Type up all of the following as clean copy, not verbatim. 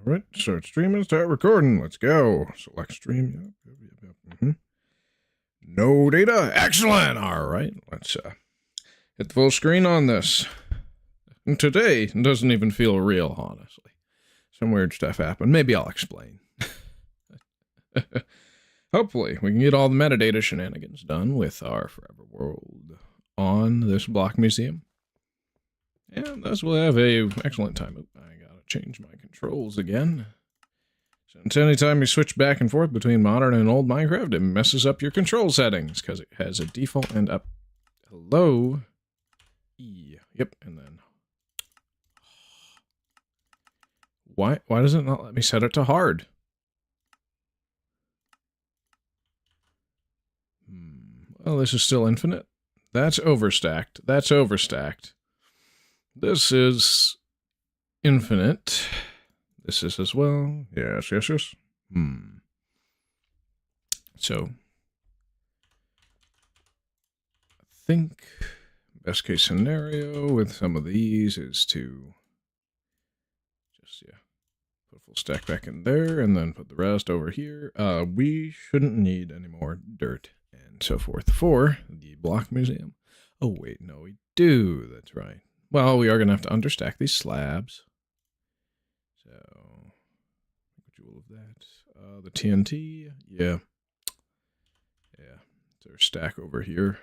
right, start streaming, start recording. Let's go. Select stream. Yep. No data. Excellent. All right, let's hit the full screen on this. And today doesn't even feel real, honestly. Some weird stuff happened. Maybe I'll explain. Hopefully, we can get all the metadata shenanigans done with our Forever World on this block museum. And thus we'll have a excellent time. I gotta change my controls again. Since anytime you switch back and forth between modern and old Minecraft, it messes up your control settings, because it has a default and up. Hello. E. Yep, and then... Why does it not let me set it to hard? Well, this is still infinite. That's overstacked. That's overstacked. This is infinite. This is as well. Yes. So, I think best case scenario with some of these is to just, put a full stack back in there and then put the rest over here. We shouldn't need any more dirt and so forth for the block museum. Oh, wait, no, we do. That's right. Well, we are going to have to understack these slabs. So, jewel of that. The TNT, yeah. There's a stack over here.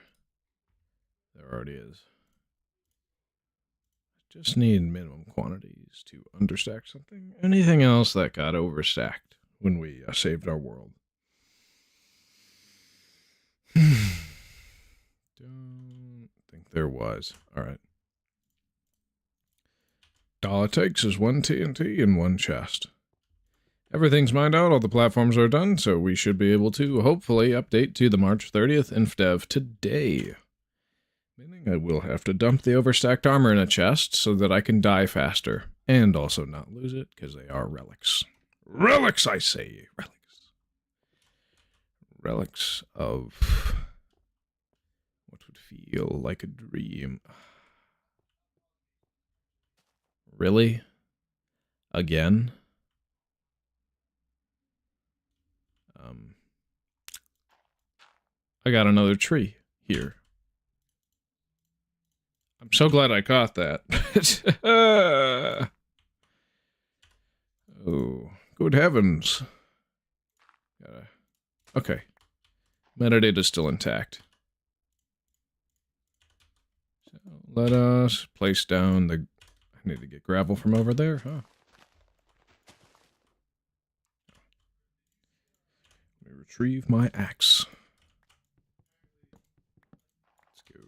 There already is. Just need minimum quantities to understack something. Anything else that got overstacked when we saved our world? Don't think there was. All right. All it takes is one TNT and one chest. Everything's mined out, all the platforms are done, so we should be able to hopefully update to the March 30th Infdev today. Meaning I will have to dump the overstacked armor in a chest so that I can die faster, and also not lose it, because they are relics. Relics, I say! Relics. Relics of what would feel like a dream. Really? Again? I got another tree here. I'm so glad I caught that. Oh, good heavens. Okay. Metadata's still intact. So let us place down the... I need to get gravel from over there, huh? Let me retrieve my axe. Let's go.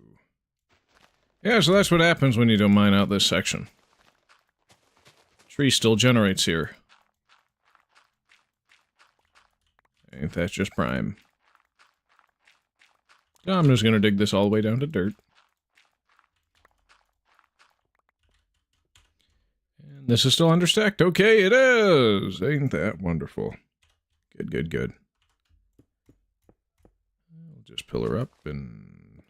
Yeah, so that's what happens when you don't mine out this section. Tree still generates here. Ain't that just prime? So I'm just gonna dig this all the way down to dirt. This is still understacked. Okay, it is. Ain't that wonderful? Good. We'll just pillar up and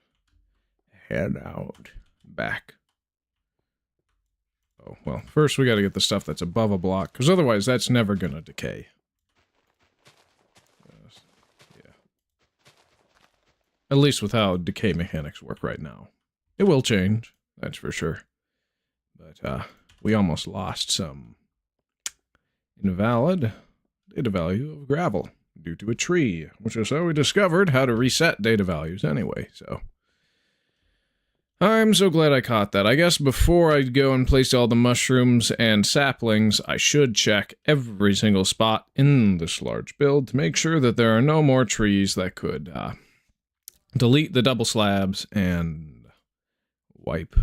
head out back. Oh, well, first we got to get the stuff that's above a block, because otherwise that's never going to decay. Yeah. At least with how decay mechanics work right now. It will change, that's for sure. But, we almost lost some invalid data value of gravel due to a tree, which is how we discovered how to reset data values anyway, so. I'm so glad I caught that. I guess before I go and place all the mushrooms and saplings, I should check every single spot in this large build to make sure that there are no more trees that could delete the double slabs and wipe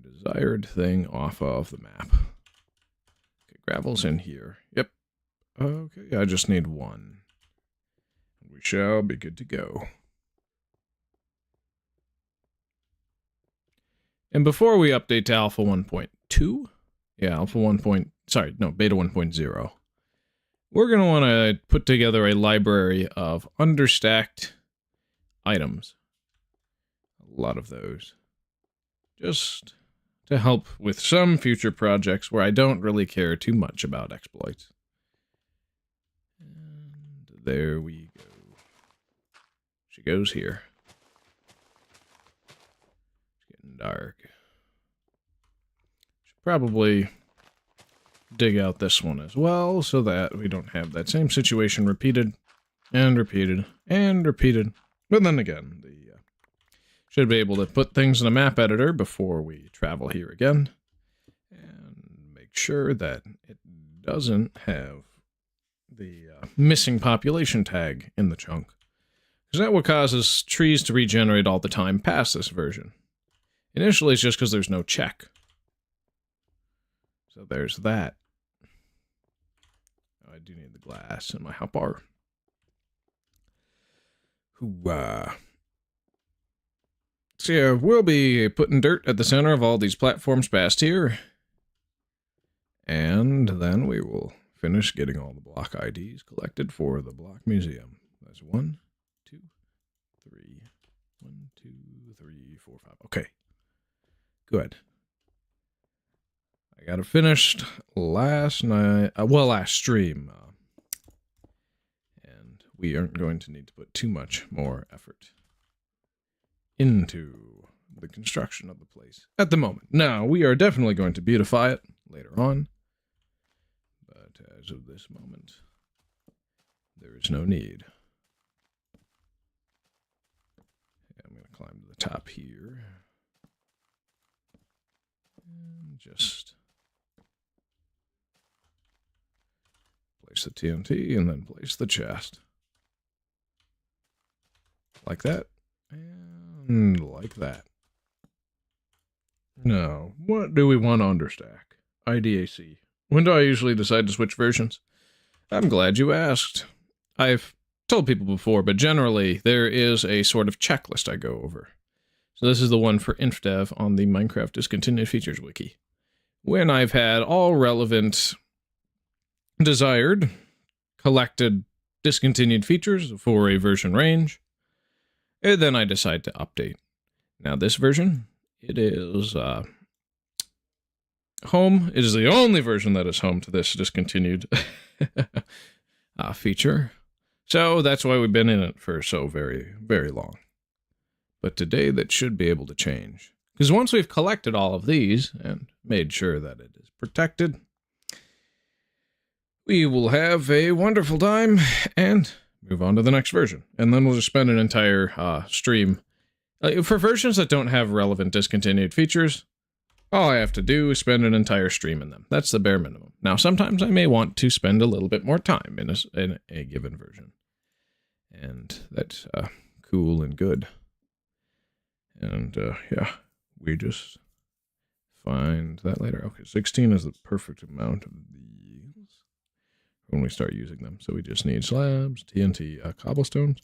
desired thing off of the map. Okay, gravel's in here. Yep. Okay, I just need one. We shall be good to go. And before we update to Alpha 1.2, Beta 1.0, we're going to want to put together a library of understacked items. A lot of those. Just to help with some future projects where I don't really care too much about exploits. And there we go. She goes here. It's getting dark. Should probably dig out this one as well so that we don't have that same situation repeated and repeated and repeated. But then again, should be able to put things in a map editor before we travel here again and make sure that it doesn't have the missing population tag in the chunk. Because that what causes trees to regenerate all the time past this version. Initially, it's just because there's no check. So there's that. Oh, I do need the glass in my hotbar. Hoo-ah. So yeah, we'll be putting dirt at the center of all these platforms past here. And then we will finish getting all the block IDs collected for the block museum. That's 1, 2, 3. 1, 2, 3, 4, 5. Okay. Good. I got it finished last night. Last stream. And we aren't going to need to put too much more effort into the construction of the place at the moment. Now, we are definitely going to beautify it later on, but as of this moment, there is no need. I'm going to climb to the top here and just place the TNT and then place the chest like that. And like that. Now, what do we want to understack? IDAC. When do I usually decide to switch versions? I'm glad you asked. I've told people before, but generally there is a sort of checklist I go over. So this is the one for Infdev on the Minecraft Discontinued Features Wiki. When I've had all relevant, desired, collected, discontinued features for a version range, and then I decide to update. Now this version, it is home. It is the only version that is home to this discontinued feature. So that's why we've been in it for so very, very long. But today that should be able to change. Because once we've collected all of these and made sure that it is protected, we will have a wonderful time and move on to the next version. And then we'll just spend an entire stream. For versions that don't have relevant discontinued features, all I have to do is spend an entire stream in them. That's the bare minimum. Now, sometimes I may want to spend a little bit more time in a given version. And that's cool and good. And yeah, we just find that later. Okay, 16 is the perfect amount of these when we start using them. So we just need slabs, TNT, cobblestones.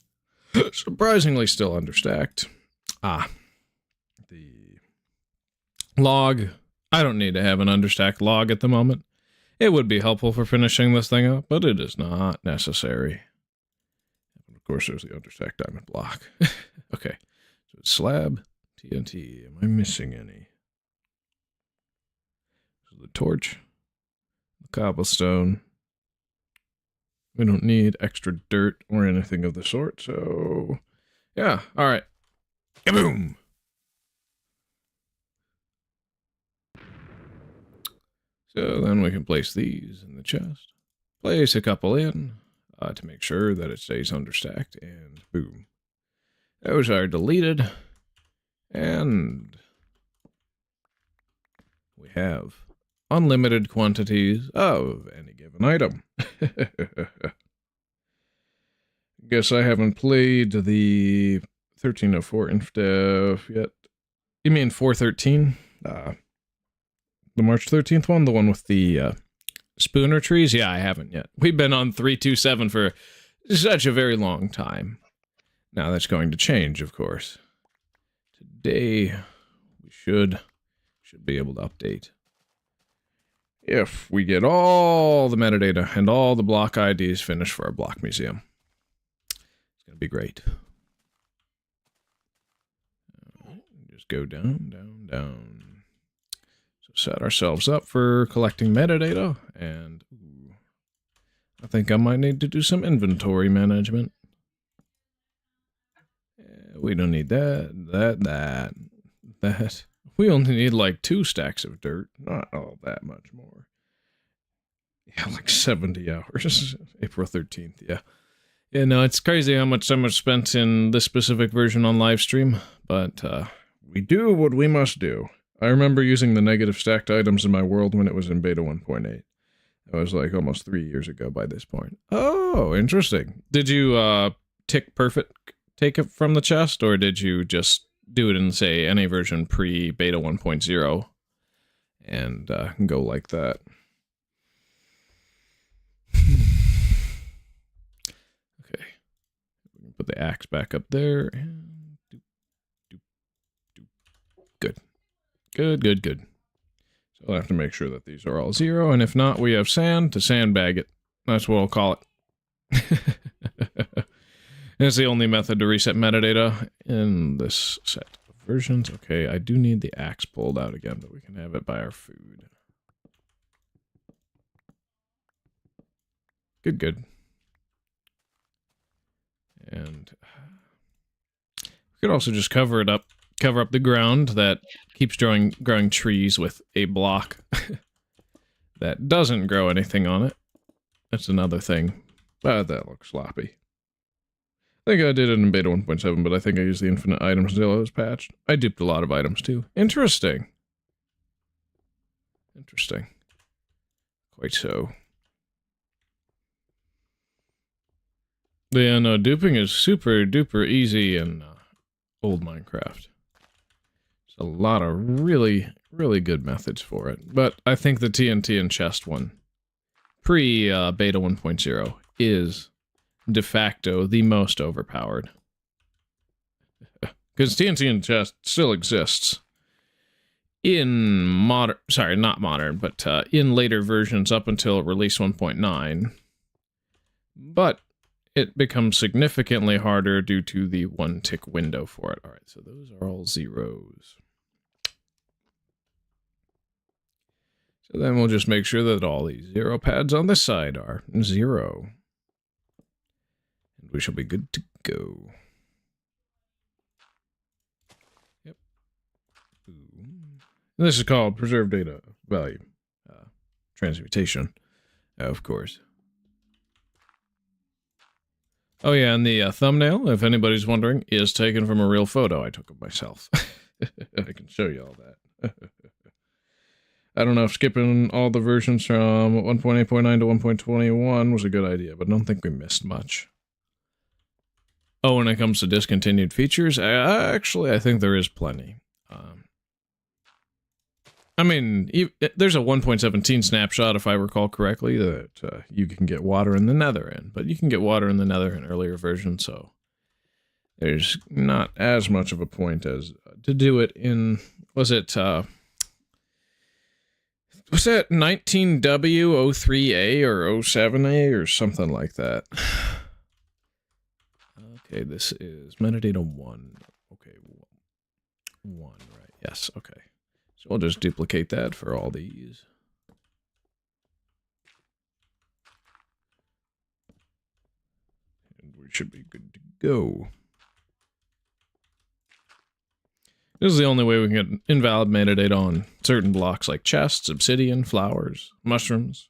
Surprisingly still understacked. The log. I don't need to have an understacked log at the moment. It would be helpful for finishing this thing up, but it is not necessary. And of course, there's the understacked diamond block. Okay, so it's slab, TNT. Am I missing any? So the torch, the cobblestone. We don't need extra dirt or anything of the sort, so yeah, all right. Kaboom! So then we can place these in the chest. Place a couple in to make sure that it stays understacked, and boom. Those are deleted, and we have unlimited quantities of any given item. Guess I haven't played the 1304 Infdev yet. You mean 413? The March 13th one? The one with the spooner trees? Yeah, I haven't yet. We've been on 327 for such a very long time. Now that's going to change, of course. Today, we should be able to update. If we get all the metadata and all the block IDs finished for our block museum. It's going to be great. Just go down, down, down. set ourselves up for collecting metadata, and I think I might need to do some inventory management. We don't need that. We only need like 2 stacks of dirt, not all that much more. Yeah, like 70 hours. April 13th, yeah. Yeah, no, it's crazy how much spent in this specific version on livestream, but we do what we must do. I remember using the negative stacked items in my world when it was in beta 1.8. That was like almost 3 years ago by this point. Oh, interesting. Did you take it from the chest, or did you just do it in, say, any version pre-beta 1.0 and go like that? Okay. We can put the axe back up there. And Good. Good. So I'll have to make sure that these are all 0, and if not, we have sand to sandbag it. That's what I'll call it. It's the only method to reset metadata in this set of versions. Okay, I do need the axe pulled out again, but we can have it by our food. Good. And we could also just cover up the ground that keeps growing trees with a block that doesn't grow anything on it. That's another thing. But that looks sloppy. I think I did it in beta 1.7, but I think I used the infinite items until it was patched. I duped a lot of items too. Interesting. Quite so. Yeah, no, duping is super duper easy in old Minecraft. There's a lot of really good methods for it. But I think the TNT and chest one, pre-beta 1.0, is de facto the most overpowered. Because TNT and chest still exists in in later versions up until release 1.9. But it becomes significantly harder due to the 1-tick window for it. Alright, so those are all 0s. So then we'll just make sure that all these 0 pads on this side are 0. And we shall be good to go. Yep. And this is called preserve data value. Transmutation, of course. Oh yeah, and the thumbnail, if anybody's wondering, is taken from a real photo I took of myself. I can show you all that. I don't know if skipping all the versions from 1.8.9 to 1.21 was a good idea, but I don't think we missed much. Oh, when it comes to discontinued features, actually, I think there is plenty. I mean, there's a 1.17 snapshot, if I recall correctly, that you can get water in the nether in, but you can get water in the nether in earlier versions, so there's not as much of a point as to do it in, was that 19W03A or 07A or something like that? Okay, this is metadata 1. Okay, 1, right, yes, okay. So we'll just duplicate that for all these. And we should be good to go. This is the only way we can get invalid metadata on certain blocks like chests, obsidian, flowers, mushrooms,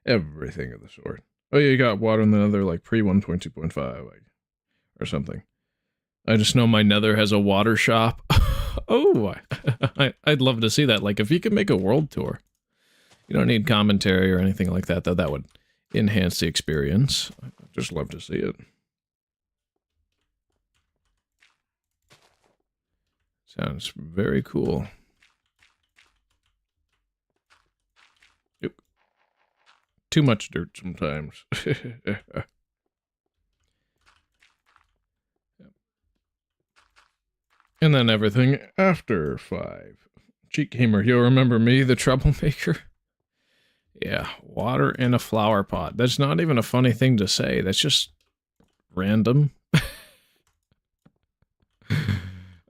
everything of the sort. Oh yeah, you got water in the nether like pre 1.2.5 or something. I just know my nether has a water shop. Oh, I'd love to see that. Like, if you could make a world tour. You don't need commentary or anything like that, though. That would enhance the experience. I'd just love to see it. Sounds very cool. Yep. Too much dirt sometimes. And then everything after 5. Cheat gamer, you'll remember me, the troublemaker? Yeah, water in a flower pot. That's not even a funny thing to say. That's just random.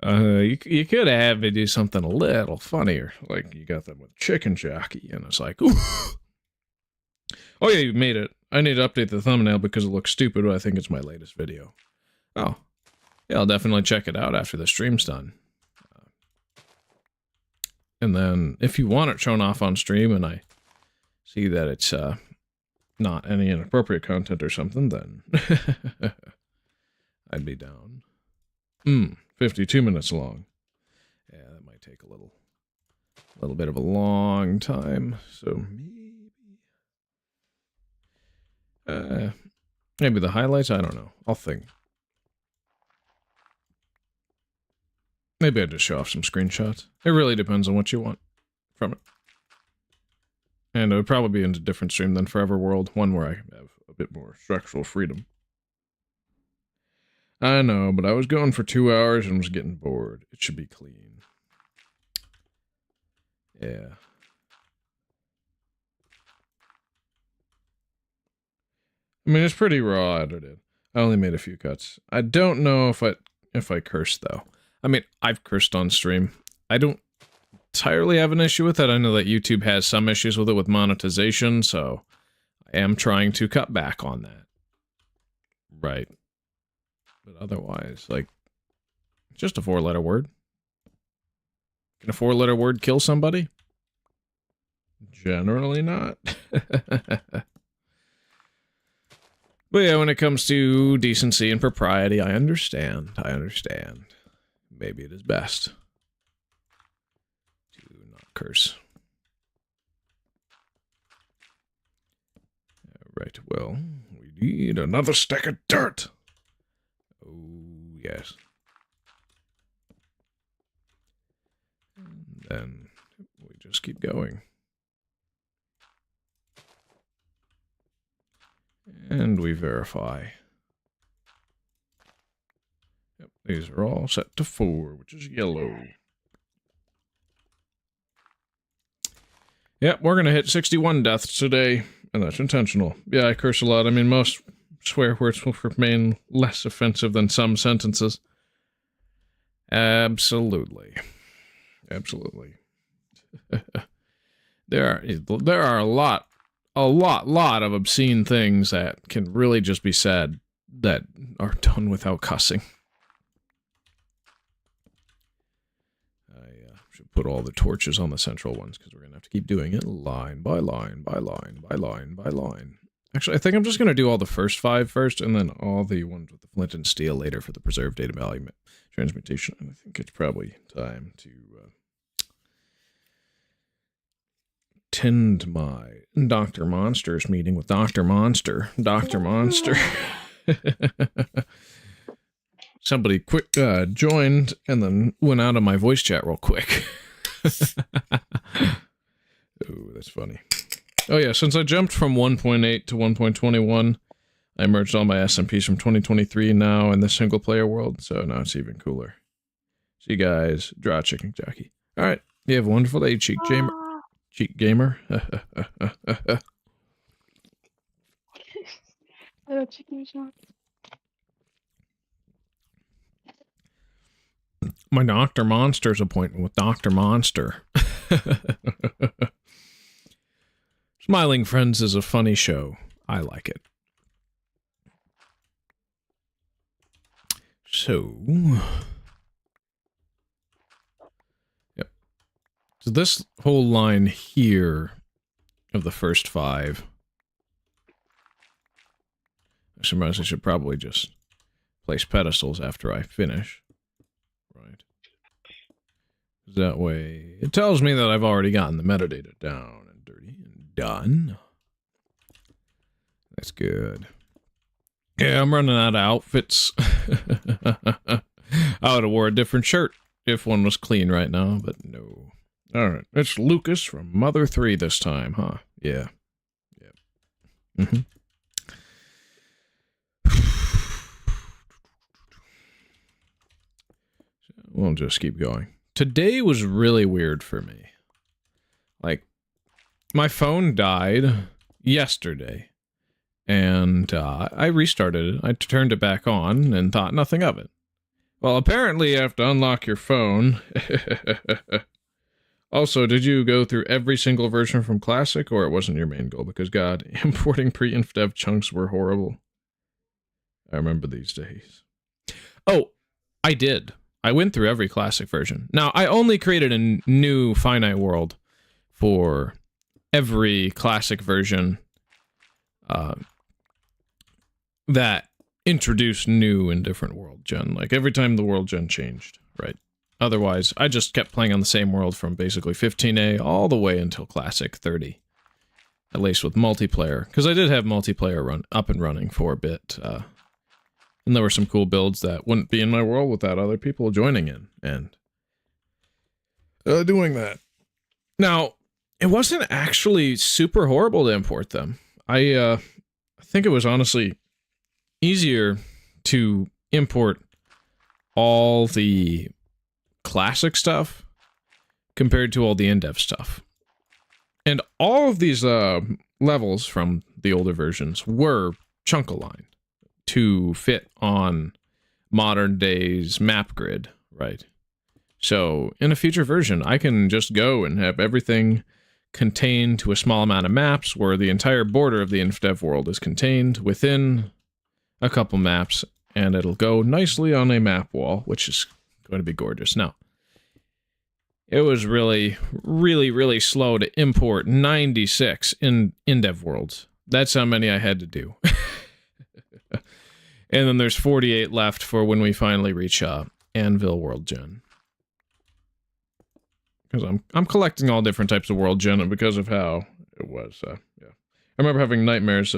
You could have it do something a little funnier, like you got them with chicken jockey, and it's like, ooh. Oh yeah, you made it. I need to update the thumbnail because it looks stupid, but I think it's my latest video. Oh, yeah, I'll definitely check it out after the stream's done. And then, if you want it shown off on stream, and I see that it's not any inappropriate content or something, then I'd be down. 52 minutes long. Yeah, that might take a little bit of a long time. So maybe the highlights. I don't know. I'll think. Maybe I just show off some screenshots. It really depends on what you want from it. And it would probably be into a different stream than Forever World, one where I have a bit more structural freedom. I know, but I was going for 2 hours and was getting bored. It should be clean. Yeah. I mean, it's pretty raw edited. I only made a few cuts. I don't know if I cursed, though. I mean, I've cursed on stream. I don't entirely have an issue with it. I know that YouTube has some issues with it with monetization, so I am trying to cut back on that. Right. But otherwise, like, just a 4-letter word. Can a 4-letter word kill somebody? Generally not. But yeah, when it comes to decency and propriety, I understand. Maybe it is best to not curse. Right, well, we need another stack of dirt. Oh, yes. And then we just keep going. And we verify. Yep, these are all set to 4, which is yellow. Yep, we're gonna hit 61 deaths today, and that's intentional. Yeah, I curse a lot. I mean, most swear words will remain less offensive than some sentences. Absolutely. Absolutely. There are a lot of obscene things that can really just be said that are done without cussing. I should put all the torches on the central ones, because we're going to have to keep doing it line by line by line by line by line. Actually, I think I'm just going to do all the first 5 first, and then all the ones with the flint and steel later for the preserved data value transmutation. And I think it's probably time to attend my Dr. Monster's meeting with Dr. Monster. Dr. Monster. Somebody quick joined and then went out of my voice chat real quick. Oh, that's funny. Oh yeah, since I jumped from 1.8 to 1.21, I merged all my SMPs from 2023 now in the single player world, so now it's even cooler. See you guys, draw chicken jockey. Alright, you have a wonderful day, cheek gamer. Cheek gamer. My Dr. Monster's appointment with Dr. Monster. Smiling Friends is a funny show. I like it. So... Yep. So this whole line here of the first 5... I suppose I should probably just place pedestals after I finish. Right. That way, it tells me that I've already gotten the metadata down and dirty and done. That's good. Yeah, I'm running out of outfits. I would have wore a different shirt if one was clean right now, but no. Alright, it's Lucas from Mother 3 this time, huh? Yeah. Yep. Mm-hmm. We'll just keep going. Today was really weird for me. Like, my phone died yesterday, and I restarted it. I turned it back on and thought nothing of it. Well, apparently you have to unlock your phone. Also, did you go through every single version from Classic, or it wasn't your main goal? Because, God, importing pre-Infdev chunks were horrible. I remember these days. Oh, I did. I went through every Classic version. Now, I only created a new finite world for every Classic version that introduced new and different world gen. Like, every time the world gen changed, right? Otherwise, I just kept playing on the same world from basically 15A all the way until Classic 30. At least with multiplayer. Because I did have multiplayer up and running for a bit. And there were some cool builds that wouldn't be in my world without other people joining in and doing that. Now, it wasn't actually super horrible to import them. I think it was honestly easier to import all the Classic stuff compared to all the Indev stuff. And all of these levels from the older versions were chunk-aligned to fit on modern day's map grid, right? So in a future version, I can just go and have everything contained to a small amount of maps where the entire border of the Infdev world is contained within a couple maps, and it'll go nicely on a map wall, which is going to be gorgeous. Now, it was really, really, really slow to import 96 in Indev worlds. That's how many I had to do. And then there's 48 left for when we finally reach Anvil World Gen. Because I'm collecting all different types of World Gen, and because of how it was, yeah. I remember having nightmares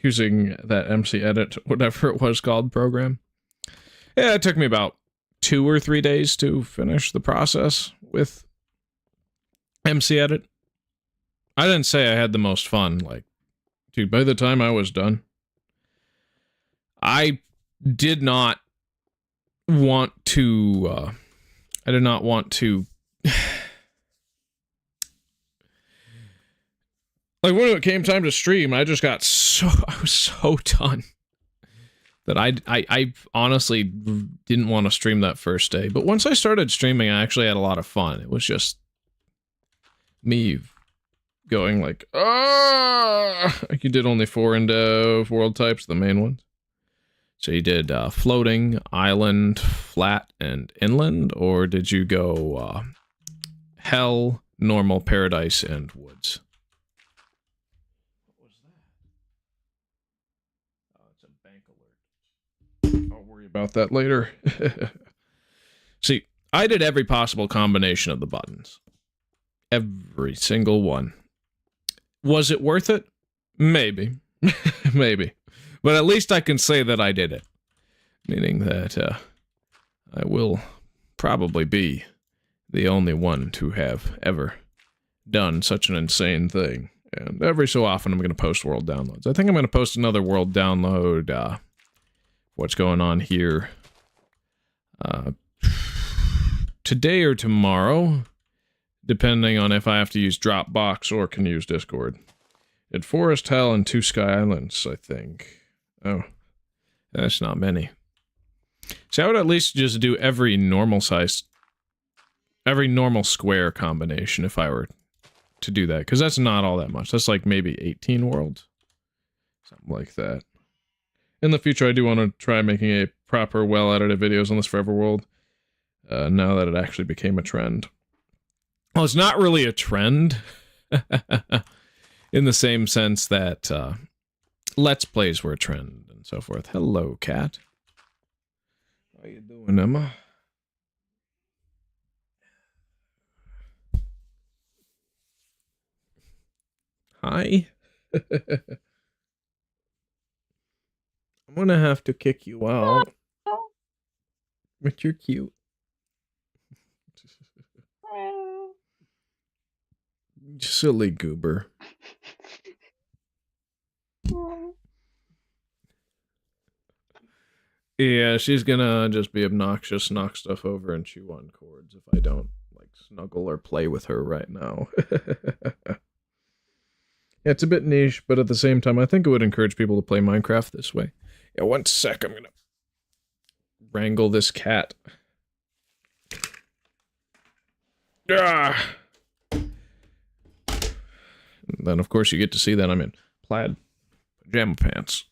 using that MC Edit, whatever it was called, program. Yeah, it took me about 2 or 3 days to finish the process with MC Edit. I didn't say I had the most fun. Like, dude, by the time I was done, I did not want to, like, when it came time to stream, I just got I was so done that I honestly didn't want to stream that first day. But once I started streaming, I actually had a lot of fun. It was just me going like, like you did only 4 Indev world types, the main ones. So you did floating, island, flat, and inland, or did you go hell, normal, paradise, and woods? What was that? Oh, it's a bank alert. I'll worry about that later. See, I did every possible combination of the buttons. Every single one. Was it worth it? Maybe. Maybe. But at least I can say that I did it. Meaning that I will probably be the only one to have ever done such an insane thing. And every so often I'm going to post world downloads. I think I'm going to post another world download. What's going on here? Today or tomorrow. Depending on if I have to use Dropbox or can use Discord. At Forest Hell and 2 Sky Islands, I think. Oh, that's not many. So I would at least just do every normal square combination if I were to do that. Because that's not all that much. That's like maybe 18 worlds. Something like that. In the future, I do want to try making a proper, well-edited videos on this Forever World. Now that it actually became a trend. Well, it's not really a trend. In the same sense that Let's Plays were a trend and so forth. Hello, cat. How you doing, Emma? Hi. I'm gonna have to kick you out. But you're cute. Silly goober. Yeah, she's gonna just be obnoxious, knock stuff over, and chew on cords if I don't, like, snuggle or play with her right now. Yeah, it's a bit niche, but at the same time, I think it would encourage people to play Minecraft this way. Yeah, one sec, I'm gonna wrangle this cat. Ah! And then, of course, you get to see that I'm in plaid pajama pants.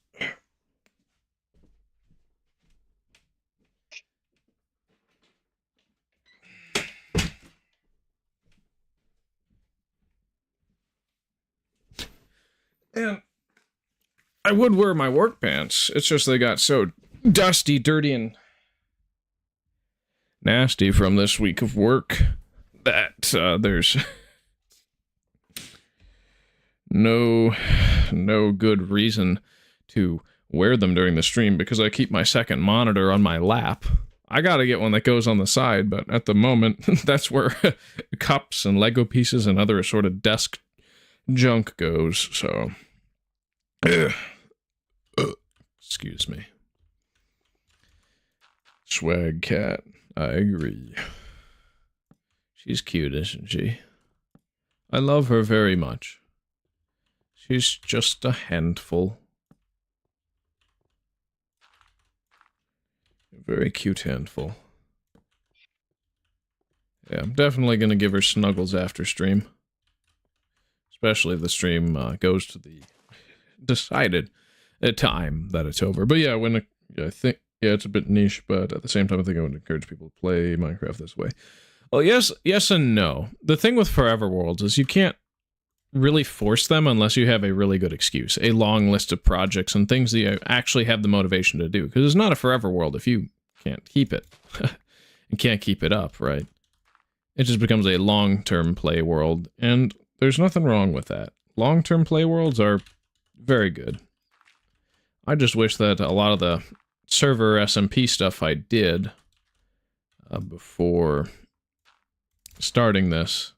And I would wear my work pants. It's just they got so dusty, dirty, and nasty from this week of work that there's no good reason to wear them during the stream because I keep my second monitor on my lap. I gotta get one that goes on the side, but at the moment, that's where cups and Lego pieces and other assorted desk junk goes, so... excuse me. Swag cat, I agree. She's cute, isn't she? I love her very much. She's just a handful. A very cute handful. Yeah, I'm definitely gonna give her snuggles after stream. Especially if the stream goes to the decided time that it's over. But yeah, I think, yeah, it's a bit niche, but at the same time, I think I would encourage people to play Minecraft this way. Well, yes and no. The thing with Forever Worlds is you can't really force them unless you have a really good excuse, a long list of projects and things that you actually have the motivation to do. Because it's not a Forever World if you can't keep it. And can't keep it up, right? It just becomes a long-term play world, and there's nothing wrong with that. Long-term play worlds are very good. I just wish that a lot of the server SMP stuff I did before starting this,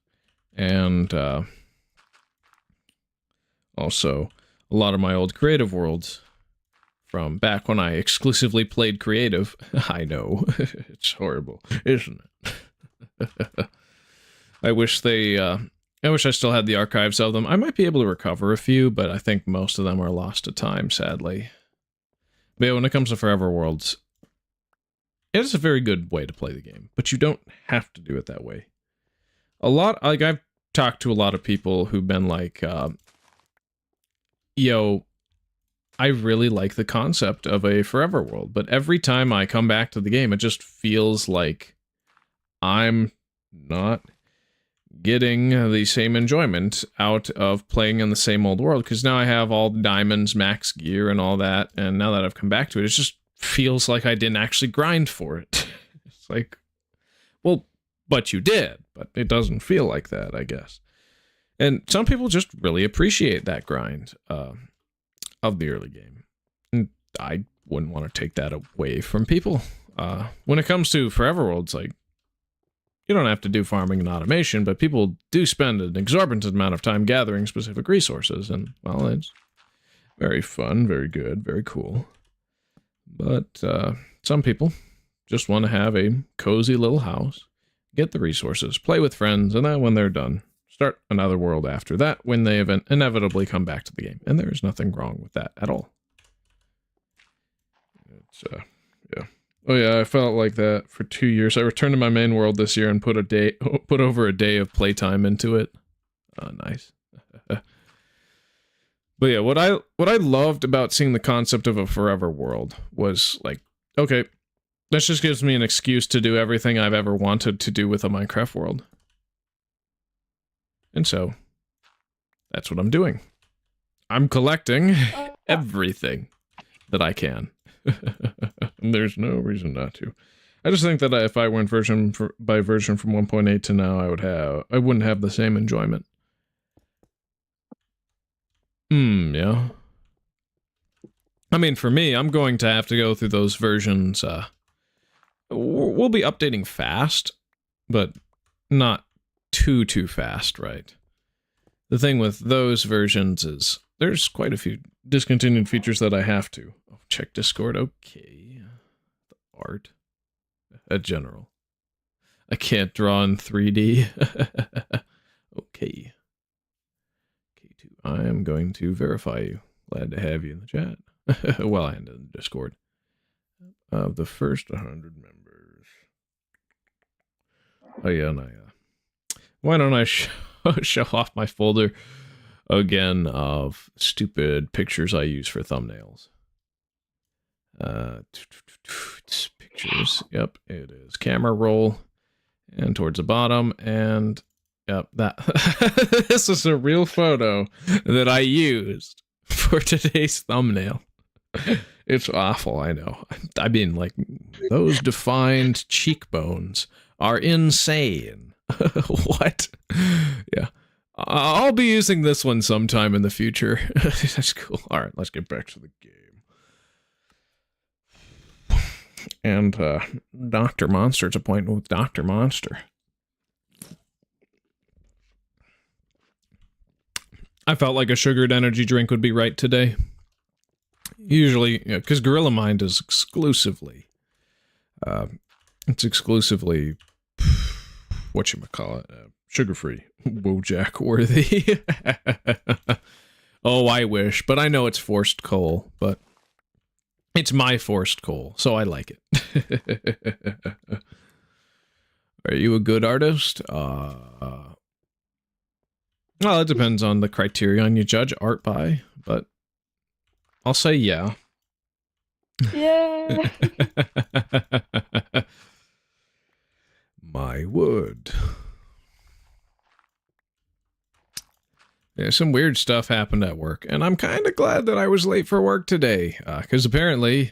and also a lot of my old creative worlds from back when I exclusively played creative. I know, it's horrible, isn't it? I wish I still had the archives of them. I might be able to recover a few, but I think most of them are lost to time, sadly. But yeah, when it comes to Forever Worlds, it's a very good way to play the game, but you don't have to do it that way. I've talked to a lot of people who've been like, yo, I really like the concept of a Forever World, but every time I come back to the game, it just feels like I'm not getting the same enjoyment out of playing in the same old world, because now I have all the diamonds, max gear, and all that, and now that I've come back to it, it just feels like I didn't actually grind for it. It's like, well, but you did, but it doesn't feel like that, I guess. And some people just really appreciate that grind of the early game. And I wouldn't want to take that away from people. When it comes to Forever Worlds, like, you don't have to do farming and automation, but people do spend an exorbitant amount of time gathering specific resources, and, well, it's very fun, very good, very cool. But some people just want to have a cozy little house, get the resources, play with friends, and then when they're done, start another world after that when they inevitably come back to the game. And there is nothing wrong with that at all. It's, yeah. Oh yeah, I felt like that for 2 years. I returned to my main world this year and put over a day of playtime into it. Nice. But yeah, what I loved about seeing the concept of a Forever World was like, okay, this just gives me an excuse to do everything I've ever wanted to do with a Minecraft world. And so, that's what I'm doing. I'm collecting everything that I can. And there's no reason not to. I just think that if I went version by version from 1.8 to now, I wouldn't have the same enjoyment. Yeah. I mean, for me, I'm going to have to go through those versions. We'll be updating fast, but not too fast, right? The thing with those versions is there's quite a few discontinued features that I have to. Oh, check Discord, okay. The art. General. I can't draw in 3D. Okay. K2, I am going to verify you. Glad to have you in the chat. Well, and in Discord. of the first 100 members. Oh yeah, and why don't I show off my folder again of stupid pictures I use for thumbnails? It's pictures. Yep, it is. Camera roll, and towards the bottom, and yep, that. This is a real photo that I used for today's thumbnail. It's awful, I know. I mean, like, those defined cheekbones are insane. What? Yeah. I'll be using this one sometime in the future. That's cool. All right, let's get back to the game. And Dr. Monster's appointment with Dr. Monster. I felt like a sugared energy drink would be right today. Usually, because Gorilla Mind is exclusively, whatchamacallit, sugar-free, Wojak worthy. Oh, I wish, but I know it's forced coal, but it's my forced coal, so I like it. Are you a good artist? Well, it depends on the criterion you judge art by, but I'll say yeah. Yeah. My word. Yeah, some weird stuff happened at work, and I'm kind of glad that I was late for work today, because apparently,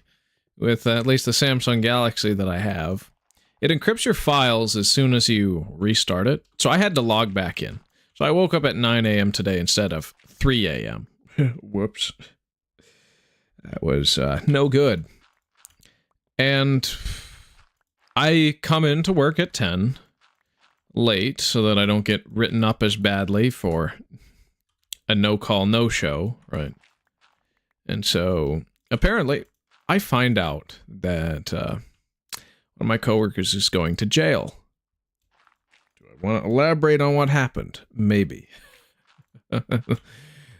with at least the Samsung Galaxy that I have, it encrypts your files as soon as you restart it, so I had to log back in. So I woke up at 9 a.m. today instead of 3 a.m. Whoops. That was no good. And I come into work at 10, late, so that I don't get written up as badly for a no-call, no-show, right? And so, apparently, I find out that one of my coworkers is going to jail. Do I want to elaborate on what happened? Maybe.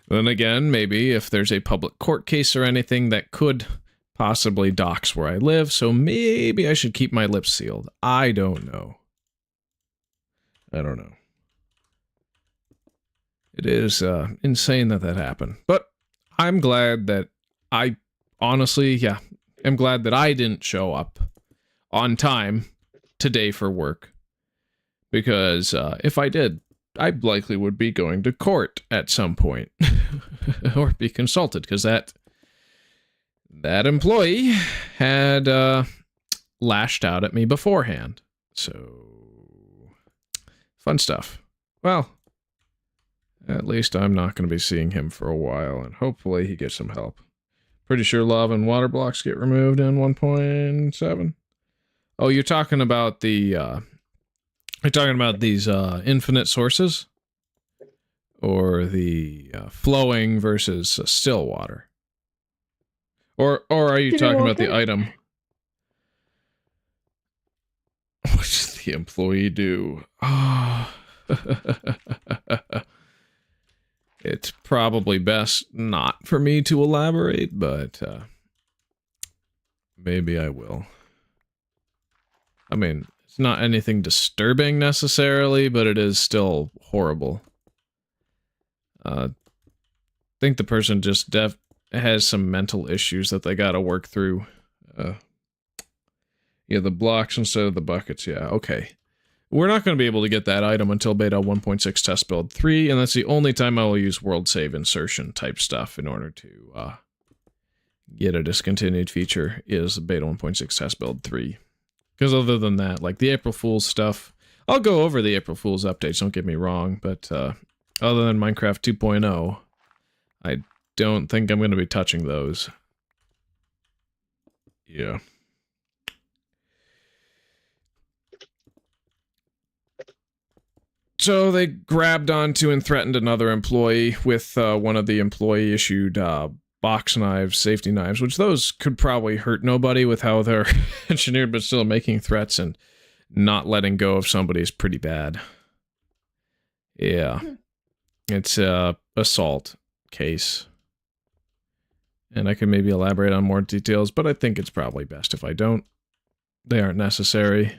Then again, maybe if there's a public court case or anything that could possibly dox where I live, so maybe I should keep my lips sealed. I don't know. I don't know. It is insane that happened. But I'm glad that I, honestly, yeah, am glad that I didn't show up on time today for work. Because if I did, I likely would be going to court at some point. Or be consulted, because that employee had lashed out at me beforehand. So, fun stuff. Well, at least I'm not going to be seeing him for a while, and hopefully he gets some help. Pretty sure lava and water blocks get removed in 1.7. Oh, you're talking about the, you're talking about these infinite sources? Or the flowing versus still water? Or are you talking about the item? What does the employee do? Oh. It's probably best not for me to elaborate, but maybe I will. I mean, it's not anything disturbing necessarily, but it is still horrible. I think the person just has some mental issues that they gotta work through. Yeah, the blocks instead of the buckets, yeah, okay. We're not going to be able to get that item until beta 1.6 test build 3, and that's the only time I will use world save insertion type stuff in order to get a discontinued feature, is beta 1.6 test build 3. Because other than that, like the April Fool's stuff, I'll go over the April Fool's updates, don't get me wrong, but other than Minecraft 2.0, I don't think I'm going to be touching those. Yeah. So they grabbed onto and threatened another employee with one of the employee-issued box knives, safety knives, which those could probably hurt nobody with how they're engineered, but still making threats and not letting go of somebody is pretty bad. Yeah. It's a assault case. And I can maybe elaborate on more details, but I think it's probably best if I don't. They aren't necessary.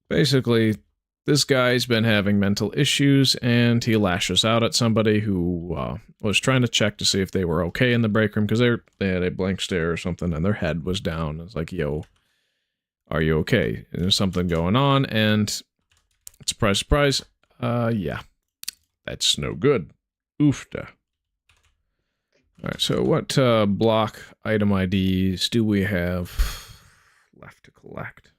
Basically, this guy's been having mental issues, and he lashes out at somebody who was trying to check to see if they were okay in the break room, because they had a blank stare or something, and their head was down. It's like, yo, are you okay? And there's something going on, and surprise, surprise, yeah, that's no good. Oofda. Alright, so what block item IDs do we have left to collect?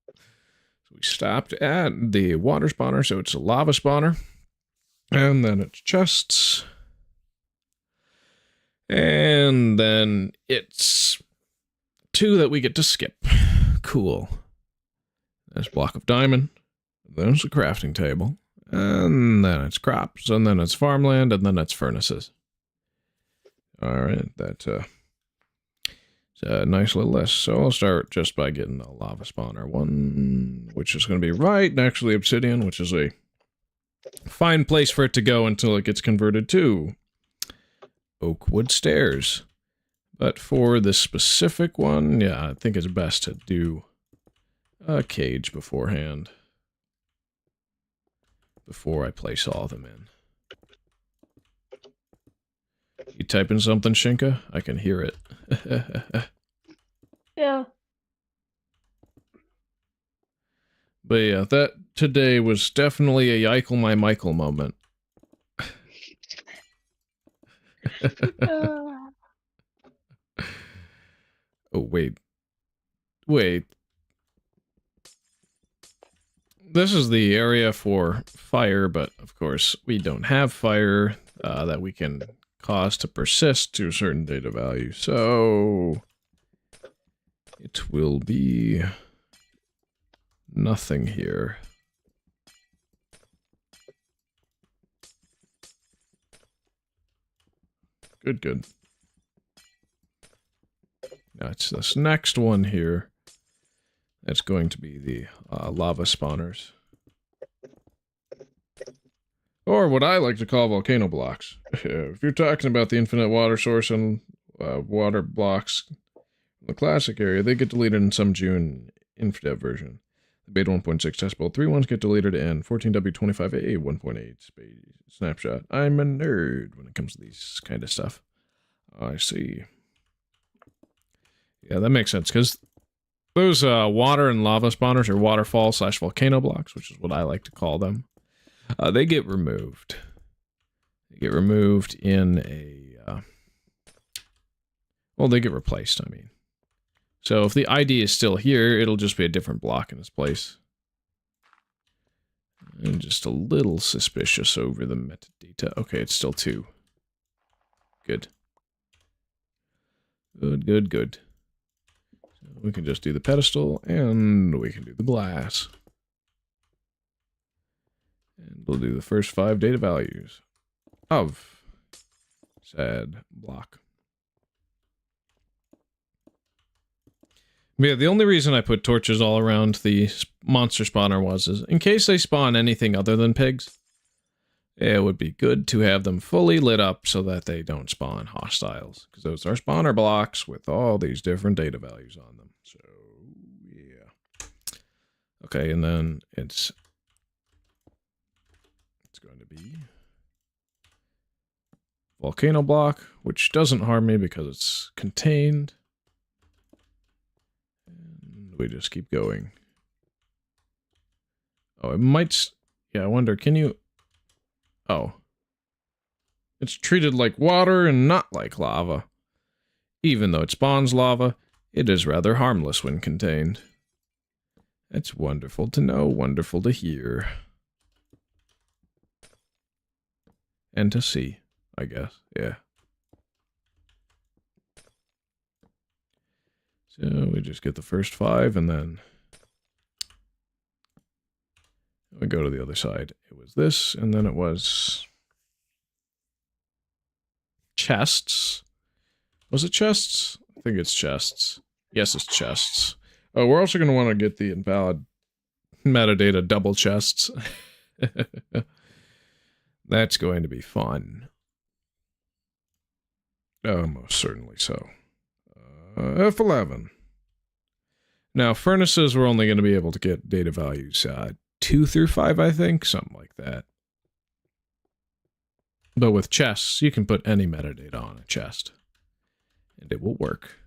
So we stopped at the water spawner, so it's a lava spawner. And then it's chests. And then it's 2 that we get to skip. Cool. There's a block of diamond. Then it's a crafting table. And then it's crops. And then it's farmland. And then it's furnaces. Alright, that's a nice little list. So I'll start just by getting the lava spawner one, which is going to be right next to the obsidian, which is a fine place for it to go until it gets converted to oak wood stairs. But for this specific one, yeah, I think it's best to do a cage beforehand. Before I place all of them in. You typing something, Shinka? I can hear it. Yeah. But yeah, that today was definitely a Yeichel my Michael moment. Oh, wait. Wait. This is the area for fire, but of course we don't have fire that we can cause to persist to a certain data value. So it will be nothing here. Good, good. Now it's this next one here. That's going to be the lava spawners. Or what I like to call volcano blocks. If you're talking about the infinite water source and water blocks in the classic area, they get deleted in some June Infdev version. The beta 1.6 test build 3 ones get deleted in 14W25A 1.8 snapshot. I'm a nerd when it comes to these kind of stuff. I see. Yeah, that makes sense, because those water and lava spawners, or waterfall/volcano blocks, which is what I like to call them, they get removed. They get removed in a... well, they get replaced, I mean. So if the ID is still here, it'll just be a different block in its place. And just a little suspicious over the metadata. Okay, it's still 2. Good. Good, good, good. So we can just do the pedestal, and we can do the glass. And we'll do the first 5 data values of said block. But yeah, the only reason I put torches all around the monster spawner was in case they spawn anything other than pigs, it would be good to have them fully lit up so that they don't spawn hostiles. Because those are spawner blocks with all these different data values on them. So, yeah. Okay, and then it's going to be volcano block, which doesn't harm me because it's contained. And we just keep going. Oh, it might... yeah, I wonder, can you... oh. It's treated like water and not like lava. Even though it spawns lava, it is rather harmless when contained. It's wonderful to know, wonderful to hear. And to see, I guess, yeah. So we just get the first 5, and then we go to the other side. It was this, and then it was chests. Was it chests? I think it's chests. Yes, it's chests. Oh, we're also going to want to get the invalid metadata double chests. That's going to be fun. Most certainly so. F11. Now, furnaces, we're only going to be able to get data values 2 through 5, I think, something like that. But with chests, you can put any metadata on a chest, and it will work.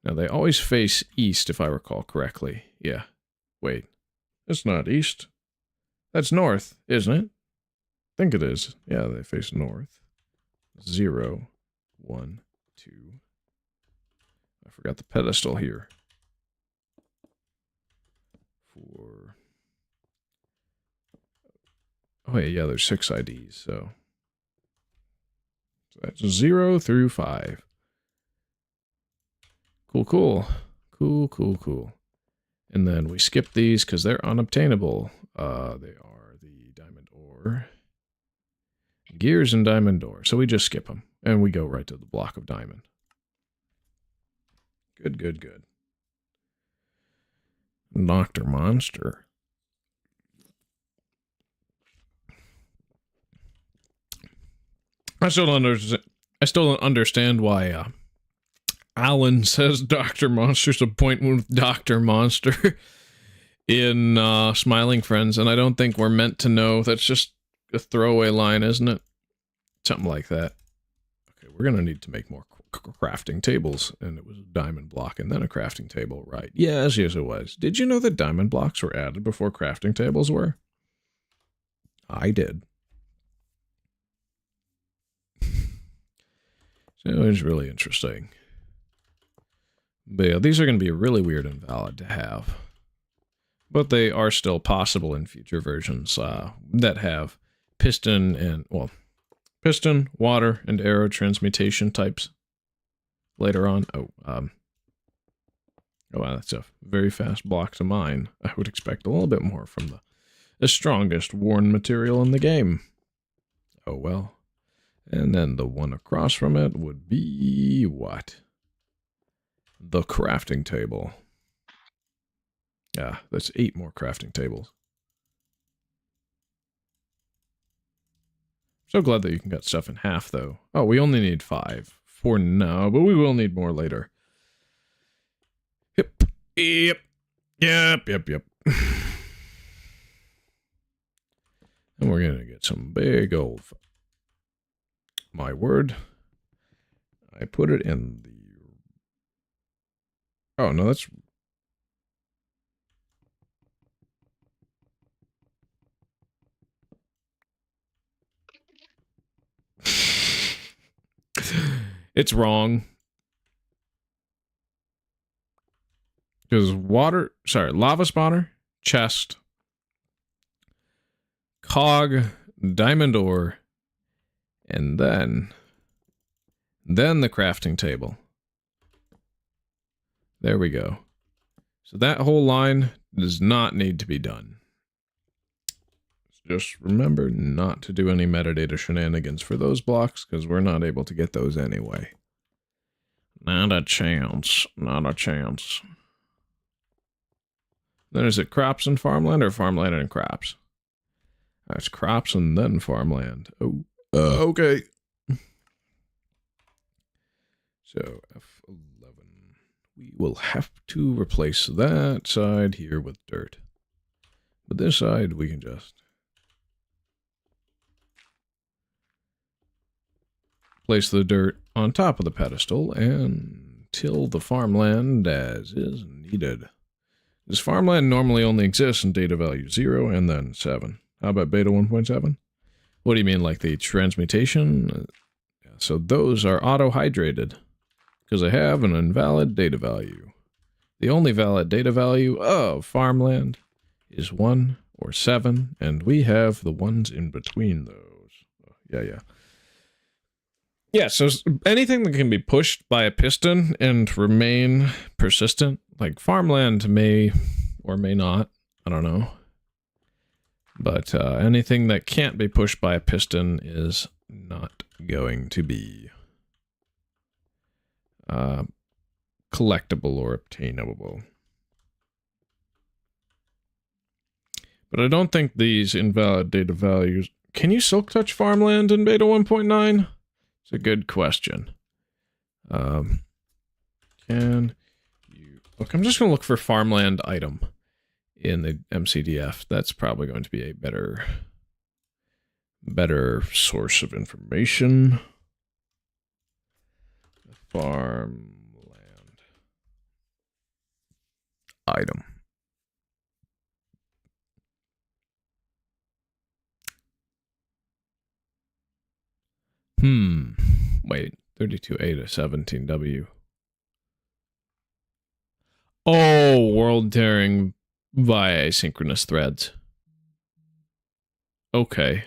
Now, they always face east, if I recall correctly. Yeah. Wait. It's not east. That's north, isn't it? I think it is. Yeah, they face north. 0, 1, 2. I forgot the pedestal here. 4. Oh, yeah, there's 6 IDs, so that's 0 through 5. Cool. And then we skip these because they're unobtainable. They are the diamond ore. Gears and diamond ore. So we just skip them. And we go right to the block of diamond. Good. Dr. Monster. I still don't understand why Alan says Dr. Monster's appointment with Dr. Monster in Smiling Friends, and I don't think we're meant to know. That's just a throwaway line, isn't it? Something like that. Okay, we're going to need to make more crafting tables, and it was a diamond block and then a crafting table, right? Yes, it was. Did you know that diamond blocks were added before crafting tables were? I did. So it's really interesting. But yeah, these are going to be really weird and valid to have. But they are still possible in future versions that have piston, water, and arrow transmutation types later on. Oh, wow, that's a very fast block to mine. I would expect a little bit more from the strongest worn material in the game. Oh, well. And then the one across from it would be what? The crafting table. Yeah, that's 8 more crafting tables. So glad that you can cut stuff in half, though. Oh, we only need 5 for now, but we will need more later. Yep. And we're going to get some big old... My word. I put it in the... Oh, no, that's... It's wrong. Because lava spawner, chest, cog, diamond ore, and then the crafting table. There we go. So that whole line does not need to be done. Just remember not to do any metadata shenanigans for those blocks, because we're not able to get those anyway. Not a chance. Not a chance. Then is it crops and farmland, or farmland and crops? That's crops and then farmland. Oh, okay. So F11. We will have to replace that side here with dirt. But this side we can just place the dirt on top of the pedestal and till the farmland as is needed. This farmland normally only exists in data value 0 and then 7. How about beta 1.7? What do you mean, like the transmutation? Yeah, so those are auto-hydrated because they have an invalid data value. The only valid data value of farmland is 1 or 7, and we have the ones in between those. Oh, yeah. Yeah, so anything that can be pushed by a piston and remain persistent, like farmland may or may not, I don't know. But anything that can't be pushed by a piston is not going to be collectible or obtainable. But I don't think these invalid data values... Can you silk touch farmland in beta 1.9? It's a good question. Can you look? I'm just going to look for farmland item in the MCDF. That's probably going to be a better source of information. Farmland item. Wait, 32A to 17W. Oh, world tearing via asynchronous threads. Okay.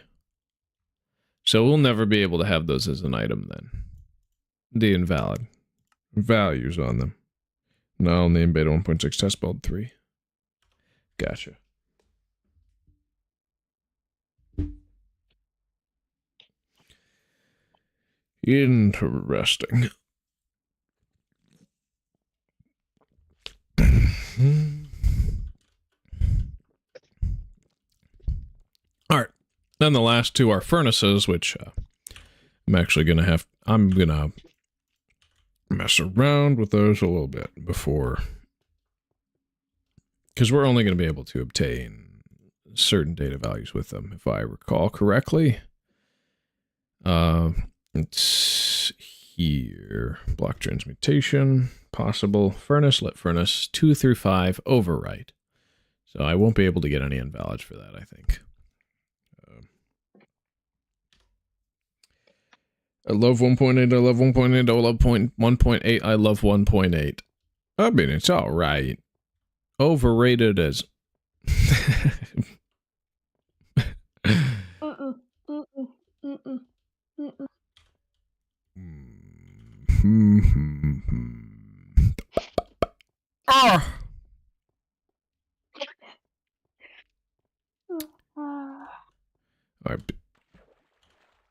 So we'll never be able to have those as an item then. The invalid values on them. No, only in beta 1.6 test build 3. Gotcha. Interesting. All right. Then the last two are furnaces, which I'm actually going to have... I'm going to mess around with those a little bit before... Because we're only going to be able to obtain certain data values with them, if I recall correctly. It's here. Block transmutation, possible. Furnace, lit furnace, 2 through 5, overwrite. So I won't be able to get any invalids for that, I think. I love 1.8, I love 1.8, I love 1.8, I love 1.8. I mean, it's alright. Overrated as...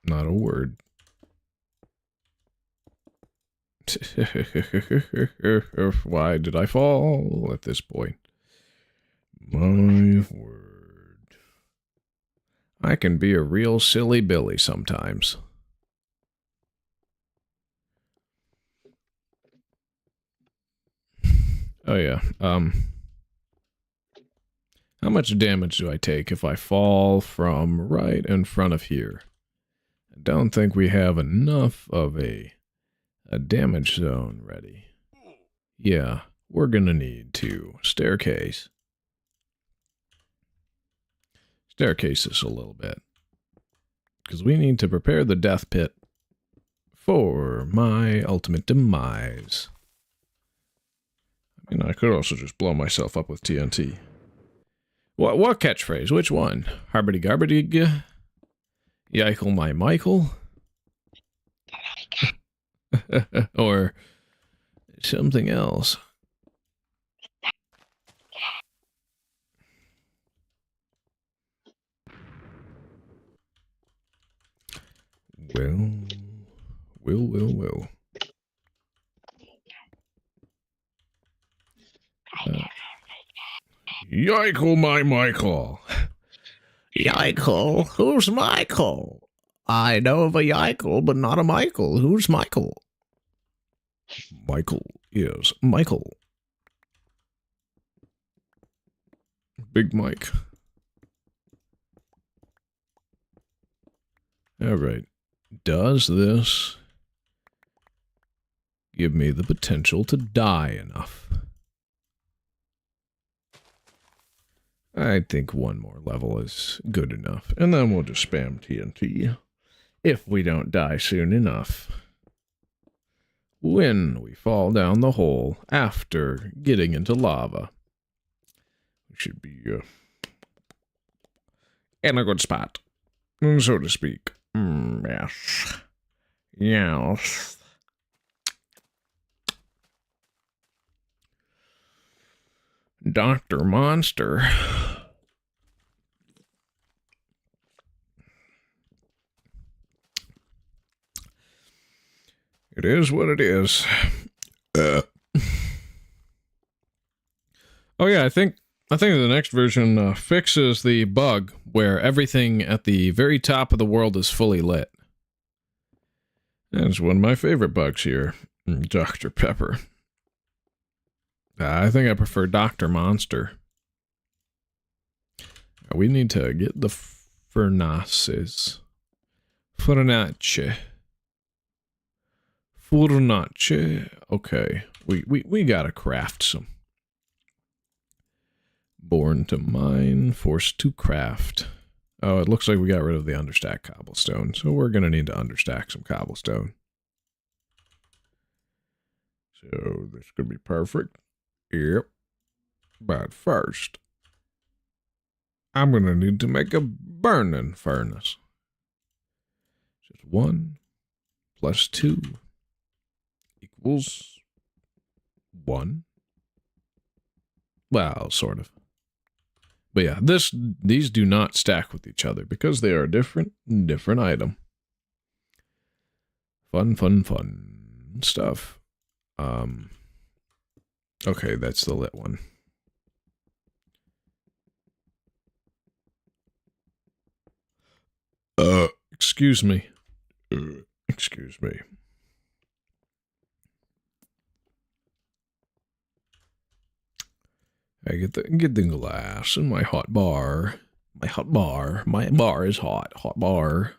Not a word. Why did I fall at this point? My word. I can be a real silly Billy sometimes. Oh yeah, how much damage do I take if I fall from right in front of here? I don't think we have enough of a damage zone ready. Yeah, we're gonna need to staircase. Staircase this a little bit. Because we need to prepare the death pit for my ultimate demise. I mean, I could also just blow myself up with TNT. What catchphrase? Which one? Harbity garbity? Yikel my Michael? Or something else? Will. Yikel my Michael. Yikel? Who's Michael? I know of a Yikel, but not a Michael. Who's Michael? Michael is Michael. Big Mike. Alright. Does this give me the potential to die enough? I think one more level is good enough, and then we'll just spam TNT if we don't die soon enough. When we fall down the hole after getting into lava, we should be in a good spot, so to speak. Yes. Yes. Dr. Monster. It is what it is. Oh yeah, I think the next version fixes the bug where everything at the very top of the world is fully lit. That's one of my favorite bugs here. Dr. Pepper. I think I prefer Dr. Monster. We need to get the furnaces. Fornace. Okay. We gotta craft some. Born to mine, forced to craft. Oh, it looks like we got rid of the understack cobblestone, so we're gonna need to understack some cobblestone. So this could be perfect. Yep. But first, I'm gonna need to make a burning furnace. Just 1 plus 2 equals 1. Well, sort of. But yeah, these do not stack with each other because they are different item. Fun stuff. Okay, that's the lit one. Excuse me. Excuse me. I get the glass and my hot bar. My bar is hot. Hot bar.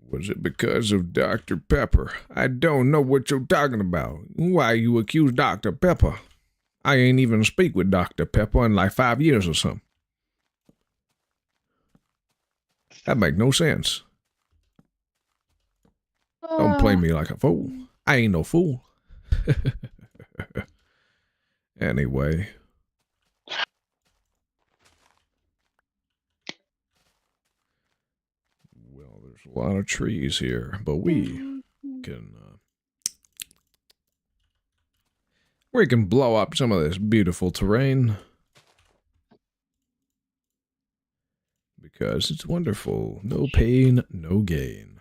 Was it because of Dr. Pepper? I don't know what you're talking about. Why you accuse Dr. Pepper? I ain't even speak with Dr. Pepper in like 5 years or something. That make no sense. Don't play me like a fool. I ain't no fool. Anyway. Well, there's a lot of trees here, but we can blow up some of this beautiful terrain. Because it's wonderful. No pain, no gain.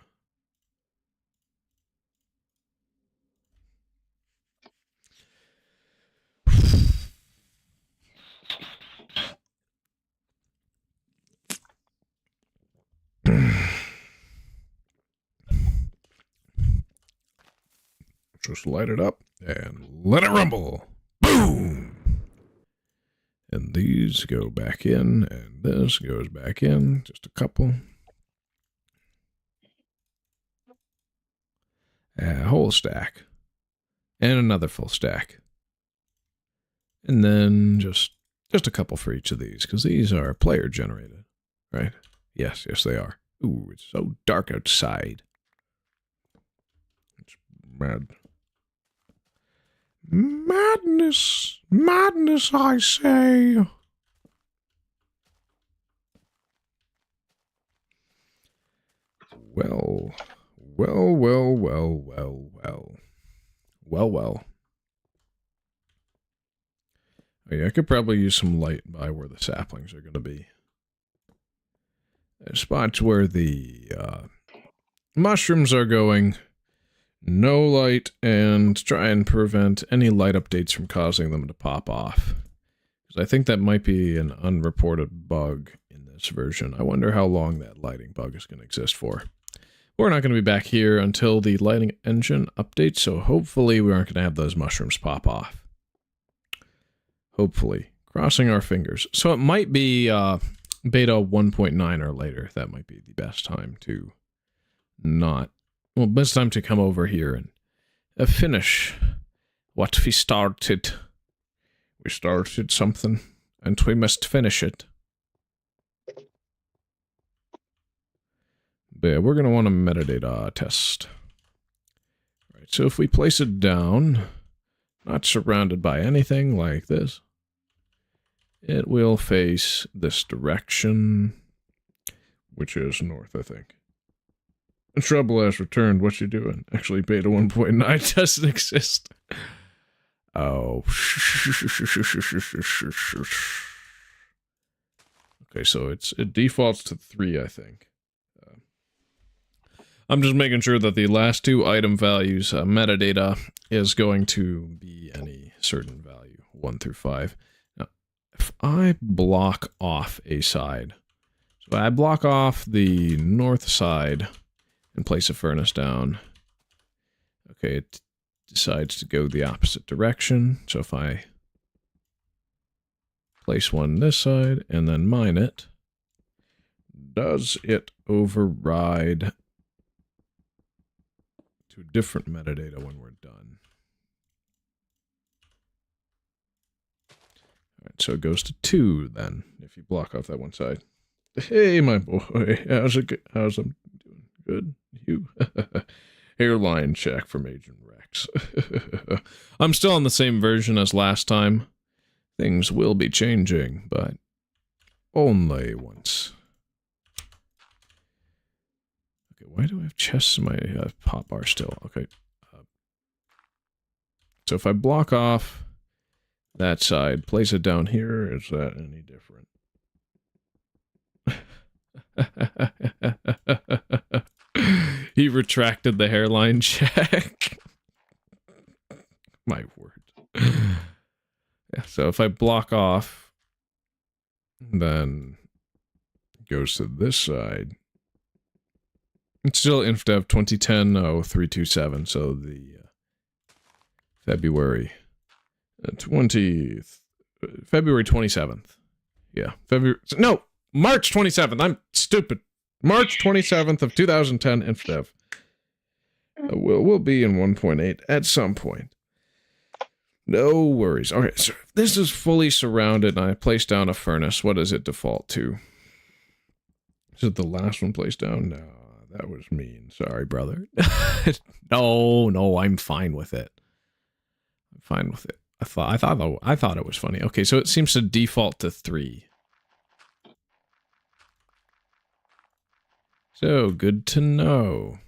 Just light it up and let it rumble. Boom! And these go back in, and this goes back in. Just a couple. A whole stack. And another full stack. And then just a couple for each of these, because these are player generated, right? Yes, they are. Ooh, it's so dark outside. It's mad. Madness, I say. Well. Oh, yeah, I could probably use some light by where the saplings are going to be. Spots where the mushrooms are going. No light, and try and prevent any light updates from causing them to pop off. Because I think that might be an unreported bug in this version. I wonder how long that lighting bug is going to exist for. We're not going to be back here until the lighting engine updates, so hopefully we aren't going to have those mushrooms pop off. Hopefully. Crossing our fingers. So it might be beta 1.9 or later. That might be the best time to best time to come over here and finish what we started. We started something, and we must finish it. But yeah, we're going to want a metadata test. Right, so if we place it down, not surrounded by anything like this, it will face this direction, which is north, I think. Trouble has returned. What you doing? Actually, beta 1.9 doesn't exist. Oh. Okay, so it defaults to 3, I think. I'm just making sure that the last 2 item values, metadata, is going to be any certain value, 1 through 5. Now, if I block off a side, so I block off the north side and place a furnace down, Okay, it decides to go the opposite direction. So if I place one this side and then mine it, does it override to different metadata when we're done? All right, so it goes to 2 then, if you block off that one side. Hey, my boy, how's it? How's I'm doing? Good. You? Hairline check from Agent Rex. I'm still on the same version as last time. Things will be changing, but only once. Okay, why do I have chests in my pop bar still? Okay. So if I block off that side, place it down here, is that any different? He retracted the hairline check. My word. Yeah, so if I block off, then it goes to this side. It's still Infdev 2010-0327, so the February 27th. Yeah, no, March 27th. I'm stupid. March 27th of 2010 Infdev. We'll be in 1.8 at some point. No worries. Okay, so this is fully surrounded, and I placed down a furnace. What does it default to? Is it the last one placed down? No, that was mean. Sorry, brother. No, I'm fine with it. I'm fine with it. I thought it was funny. Okay, so it seems to default to 3. So, good to know.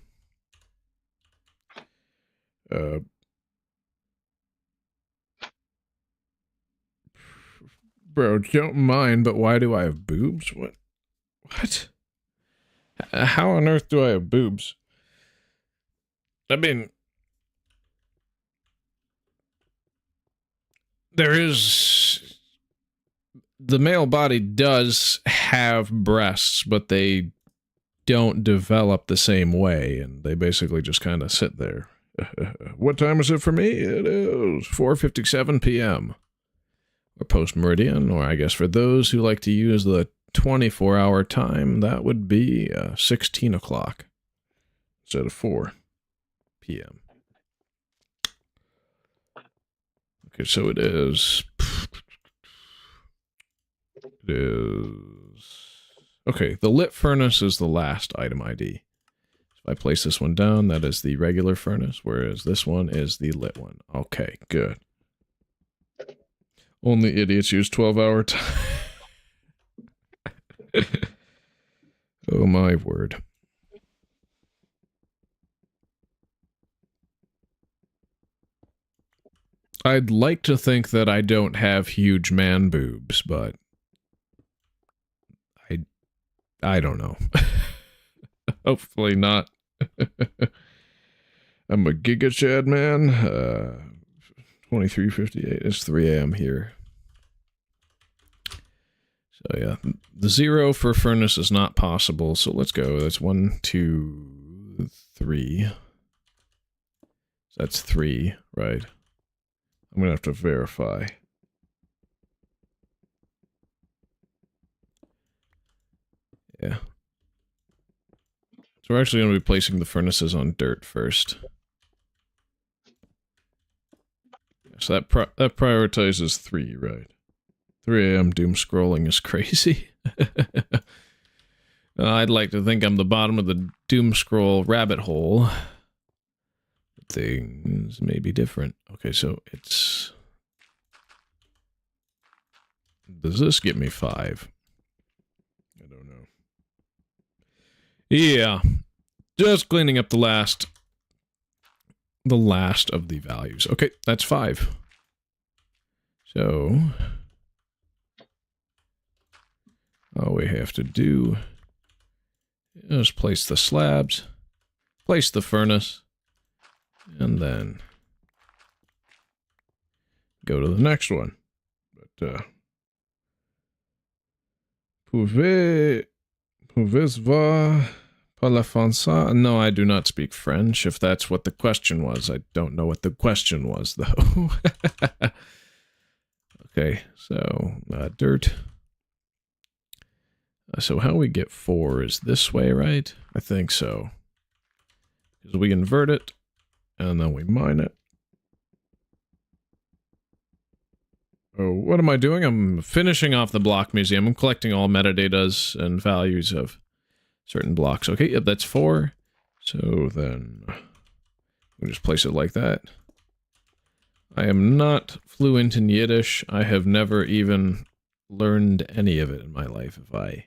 Bro, don't mind, but why do I have boobs? What? How on earth do I have boobs? I mean, the male body does have breasts, but they don't develop the same way, and they basically just kind of sit there. What time is it for me? It is 4:57 p.m. or post-meridian, or I guess for those who like to use the 24-hour time, that would be 16 o'clock instead of 4 p.m. Okay, so it is... It is... Okay, the lit furnace is the last item ID. If I place this one down, that is the regular furnace, whereas this one is the lit one. Okay, good. Only idiots use 12-hour time. Oh my word. I'd like to think that I don't have huge man boobs, but I don't know. Hopefully not. I'm a Giga Chad man. 23:58. It's 3 a.m. here. So yeah, the 0 for furnace is not possible. So let's go. That's 1, 2, 3. That's 3, right? I'm gonna have to verify. Yeah. So we're actually going to be placing the furnaces on dirt first. So that prioritizes 3, right? 3 a.m. doom scrolling is crazy. I'd like to think I'm the bottom of the doom scroll rabbit hole. Things may be different. Okay, so it's... Does this get me 5? I don't know. Yeah. Just cleaning up the last of the values. Okay, that's 5. So... all we have to do is place the slabs, place the furnace, and then go to the next one. But, pouvez-vous Parle français? No, I do not speak French, if that's what the question was. I don't know what the question was, though. Okay, so dirt. So how we get 4 is this way, right? I think so. Because we invert it, and then we mine it. Oh, what am I doing? I'm finishing off the block museum. I'm collecting all metadatas and values of certain blocks. Okay, yep, that's 4. So then we just place it like that. I am not fluent in Yiddish. I have never even learned any of it in my life, if I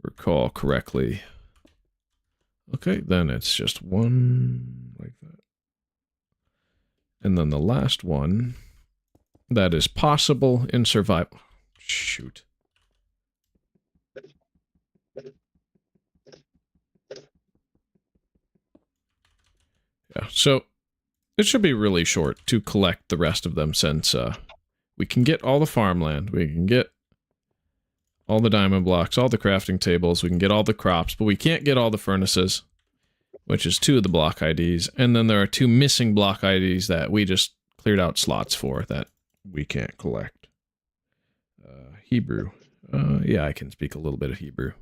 recall correctly. Okay, then it's just 1 like that. And then the last one that is possible in survival. Shoot. Yeah, so it should be really short to collect the rest of them, since we can get all the farmland, we can get all the diamond blocks, all the crafting tables, we can get all the crops, but we can't get all the furnaces, which is 2 of the block IDs, and then there are 2 missing block IDs that we just cleared out slots for that we can't collect. Hebrew. Yeah, I can speak a little bit of Hebrew.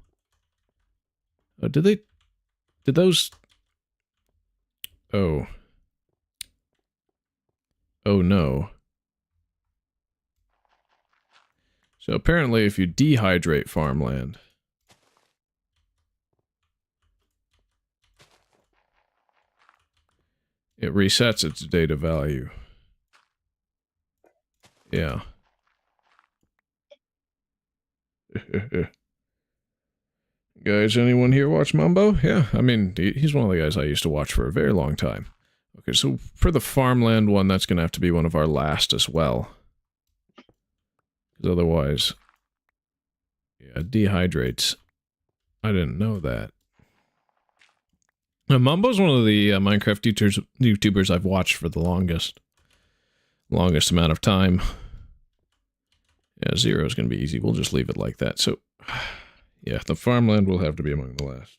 Did those... Oh. Oh no. So apparently if you dehydrate farmland, it resets its data value. Yeah. Guys, anyone here watch Mambo? Yeah, I mean, he's one of the guys I used to watch for a very long time. Okay, so for the farmland one, that's going to have to be one of our last as well. Because otherwise, yeah, dehydrates. I didn't know that. Now, Mambo's one of the Minecraft YouTubers I've watched for the longest amount of time. Yeah, 0 is going to be easy. We'll just leave it like that. So, yeah, the farmland will have to be among the last.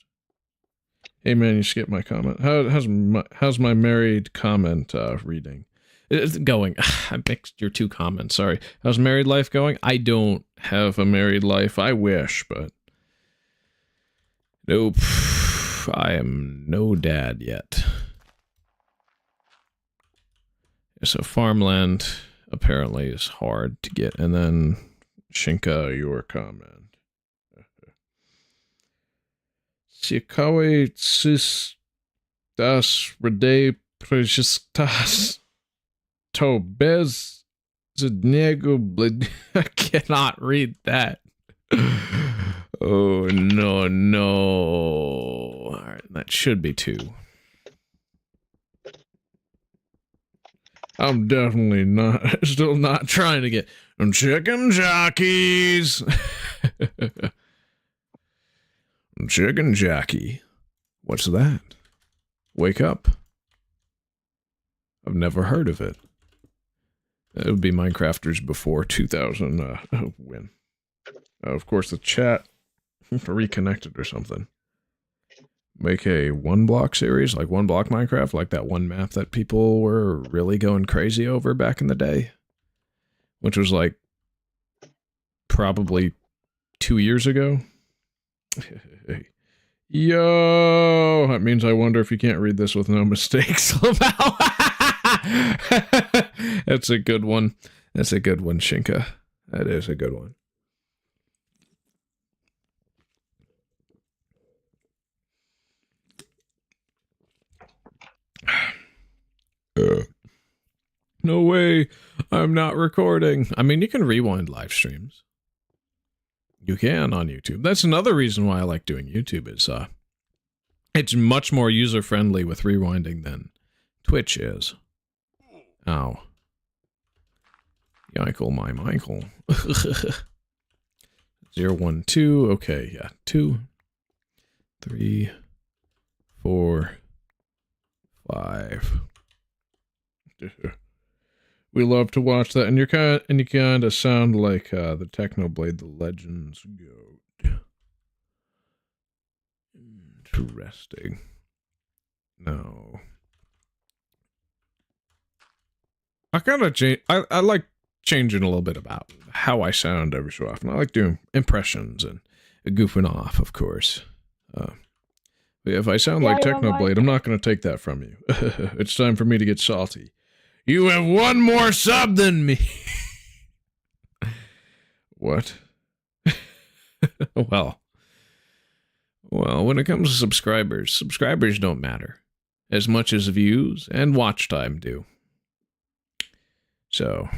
Hey man, you skipped my comment. How's my married comment reading? It's going. I mixed your 2 comments. Sorry. How's married life going? I don't have a married life. I wish, but nope. I am no dad yet. So farmland apparently is hard to get. And then Shinka, your comment. Ciekawe cis das rede prejustas to bez zednego bled. I cannot read that. Oh, no. Alright, that should be 2. I'm definitely not, still not trying to get them chicken jockeys. Chicken jockey. What's that? Wake up. I've never heard of it. It would be Minecrafters before 2000 win. Of course, the chat reconnected or something. Make a 1-block series, like 1-block Minecraft, like that one map that people were really going crazy over back in the day. Which was like probably 2 years ago. Yo, that means I wonder if you can't read this with no mistakes. That's a good one. That's a good one, Shinka. That is a good one. No way. I'm not recording. I mean, you can rewind live streams. You can on YouTube. That's another reason why I like doing YouTube is it's much more user-friendly with rewinding than Twitch is. Ow. Yinkle my Michael. 0, 1, 2. Okay, yeah. 2, 3, 4, 5. We love to watch that, and you kind of sound like the Technoblade, the Legends Goat. Interesting. No. I kind of change. I like changing a little bit about how I sound every so often. I like doing impressions and goofing off, of course. If I sound like Technoblade, I'm not going to take that from you. It's time for me to get salty. You have one more sub than me. What? Well, when it comes to subscribers don't matter as much as views and watch time do. So,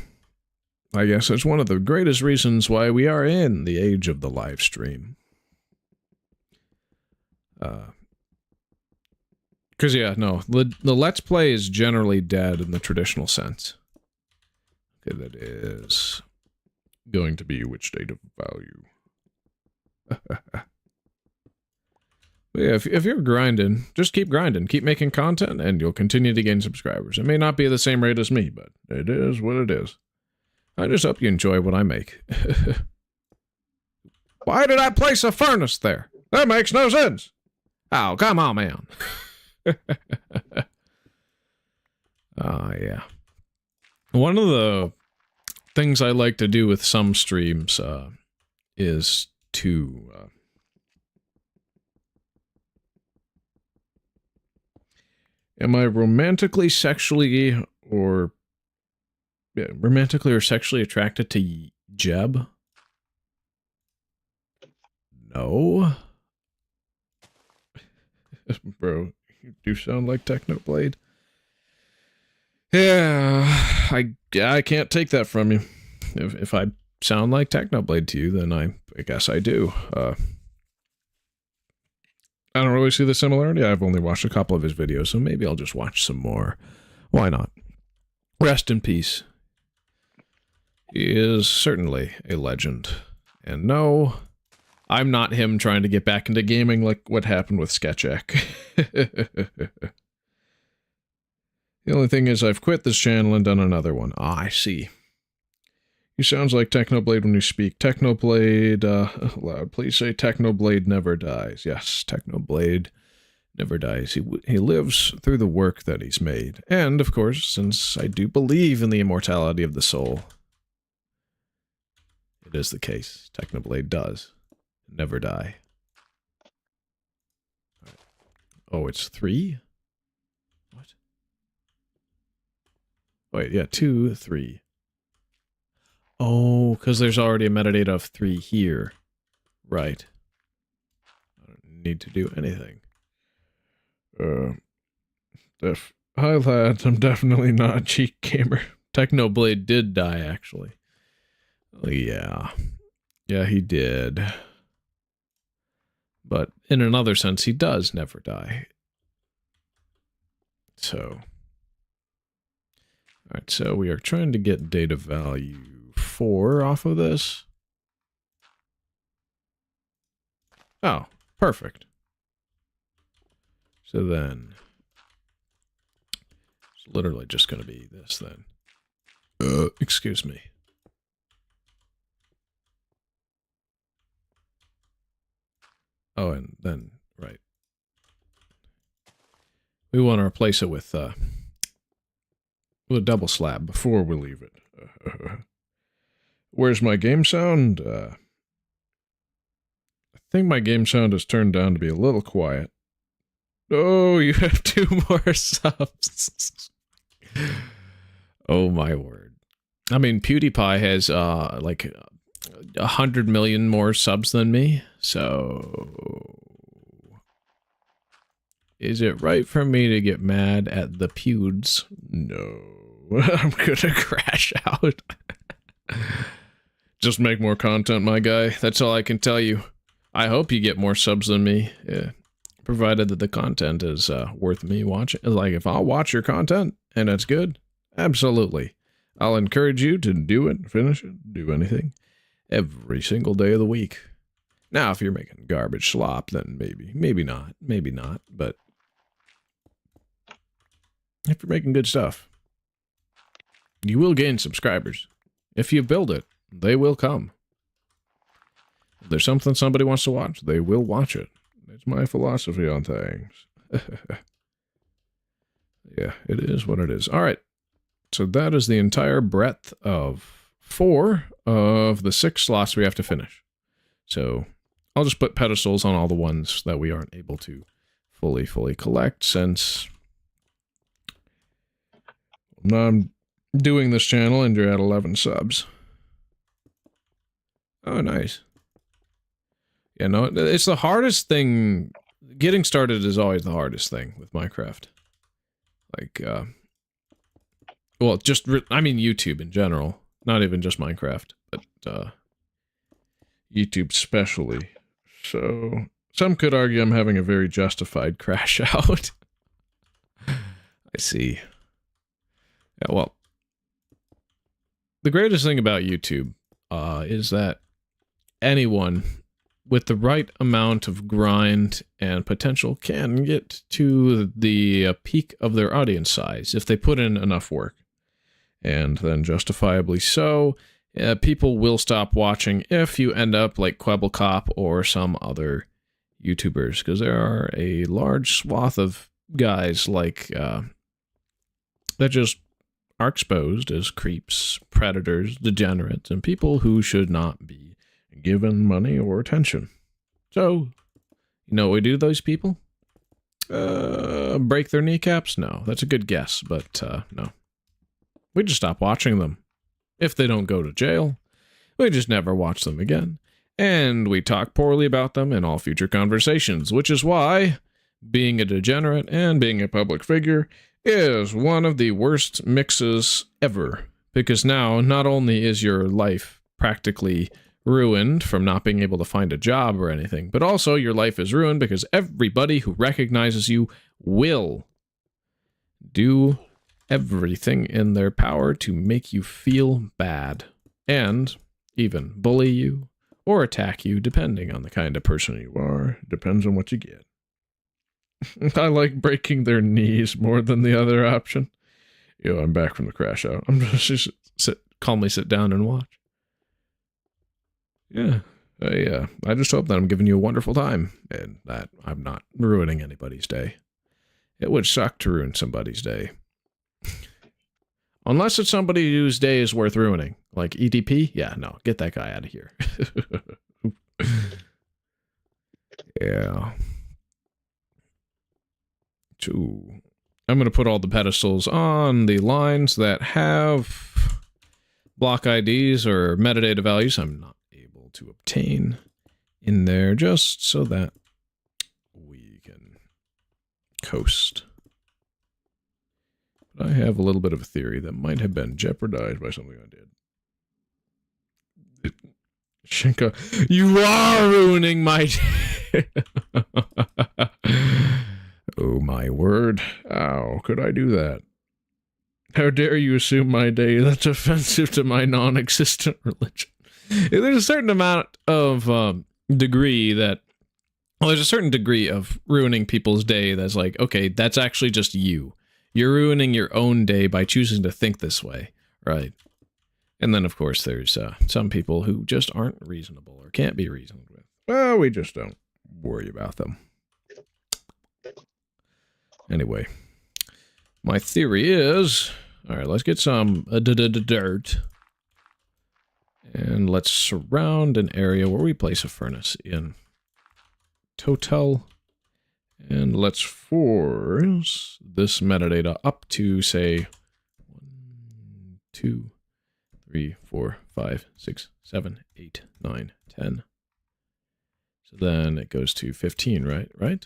I guess it's one of the greatest reasons why we are in the age of the live stream. Because, yeah, no, the Let's Play is generally dead in the traditional sense. Okay, that is going to be which state of value. But yeah, if you're grinding, just keep grinding. Keep making content, and you'll continue to gain subscribers. It may not be at the same rate as me, but it is what it is. I just hope you enjoy what I make. Why did I place a furnace there? That makes no sense. Oh, come on, man. Yeah. One of the things I like to do with some streams is to... am I romantically or sexually attracted to Jeb? No. Bro, you do sound like Technoblade. Yeah, I can't take that from you. If I sound like Technoblade to you, then I guess I do. I don't really see the similarity. I've only watched a couple of his videos, so maybe I'll just watch some more. Why not? Rest in peace. He is certainly a legend. And no, I'm not him trying to get back into gaming like what happened with Sketchak. The only thing is I've quit this channel and done another one. Ah, I see. He sounds like Technoblade when you speak. Technoblade, loud. Please say Technoblade never dies. Yes, Technoblade never dies. He lives through the work that he's made. And, of course, since I do believe in the immortality of the soul, it is the case. Technoblade does never die. Oh, it's 3? What? Wait, yeah, 2, 3. Oh, because there's already a metadata of 3 here. Right. I don't need to do anything. Hi, lads. I'm definitely not a cheat gamer. Technoblade did die, actually. Oh, yeah. Yeah, he did. But in another sense, he does never die. So. Alright, so we are trying to get data value 4 off of this. Oh, perfect. So then, it's literally just going to be this then. Excuse me. Oh, and then, right. We want to replace it with a double slab before we leave it. Where's my game sound? I think my game sound is turned down to be a little quiet. Oh, you have 2 more subs. Oh my word. I mean, PewDiePie has like 100 million more subs than me, so is it right for me to get mad at the pewds? No. I'm gonna crash out. Just make more content, my guy. That's all I can tell you. I hope you get more subs than me. Yeah. Provided that the content is worth me watching. Like, if I'll watch your content and it's good, absolutely. I'll encourage you to do it, finish it, do anything. Every single day of the week. Now, if you're making garbage slop, then maybe not, but if you're making good stuff, you will gain subscribers. If you build it, they will come. If there's something somebody wants to watch, they will watch it. It's my philosophy on things. Yeah, it is what it is. All right. So that is the entire breadth of 4 of the 6 slots we have to finish. So I'll just put pedestals on all the ones that we aren't able to fully collect, since I'm doing this channel and you're at 11 subs. Oh, nice. Yeah, no, it's the hardest thing. Getting started is always the hardest thing with Minecraft. Like, well, just, I mean YouTube in general. Not even just Minecraft, but, YouTube especially. So, some could argue I'm having a very justified crash out. I see. Yeah, well, the greatest thing about YouTube, is that anyone with the right amount of grind and potential can get to the peak of their audience size if they put in enough work. And then justifiably so, people will stop watching if you end up like Kwebbelkop or some other YouTubers, because there are a large swath of guys like that just are exposed as creeps, predators, degenerates, and people who should not be given money or attention. So, you know what we do to those people? Break their kneecaps? No, that's a good guess, but no. We just stop watching them. If they don't go to jail, we just never watch them again. And we talk poorly about them in all future conversations, which is why being a degenerate and being a public figure is one of the worst mixes ever. Because now, not only is your life practically ruined from not being able to find a job or anything, but also your life is ruined because everybody who recognizes you will do everything in their power to make you feel bad, and even bully you or attack you, depending on the kind of person you are. Depends on what you get. I like breaking their knees more than the other option. Yo, I'm back from the crash out. I'm just calmly sit down and watch. Yeah, I just hope that I'm giving you a wonderful time and that I'm not ruining anybody's day. It would suck to ruin somebody's day. Unless it's somebody whose day is worth ruining. Like EDP? Yeah, no, get that guy out of here. Yeah. Ooh. I'm going to put all the pedestals on the lines that have block IDs or metadata values I'm not able to obtain in there, just so that we can coast. But I have a little bit of a theory that might have been jeopardized by something I did. Shinka, you are ruining my day. Oh my word. How could I do that? How dare you assume my day? That's offensive to my non-existent religion. There's a certain amount of degree that... Well, there's a certain degree of ruining people's day that's like, okay, that's actually just you. You're ruining your own day by choosing to think this way, right? And then, of course, there's some people who just aren't reasonable or can't be reasoned with. Well, we just don't worry about them. Anyway, my theory is... All right, let's get some dirt. And let's surround an area where we place a furnace in. Total. And let's force this metadata up to, say, 1, 2, 3, 4, 5, 6, 7, 8, 9, 10. So then it goes to 15, right? Right?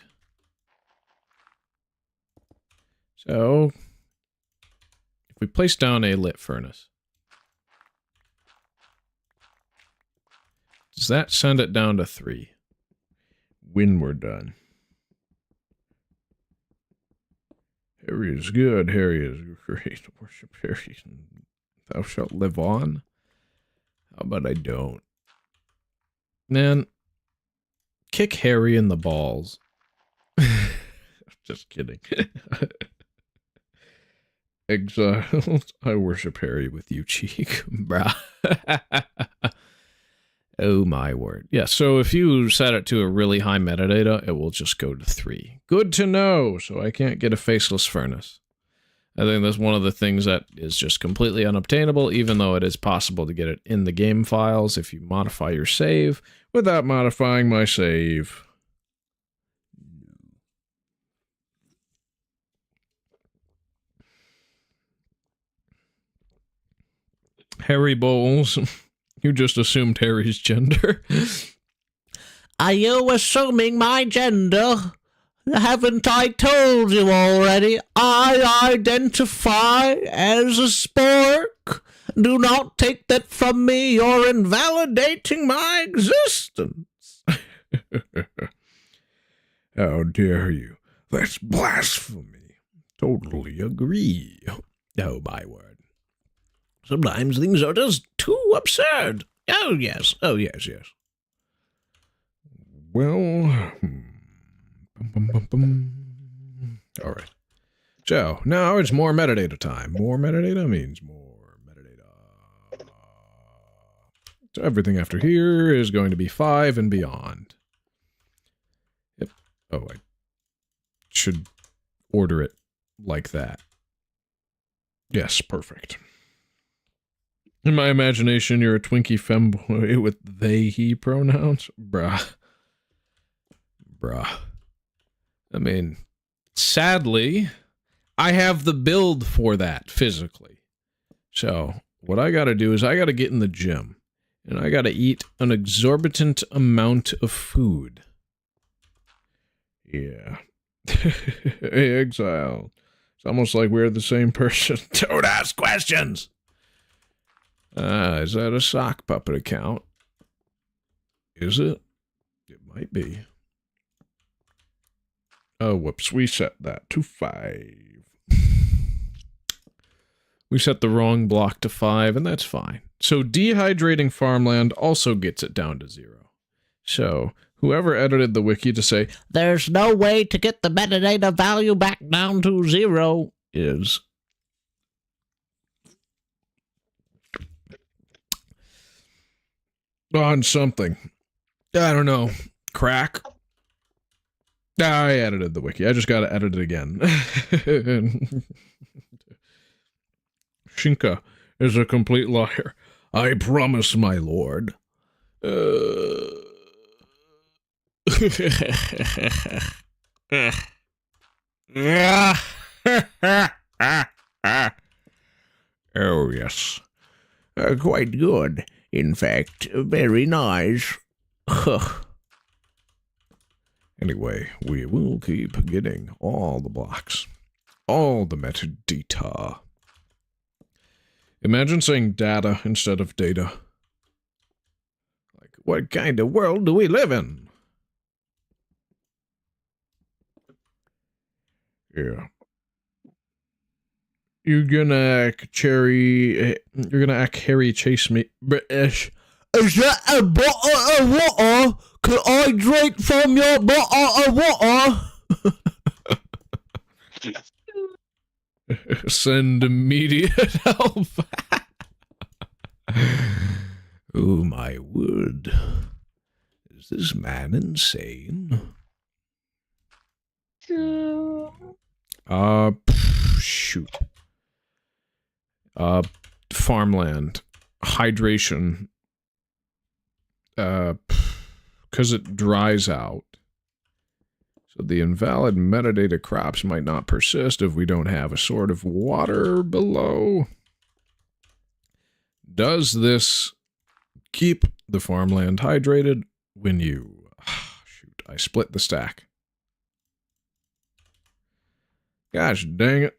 So, if we place down a lit furnace, does that send it down to 3? When we're done. Harry is good, Harry is great. Worship Harry, thou shalt live on. How about I don't? Man, kick Harry in the balls. Just kidding. Exiles, I worship Harry with you, cheek, brah. Oh my word. Yeah, so if you set it to a really high metadata, it will just go to 3. Good to know, so I can't get a faceless furnace. I think that's one of the things that is just completely unobtainable, even though it is possible to get it in the game files if you modify your save without modifying my save. Harry Bowles, you just assumed Harry's gender. Are you assuming my gender? Haven't I told you already? I identify as a spork. Do not take that from me. You're invalidating my existence. How dare you? That's blasphemy. Totally agree. Oh, my word. Sometimes things are just too absurd. Oh, yes. Oh, yes, yes. Well, all right. So, now it's more metadata time. More metadata means more metadata. So everything after here is going to be 5 and beyond. Yep. Oh, I should order it like that. Yes, perfect. In my imagination, you're a Twinkie femboy with they, he pronouns. Bruh. I mean, sadly, I have the build for that physically. So, what I gotta do is I gotta get in the gym. And I gotta eat an exorbitant amount of food. Yeah. Hey, Exile. It's almost like we're the same person. Don't ask questions! Is that a sock puppet account? Is it? It might be. Oh, whoops. We set that to 5. We set the wrong block to 5, and that's fine. So dehydrating farmland also gets it down to 0. So whoever edited the wiki to say, there's no way to get the metadata value back down to 0 is on something. I don't know. Crack? I edited the wiki. I just gotta edit it again. Shinka is a complete liar. I promise, my lord. Oh, yes. Quite good. In fact, very nice. Anyway, we will keep getting all the blocks. All the metadata. Imagine saying data instead of data. Like, what kind of world do we live in? Yeah. You're gonna act Harry chase me. British. Is that a bottle of water? Can I drink from your bottle of water? Send immediate help. Oh my word. Is this man insane? Shoot. Farmland. Hydration. Because it dries out. So the invalid metadata crops might not persist if we don't have a sort of water below. Does this keep the farmland hydrated when you... Shoot, I split the stack. Gosh dang it.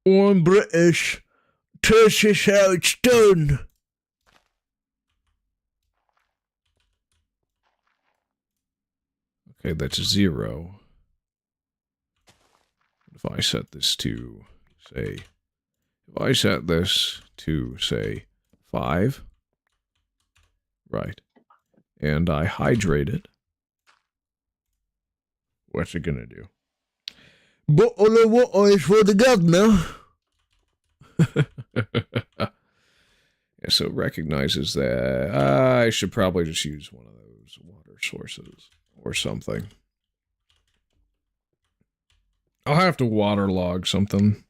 I'm British. This is how it's done. Okay, that's 0. If I set this to, say, 5, right, and I hydrate it, what's it gonna do? Bottle of water is for the governor. Yeah, so it recognizes that I should probably just use one of those water sources or something. I'll have to waterlog something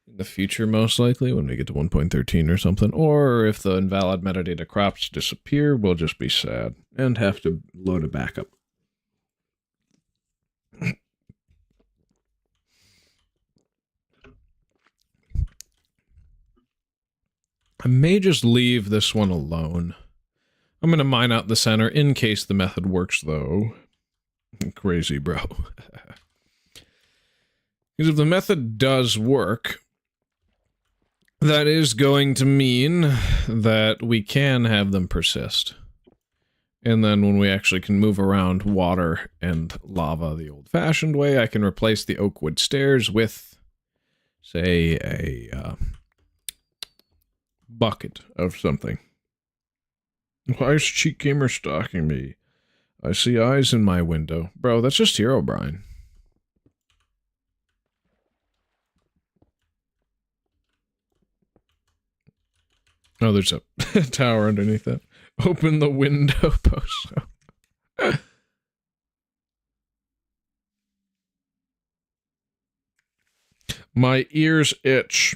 in the future, most likely, when we get to 1.13 or something. Or if the invalid metadata crops disappear, we'll just be sad and have to load a backup. I may just leave this one alone. I'm going to mine out the center in case the method works, though. Crazy, bro. Because if the method does work, that is going to mean that we can have them persist. And then when we actually can move around water and lava the old-fashioned way, I can replace the oak wood stairs with, say, a bucket of something. Why is Cheat Gamer stalking me? I see eyes in my window. Bro, that's just Herobrine. Oh, there's a tower underneath that. Open the window post. My ears itch.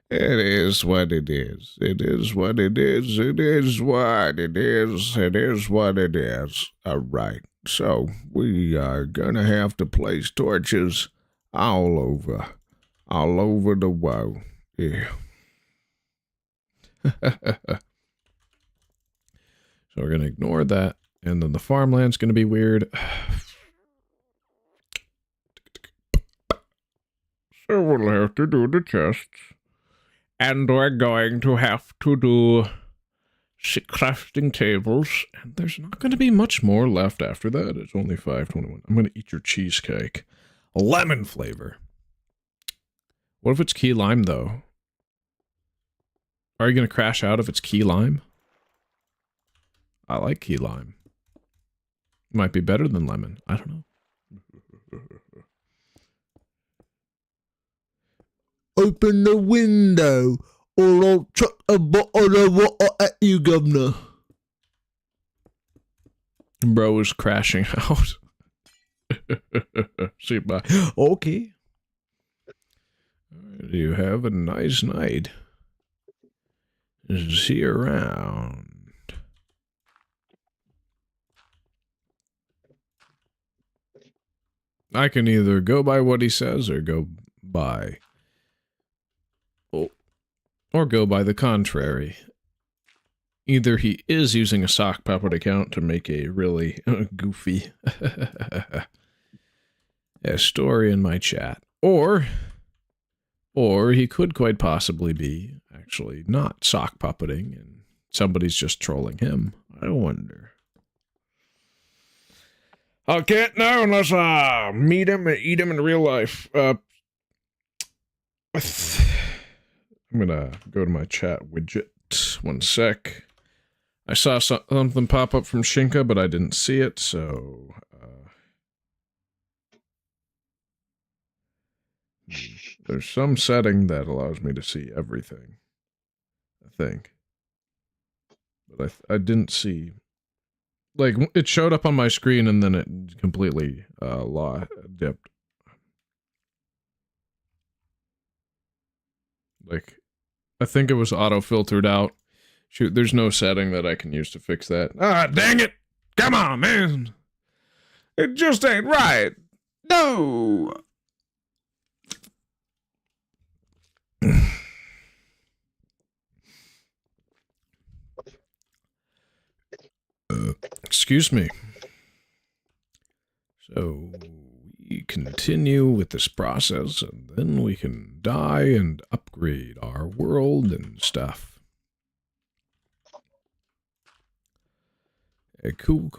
It is what it is. It is what it is. It is what it is. It is what it is. All right. So we are gonna have to place torches all over the world. Yeah. So we're gonna ignore that, and then the farmland's gonna be weird. So we'll have to do the chests. And we're going to have to do crafting tables. And there's not going to be much more left after that. It's only 5:21. I'm going to eat your cheesecake. Lemon flavor. What if it's key lime, though? Are you going to crash out if it's key lime? I like key lime. Might be better than lemon. I don't know. Open the window, or I'll chuck a bottle of water at you, governor. Bro is crashing out. See, bye. Okay. You have a nice night. See you around. I can either go by what he says or go by... or go by the contrary. Either he is using a sock puppet account to make a really goofy story in my chat, or he could quite possibly be actually not sock puppeting and somebody's just trolling him. I wonder. I can't know unless I meet him and eat him in real life. I'm gonna go to my chat widget. 1 sec. I saw something pop up from Shinka, but I didn't see it, so... there's some setting that allows me to see everything. I think. But I didn't see... like, it showed up on my screen and then it completely dipped. Like... I think it was auto-filtered out. Shoot, there's no setting that I can use to fix that. Ah, dang it! Come on, man! It just ain't right! No! Excuse me. So, we continue with this process, and then we can die and upgrade our world and stuff. Cool.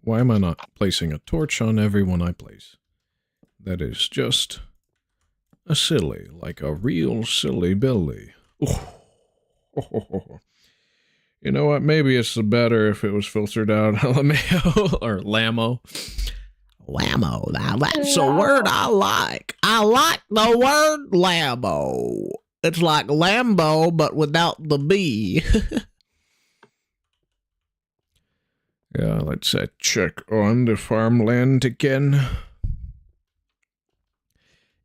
Why am I not placing a torch on everyone I place? That is just a silly, like a real silly Billy. You know what? Maybe it's better if it was filtered out. LMAO or Lamo. Lambo. Now that's a word I like. I like the word Lambo. It's like Lambo, but without the B. Yeah, let's check on the farmland again.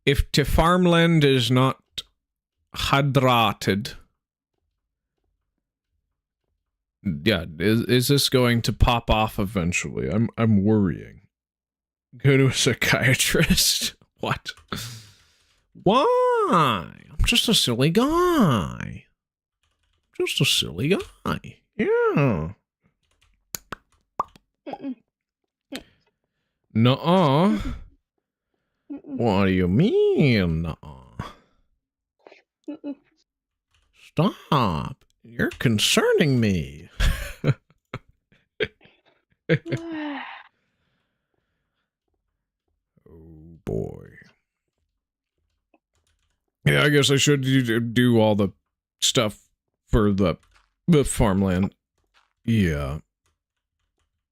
If the farmland is not hydrated, yeah, is this going to pop off eventually? I'm worrying. Go to a psychiatrist? What? Why? I'm just a silly guy. Just a silly guy. Yeah. Nuh-uh. What do you mean, nuh-uh? Stop. You're concerning me. Oh, boy. Yeah, I guess I should do all the stuff for the farmland. Yeah.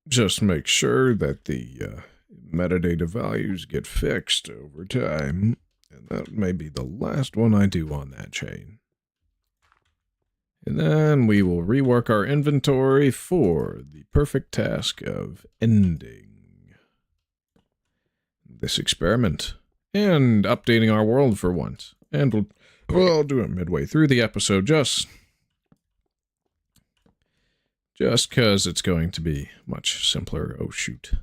Just make sure that the metadata values get fixed over time. And that may be the last one I do on that chain. And then we will rework our inventory for the perfect task of ending this experiment and updating our world for once. And we'll do it midway through the episode just because it's going to be much simpler. Oh, shoot.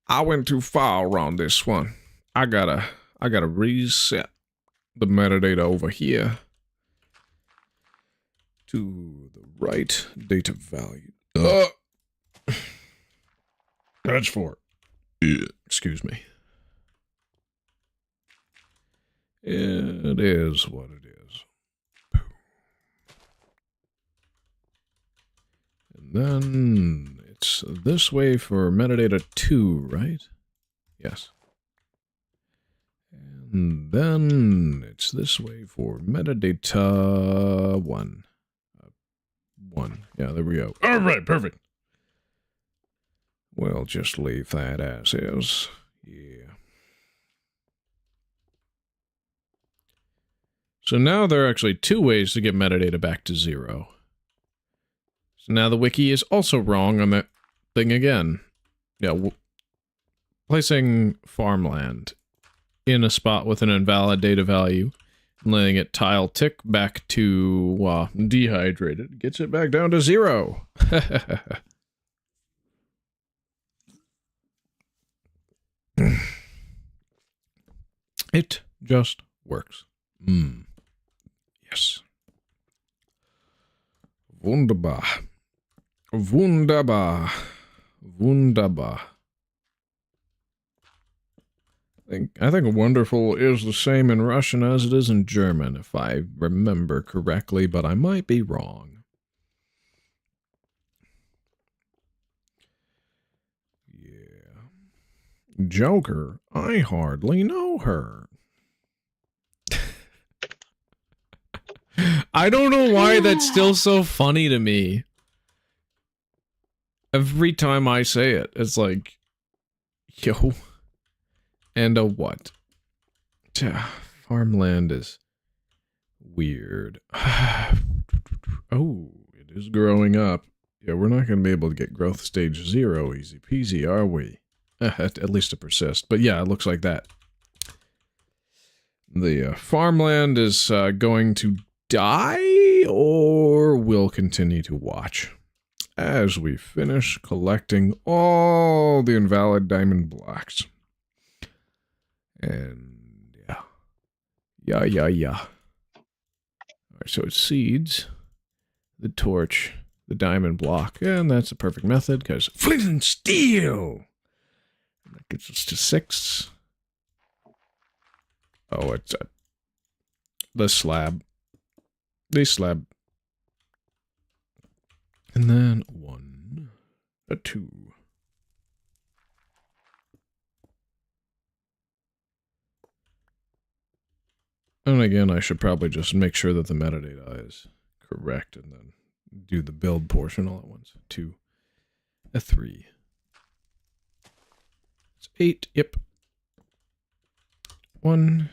I went too far around this one. I gotta reset the metadata over here to the right data value. That's for. Excuse me. It is what it is. And then it's this way for metadata 2, right? Yes. And then it's this way for metadata 1. 1. Yeah, there we go. All right, perfect. We'll just leave that as is. Yeah. So now there are actually 2 ways to get metadata back to 0. So now the wiki is also wrong on that thing again. Yeah, placing farmland in a spot with an invalid data value and letting it tile tick back to dehydrated gets it back down to 0. It just works. Yes. Wunderbar. Wunderbar. Wunderbar. I think wonderful is the same in Russian as it is in German, if I remember correctly, but I might be wrong. Yeah. Joker, I hardly know her. I don't know why that's still so funny to me. Every time I say it, it's like, yo, and a what? Farmland is weird. Oh, it is growing up. Yeah, we're not going to be able to get growth stage 0 easy peasy, are we? At least to persist. But yeah, it looks like that. The farmland is going to die, or we'll continue to watch as we finish collecting all the invalid diamond blocks. And yeah. Alright, so it's seeds, the torch, the diamond block, and that's the perfect method because flint and steel. And that gets us to 6. Oh, it's the slab. The slab. And then 1, a 2. And again, I should probably just make sure that the metadata is correct and then do the build portion all at once. 2, a 3. It's 8. Yep. 1,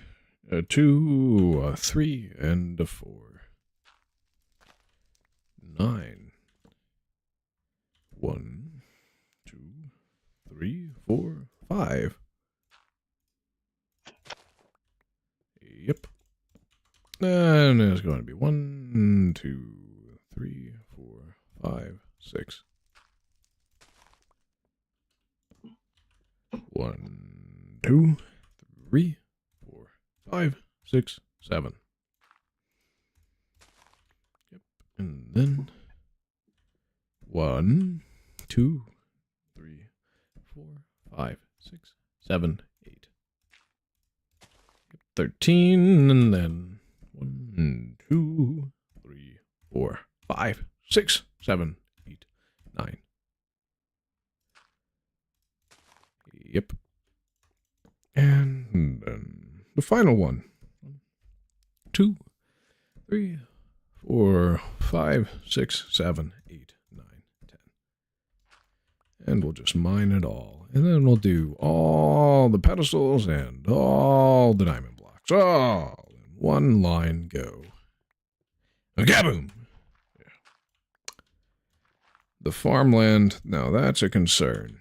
2, 3, and a 4. 9. 1, 2, 3, 4, 5. Yep. And there's going to be 1, 2, 3, 4, 5, 6. 1, 2, 3, 4, 5, 6, 7. Yep. And then 1, 2, 3, 4, 5, 6, 7, 8. 13, and then 1, 2, 3, 4, 5, 6, 7, 8, 9. Yep. And then the final one. 2, 3, 4, 5, 6, 7, 8, 9, 10. And we'll just mine it all. And then we'll do all the pedestals and all the diamond blocks. All in one line go. Kaboom! Yeah. The farmland, now that's a concern.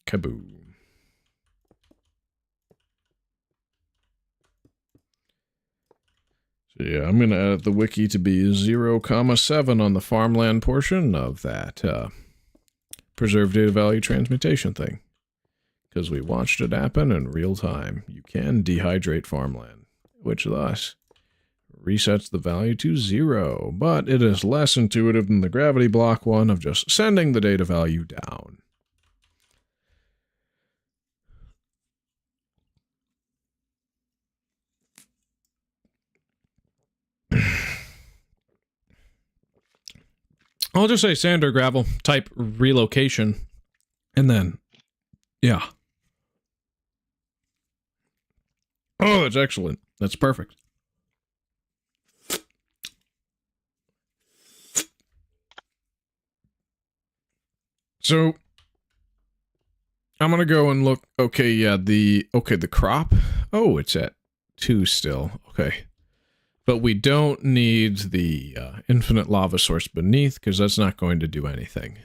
Kaboom. So yeah, I'm going to edit the wiki to be 0,7 on the farmland portion of that preserved data value transmutation thing. Because we watched it happen in real time. You can dehydrate farmland, which thus resets the value to 0. But it is less intuitive than the gravity block one of just sending the data value down. I'll just say sand or gravel, type relocation, and then, yeah. Oh, that's excellent. That's perfect. So, I'm going to go and look. Okay, yeah, the crop. Oh, it's at 2 still. Okay. But we don't need the infinite lava source beneath because that's not going to do anything.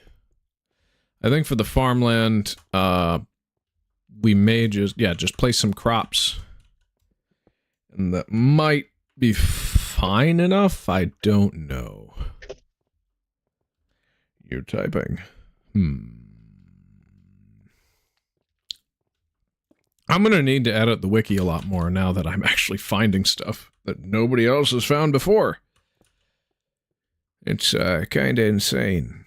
I think for the farmland, we may just place some crops. And that might be fine enough. I don't know. You're typing. I'm going to need to edit the wiki a lot more now that I'm actually finding stuff that nobody else has found before. It's kind of insane.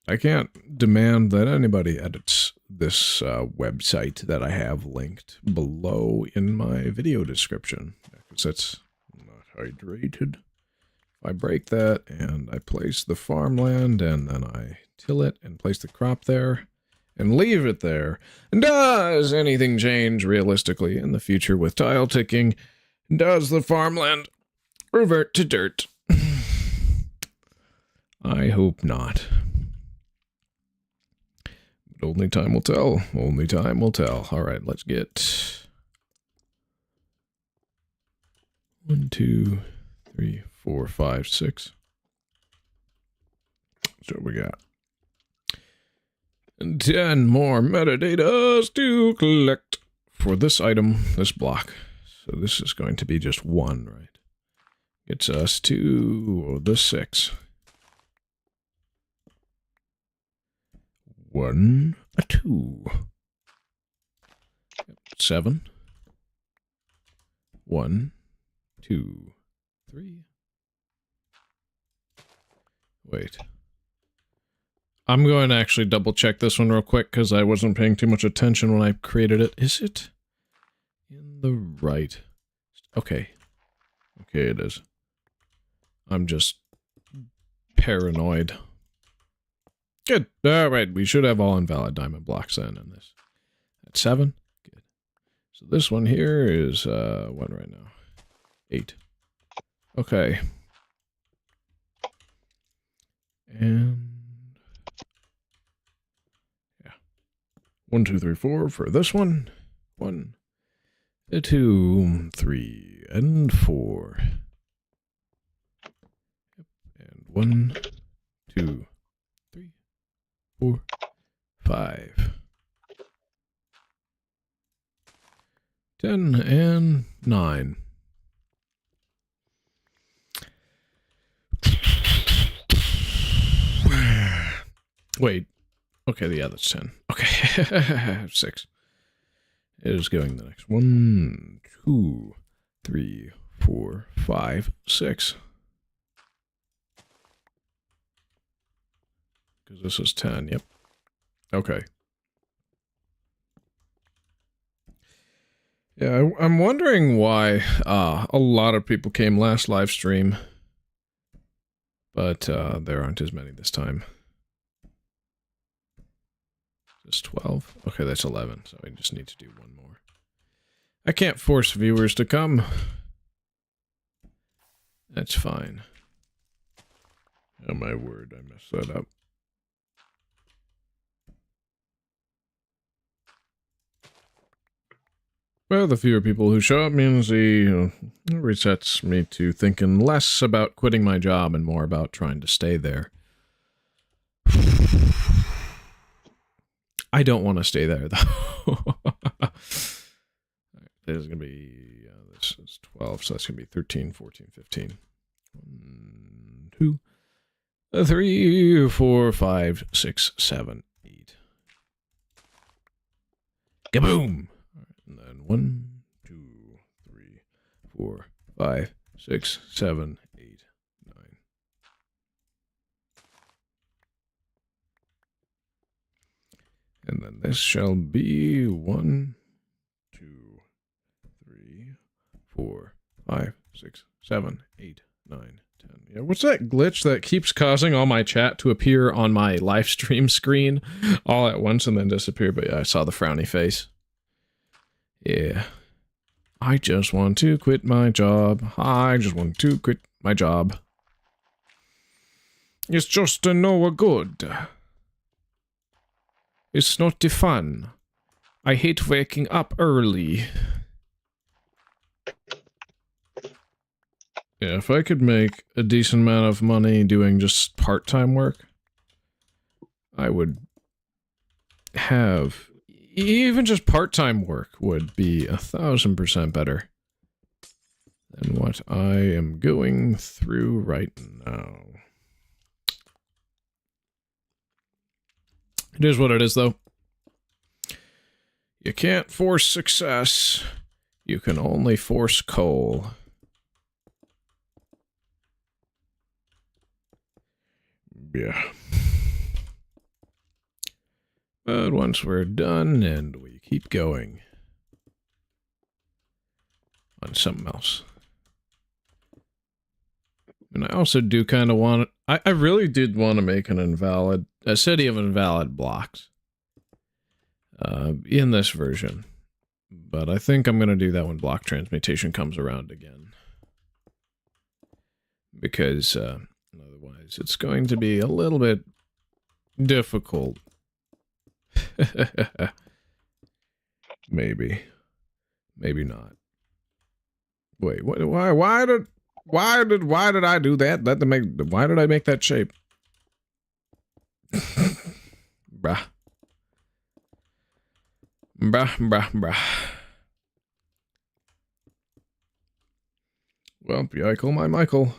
I can't demand that anybody edits this website that I have linked below in my video description, because it's not hydrated. If I break that and I place the farmland and then I till it and place the crop there and leave it there, and does anything change realistically in the future with tile ticking? Does the farmland revert to dirt? I hope not. But only time will tell. Only time will tell. All right, let's get 1, 2, 3, 4, 5, 6. So we got 10 more metadata to collect for this item, this block. So this is going to be just 1, right? Gets us to the 6. 1, a 2. 7. 1, 2, 3. Wait. I'm going to actually double check this one real quick because I wasn't paying too much attention when I created it. Is it in the right? Okay. Okay, it is. I'm just paranoid. Good. All right, we should have all invalid diamond blocks then in this. At 7? Good. So this one here is, what right now? 8. Okay. 1, 2, 3, 4 for this one. 1, 2, 3, and 4. And 1, 2, 3, 4, 5. 10 and 9. Wait. Okay, yeah, that's 10. Okay, 6. It is going the next 1, 2, 3, 4, 5, 6. Because this is 10, yep. Okay. Yeah, I'm wondering why a lot of people came last live stream, but there aren't as many this time. Just 12? Okay, that's 11, so I just need to do one more. I can't force viewers to come. That's fine. Oh my word, I messed that up. Well, the fewer people who show up means he resets me to thinking less about quitting my job and more about trying to stay there. I don't want to stay there, though. This is going to be, this is 12, so that's going to be 13, 14, 15. 1, 2, 3, 4, 5, 6, 7, 8. Kaboom! And then 1, 2, 3, 4, 5, 6, 7, 8, 9. And then this shall be 1, 2, 3, 4, 5, 6, 7, 8, 9, 10. Yeah, what's that glitch that keeps causing all my chat to appear on my live stream screen all at once and then disappear? But yeah, I saw the frowny face. Yeah. I just want to quit my job. I just want to quit my job. It's just no good. It's not the fun. I hate waking up early. Yeah, if I could make a decent amount of money doing just part-time work, I would have... Even just part-time work would be 1,000% better than what I am going through right now. It is what it is, though. You can't force success. You can only force coal. Yeah. But once we're done, and we keep going on something else. And I also do kind of want... I really did want to make a city of invalid blocks in this version. But I think I'm going to do that when block transmutation comes around again. Because otherwise it's going to be a little bit difficult. Maybe not. Wait, what? Why did I do that? Why did I make that shape? Bruh. Well, Michael, my Michael.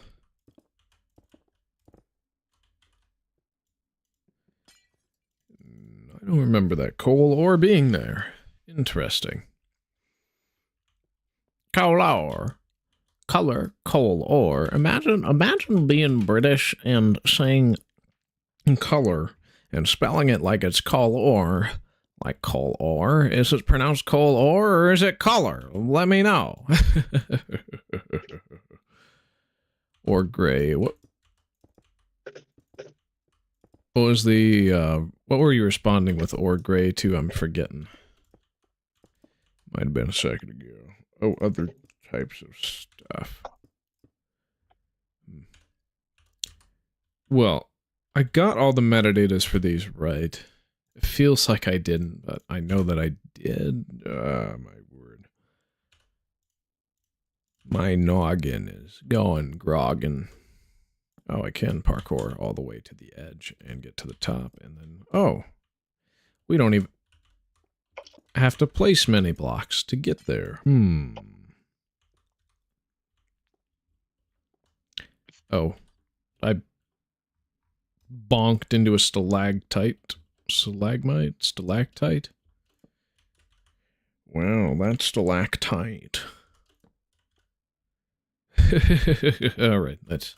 I don't remember that coal ore being there. Interesting. Coal ore. Color, coal ore. Imagine being British and saying color and spelling it like it's coal ore. Like coal ore. Is it pronounced coal ore or is it color? Let me know. Or gray. What was the, what were you responding with or gray to? I'm forgetting. Might have been a second ago. Oh, other types of stuff. Well, I got all the metadatas for these right. It feels like I didn't, but I know that I did. My word. My noggin is going groggin'. Oh, I can parkour all the way to the edge and get to the top, and then... Oh! We don't even have to place many blocks to get there. Oh. I bonked into a stalactite. Stalactite? Wow, that's stalactite. Alright, that's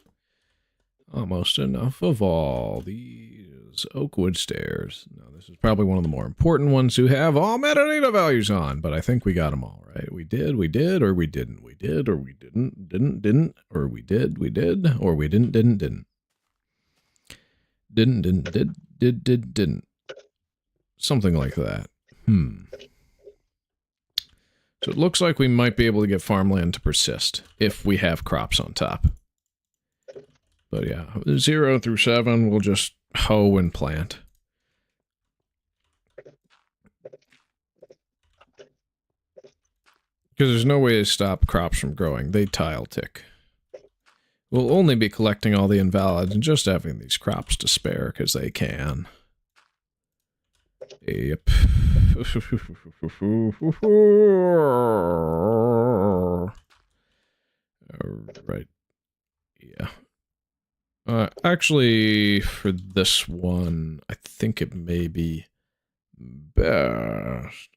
almost enough of all these oakwood stairs. Now, this is probably one of the more important ones to have all metadata values on, but I think we got them all, right? We did, or we didn't. We did, or we didn't, or we did, or we didn't. Didn't. Something like that. So it looks like we might be able to get farmland to persist if we have crops on top. But yeah, 0 through 7, we'll just hoe and plant. Because there's no way to stop crops from growing. They tile tick. We'll only be collecting all the invalids and just having these crops to spare because they can. Yep. Alright. Yeah. Actually, for this one, I think it may be best.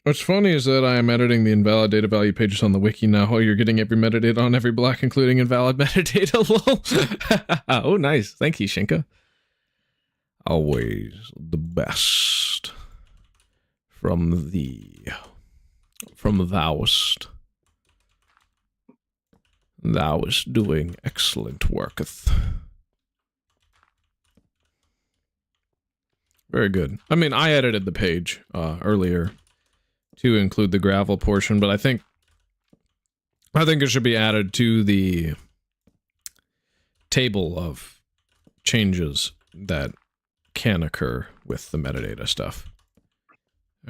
What's funny is that I am editing the invalid data value pages on the wiki now. Oh, you're getting every metadata on every block, including invalid metadata, lol. Oh, nice. Thank you, Shinka. Always the best. From thouest. Thou is doing excellent worketh. Very good. I mean, I edited the page earlier to include the gravel portion, but I think it should be added to the table of changes that can occur with the metadata stuff.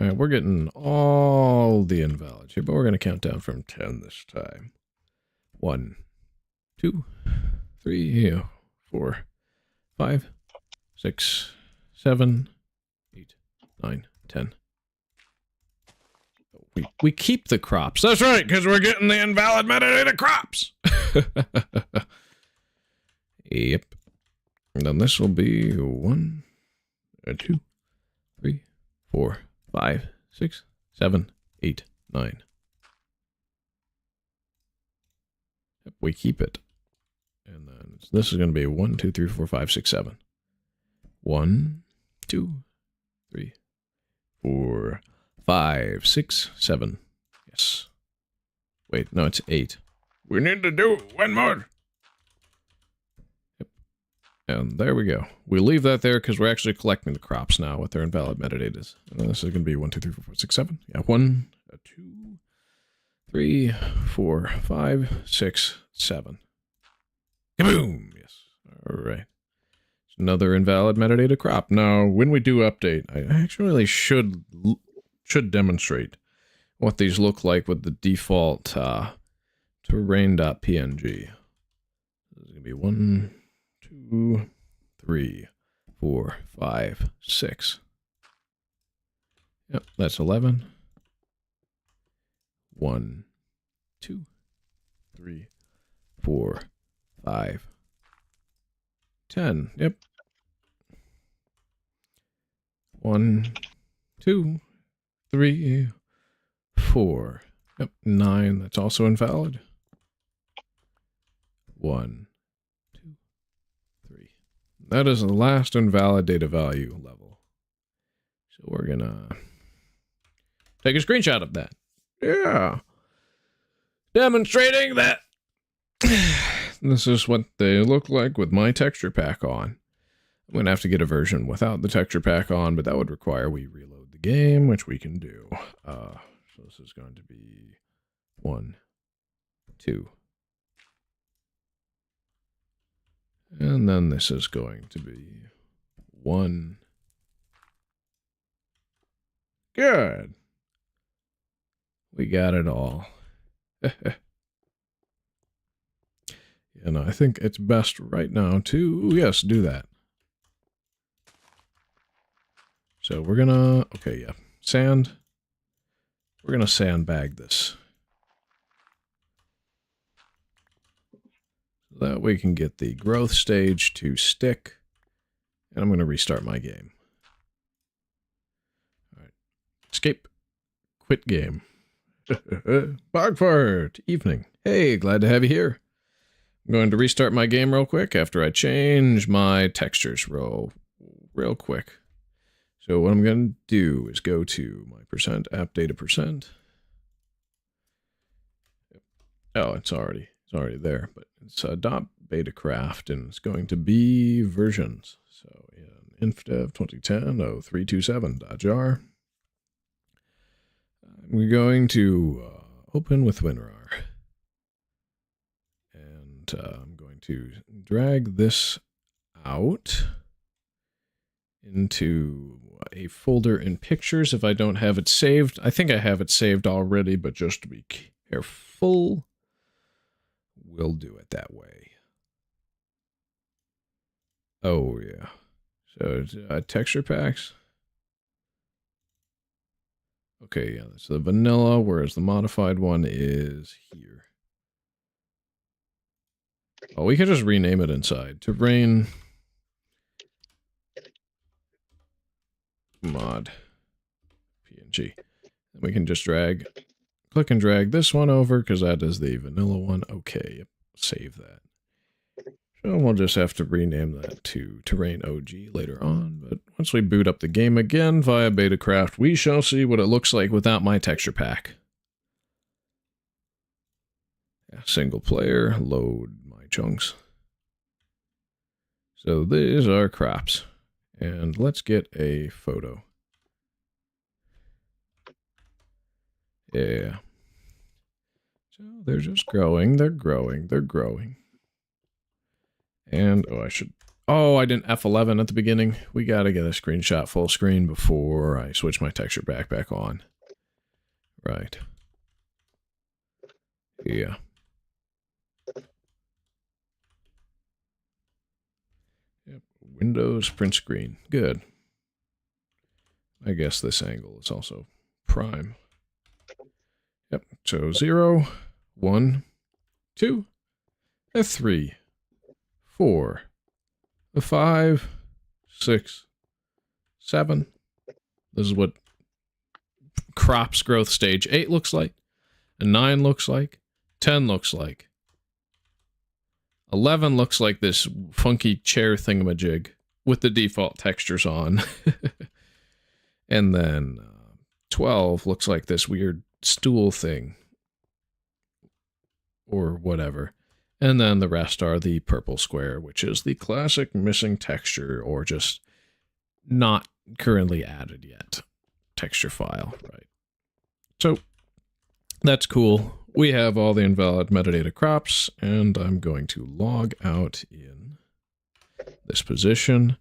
All right, we're getting all the invalids here, but we're going to count down from 10 this time. 1, 2, 3, 4, 5, 6, 7, 8, 9, 10. We keep the crops. That's right, because we're getting the invalid metadata crops. Yep. And then this will be 1, 2, 3, 4, 5, 6, 7, 8, 9. Yep, we keep it. And then this is going to be 1, 2, 3, 4, 5, 6, 7. 1, 2, 3, 4, 5, 6, 7. Yes. Wait, no, it's 8. We need to do one more. Yep. And there we go. We leave that there because we're actually collecting the crops now with their invalid metadatas. And then this is going to be 1, 2, 3, 4, 5, 6, 7. Yeah, 1, 2, 3, 4, 5, 6, 7. Kaboom! Yes. All right. Another invalid metadata crop. Now, when we do update, I actually should demonstrate what these look like with the default terrain.png. This is going to be 1, 2, 3, 4, 5, 6. Yep, that's 11. 1, 2, 3, 4, 5, 10. Yep. 1, 2, 3, 4. Yep, 9. That's also invalid. 1, 2, 3. That is the last invalid data value level. So we're gonna take a screenshot of that. Yeah. Demonstrating that this is what they look like with my texture pack on. I'm going to have to get a version without the texture pack on, but that would require we reload the game, which we can do. So this is going to be 1, 2. And then this is going to be 1, Good. We got it all. And I think it's best right now to, yes, do that. So we're gonna, okay, yeah, sand. We're gonna sandbag this. So that we can get the growth stage to stick. And I'm gonna restart my game. All right, escape, quit game. Bogfart, evening. Hey, glad to have you here. I'm going to restart my game real quick after I change my textures real quick. So what I'm going to do is go to my %app data %. Oh, it's already there, but it's .betacraft and it's going to be versions. So in Infdev 2010-0327.jar. We're going to open with WinRAR. And I'm going to drag this out into a folder in pictures if I don't have it saved. I think I have it saved already, but just to be careful, we'll do it that way. Oh, yeah. So texture packs. Okay, yeah, that's the vanilla, whereas the modified one is here. Oh, we could just rename it inside. Terrain mod PNG. And we can just click and drag this one over because that is the vanilla one. Okay, yep, save that. So we'll just have to rename that to Terrain OG later on. But once we boot up the game again via Betacraft, we shall see what it looks like without my texture pack. Yeah, single player, load my chunks. So these are crops. And let's get a photo. Yeah. So they're just growing, they're growing, they're growing. And, oh, I didn't F11 at the beginning. We gotta get a screenshot full screen before I switch my texture back on. Right. Yeah. Yep. Windows print screen. Good. I guess this angle is also prime. Yep. So 0, 1, 2, 3, 4, 5, 6, 7. This is what crops growth stage 8 looks like. And 9 looks like. 10 looks like. 11 looks like this funky chair thingamajig with the default textures on. And then 12 looks like this weird stool thing. Or whatever. And then the rest are the purple square, which is the classic missing texture or just not currently added yet texture file, right? So that's cool. We have all the invalid metadata crops, and I'm going to log out in this position.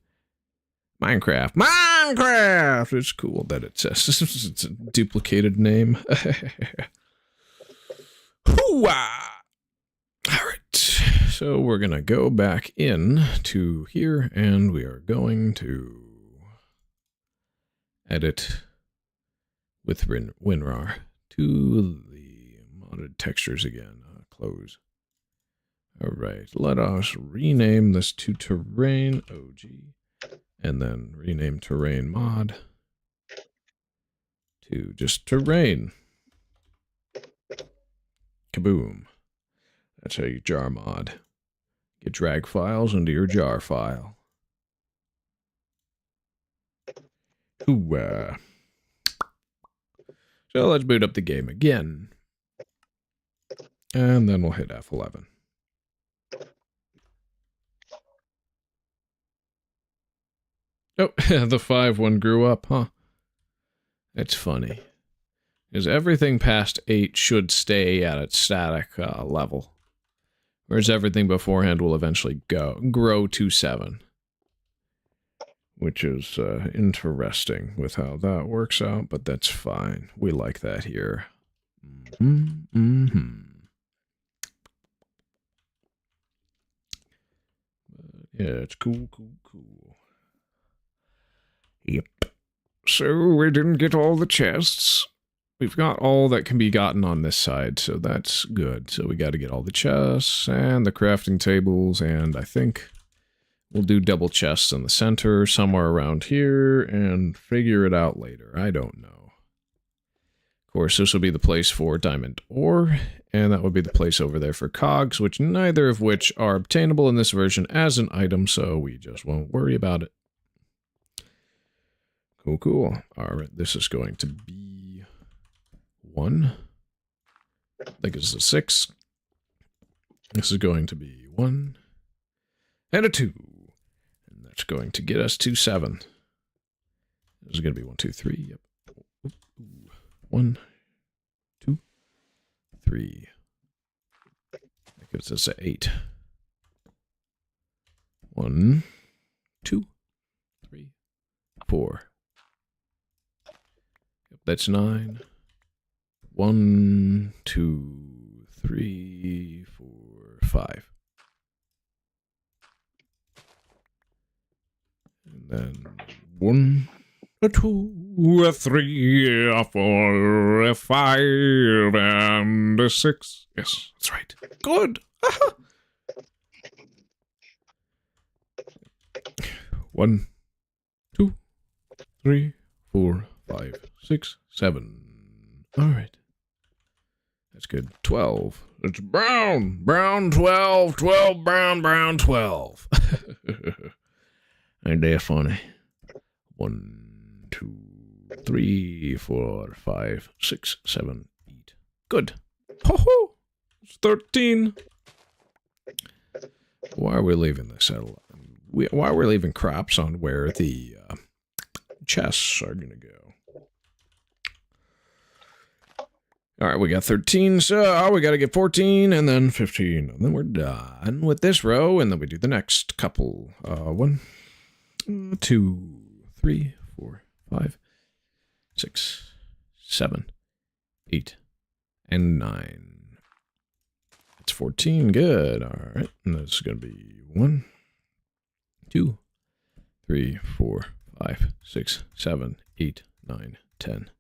Minecraft! It's cool that it says it's a duplicated name. Hoo-wah! All right, so we're going to go back in to here, and we are going to edit with WinRAR to the modded textures again. Close. All right, let us rename this to Terrain OG, and then rename Terrain Mod to just Terrain. Kaboom. That's how you jar mod. You drag files into your jar file. Ooh, so let's boot up the game again. And then we'll hit F11. Oh, the 5 one grew up, huh? It's funny. Because everything past 8 should stay at its static level. Whereas everything beforehand will eventually grow to 7. which is interesting with how that works out, but that's fine. We like that here. Yeah, it's cool. Yep. So we didn't get all the chests. We've got all that can be gotten on this side, so that's good. So we got to get all the chests and the crafting tables, and I think we'll do double chests in the center somewhere around here and figure it out later. I don't know. Of course, this will be the place for diamond ore, and that would be the place over there for cogs, which neither of which are obtainable in this version as an item, so we just won't worry about it. Cool. All right, this is going to be 1. I think it's a 6. This is going to be 1 and a 2. And that's going to get us to 7. This is going to be 1, 2, 3. Yep. 1, 2, 3. That gives us an 8. 1, 2, 3, 4. That's 9. 1, 2, 3, 4, 5. And then 1, 2, 3, 4, 5, and 6. Yes, that's right. Good. 1, 2, 3, 4, 5, 6, 7. All right. That's good. 12. It's brown. Brown 12. 12 brown. Brown 12. Ain't that funny? 1, 2, 3, 4, 5, 6, 7, 8. Good. Ho ho! It's 13. Why are we leaving this at why are we leaving crops on where the chests are going to go? All right, we got 13, so we got to get 14 and then 15. And then we're done with this row, and then we do the next couple. 1, 2, 3, 4, 5, 6, 7, 8, and 9. That's 14. Good. All right, and this is going to be 1, 2, 3, 4, 5, 6, 7, 8, 9, 10.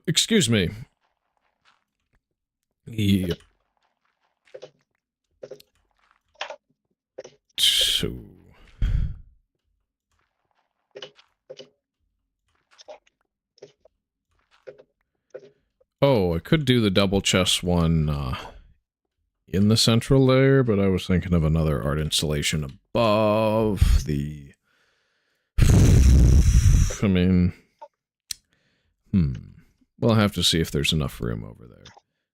Excuse me. Yep. So. Oh, I could do the double chest one in the central layer, but I was thinking of another art installation above the... I mean... We'll have to see if there's enough room over there.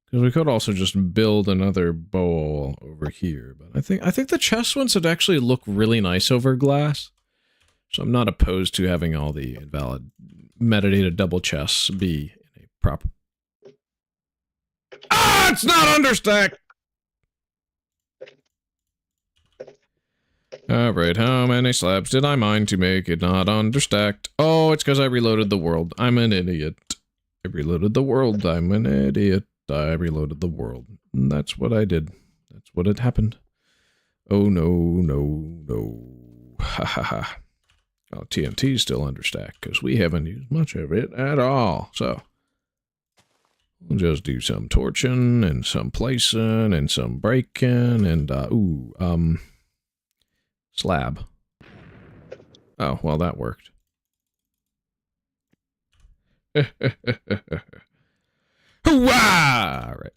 Because we could also just build another bowl over here. But I think the chest ones would actually look really nice over glass. So I'm not opposed to having all the invalid metadata double chests be in a proper... Ah! It's not understacked! Alright, how many slabs did I mine to make it not understacked? Oh, it's because I reloaded the world. I'm an idiot. I reloaded the world. I'm an idiot. I reloaded the world. And that's what I did. That's what had happened. Oh, no. Ha ha ha. Oh, TNT's still understacked because we haven't used much of it at all. So, we'll just do some torching and some placing and some breaking and, slab. Oh, well, that worked. Hurrah! All right.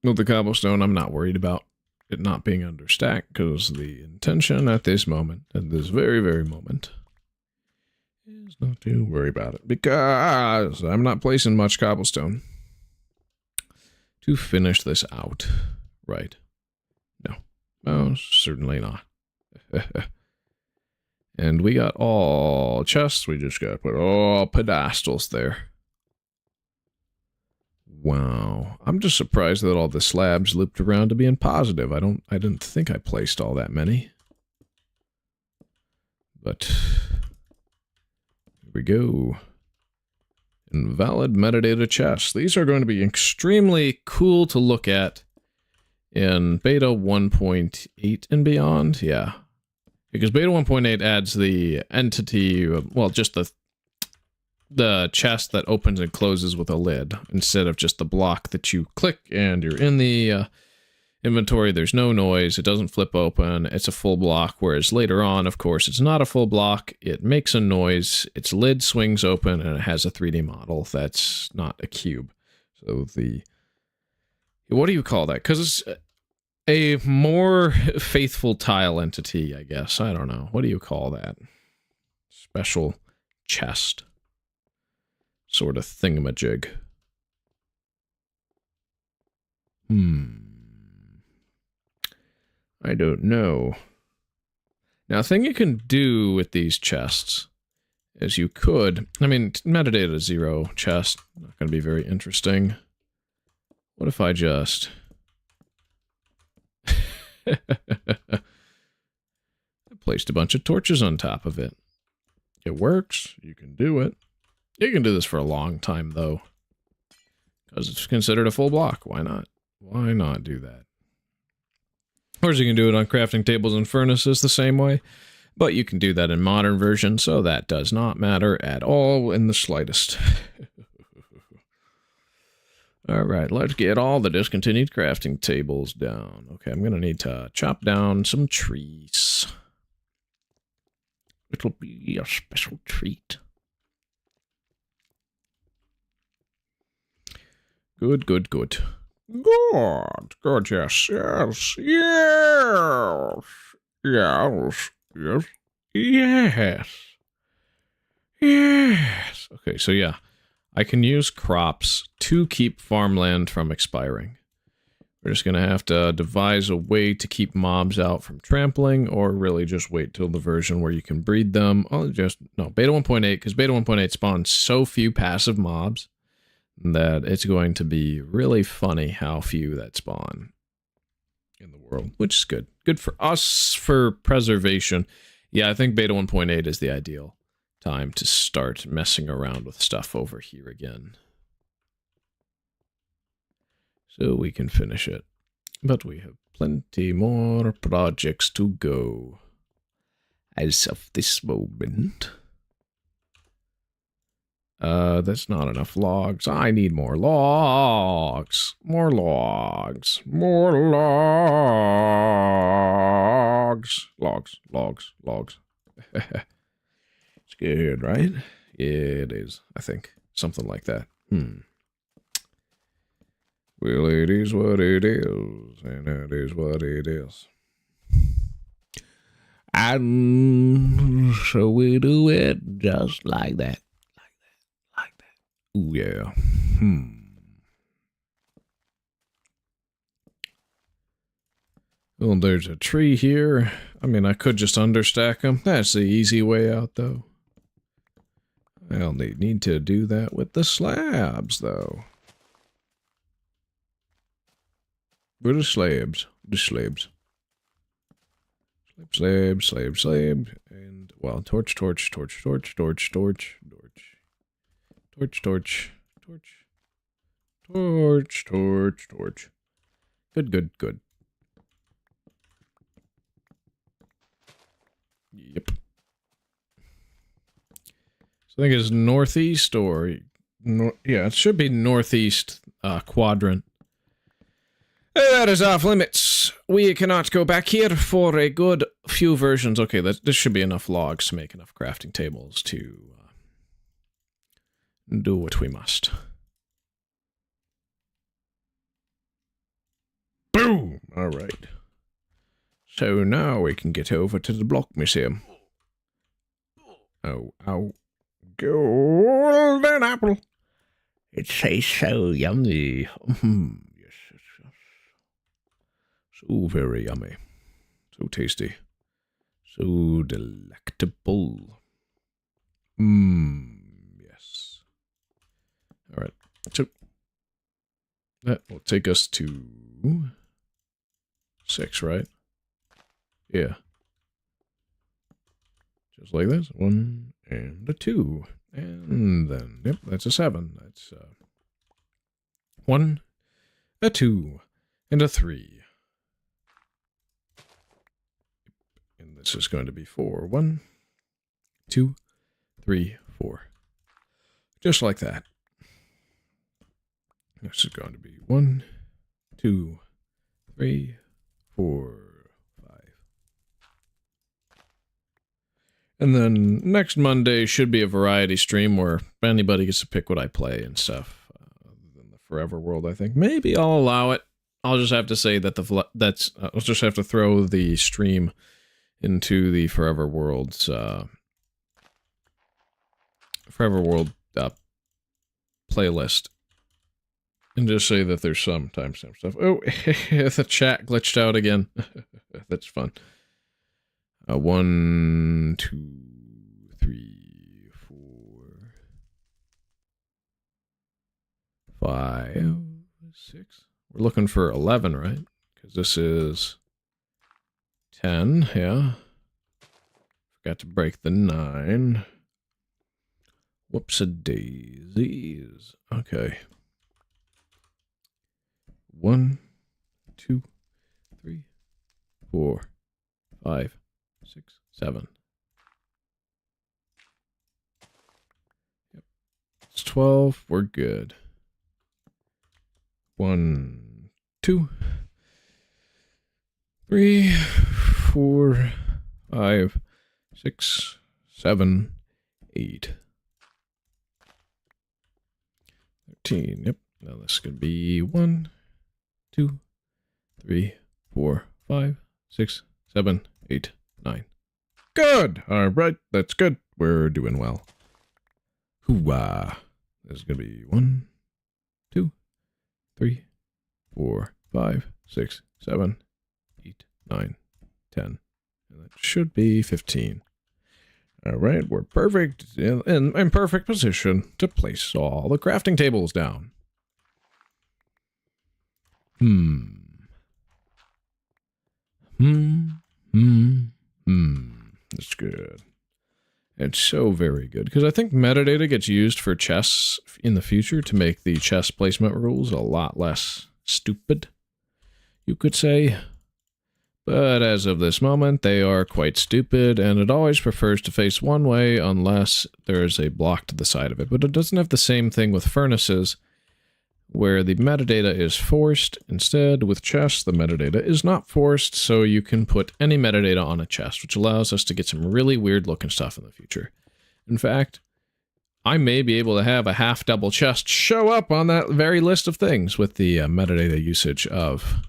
With the cobblestone, I'm not worried about it not being understacked, because the intention at this moment, at this very, very moment, is not to worry about it, because I'm not placing much cobblestone to finish this out. Right. No. Oh, certainly not. And we got all chests. We just got to put all pedestals there. Wow. I'm just surprised that all the slabs looped around to being positive. I didn't think I placed all that many. But here we go. Invalid metadata chests. These are going to be extremely cool to look at in beta 1.8 and beyond. Yeah. Because beta 1.8 adds the entity, well, just the chest that opens and closes with a lid instead of just the block that you click and you're in the inventory. There's no noise. It doesn't flip open. It's a full block. Whereas later on, of course, it's not a full block. It makes a noise. Its lid swings open and it has a 3D model that's not a cube. So what do you call that? Because it's a more faithful tile entity, I guess. I don't know. What do you call that? Special chest. Sort of thingamajig. I don't know. Now, a thing you can do with these chests is you could... I mean, metadata 0 chest. Not going to be very interesting. What if I just... I placed a bunch of torches on top of it. It works. You can do it. You can do this for a long time, though. Because it's considered a full block. Why not? Why not do that? Of course, you can do it on crafting tables and furnaces the same way. But you can do that in modern version, so that does not matter at all in the slightest. Alright, let's get all the discontinued crafting tables down. Okay, I'm going to need to chop down some trees. It'll be a special treat. Good, good, good. Good, good, yes, yes, yes, yes, yes, yes, yes. Okay, so yeah, I can use crops to keep farmland from expiring. We're just going to have to devise a way to keep mobs out from trampling, or really just wait till the version where you can breed them. Oh, no, beta 1.8, because beta 1.8 spawns so few passive mobs that it's going to be really funny how few that spawn in the world, which is good. Good for us for preservation. Yeah, I think beta 1.8 is the ideal time to start messing around with stuff over here again. So we can finish it. But we have plenty more projects to go as of this moment. That's not enough logs. I need more logs. More logs. More logs. Logs. Logs. Logs. It's good, right? Yeah, it is, I think. Something like that. Well, it is what it is, and it is what it is. And so we do it just like that. Ooh, yeah. Well, there's a tree here. I mean, I could just understack them. That's the easy way out, though. I'll need to do that with the slabs, though. Where are the slabs? The slabs. Slab, slab, slab. And, well, torch, torch, torch, torch, torch, torch, torch. Torch, torch, torch. Torch, torch, torch. Good, good, good. Yep. So I think it's northeast or... yeah, it should be northeast quadrant. That is off limits. We cannot go back here for a good few versions. Okay, this should be enough logs to make enough crafting tables to do what we must. Boom! Alright. So now we can get over to the block museum. Oh, ow. Golden apple. It tastes so yummy. So very yummy. So tasty. So delectable. Yes. Alright. So That will take us to 6, right? Yeah. Just like this. 1 and a 2. And then, yep, that's a 7. That's 1, a 2, and a 3. And this is going to be 4. 1, 2, 3, 4. Just like that. This is going to be 1, 2, 3, 4, 5. And then next Monday should be a variety stream where anybody gets to pick what I play and stuff. Other than the Forever World, I think. Maybe I'll allow it. I'll just have to say that I'll just have to throw the stream into the Forever World's playlist. And just say that there's some timestamp stuff. Oh, the chat glitched out again. That's fun. 1, 2, 3, 4, 5, 6. We're looking for 11, right? Because this is 10, yeah. Forgot to break the 9. Whoops-a-daisies. Okay. 1, 2, 3, 4, 5, 6, 7. Yep. It's 12. We're good. 1, 2, 3, 4, 5, 6, 7, 8. 13. Yep. Now this could be 1, 2, 3, 4, 5, 6, 7, 8, 9. Good! Alright, that's good. We're doing well. Hoo-ah. This is going to be 1, 2, 3, 4, 5, 6, 7, 8, 9, 10. And that should be 15. Alright, we're perfect, in perfect position to place all the crafting tables down. That's good. It's so very good. Because I think metadata gets used for chess in the future to make the chess placement rules a lot less stupid, you could say. But as of this moment, they are quite stupid, and it always prefers to face one way unless there is a block to the side of it. But it doesn't have the same thing with furnaces, where the metadata is forced. Instead, with chess, the metadata is not forced, so you can put any metadata on a chest, which allows us to get some really weird-looking stuff in the future. In fact, I may be able to have a half-double chest show up on that very list of things with the metadata usage of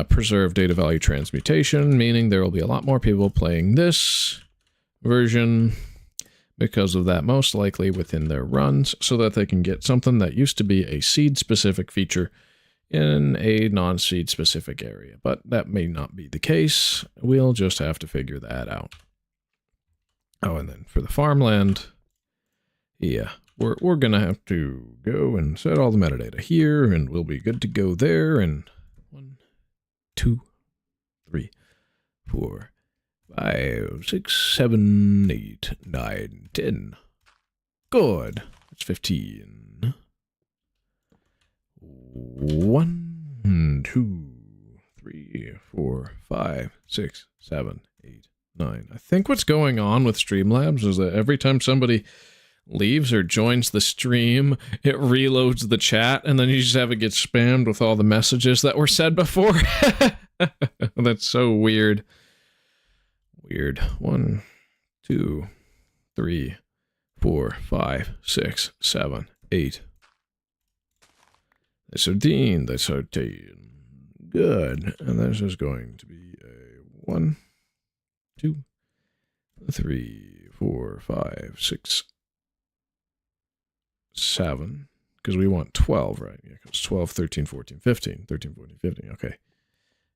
preserved data value transmutation, meaning there will be a lot more people playing this version because of that, most likely within their runs, so that they can get something that used to be a seed-specific feature in a non-seed specific area. But that may not be the case. We'll just have to figure that out. Oh, and then for the farmland, yeah, we're going to have to go and set all the metadata here, and we'll be good to go there, and 1, 2, 3, 4, 5, 6, 7, 8, 9, 10. Good. That's 15. 1, 2, 3, 4, 5, 6, 7, 8, 9. I think what's going on with Streamlabs is that every time somebody leaves or joins the stream, it reloads the chat, and then you just have it get spammed with all the messages that were said before. That's so weird. Weird. 1, 2, 3, 4, 5, 6, 7, 8. That's 13. That's 13. Good. And this is going to be a 1, 2, 3, 4, 5, 6, 7. Because we want 12, right? Yeah, because 12, 13, 14, 15. 13, 14, 15. Okay.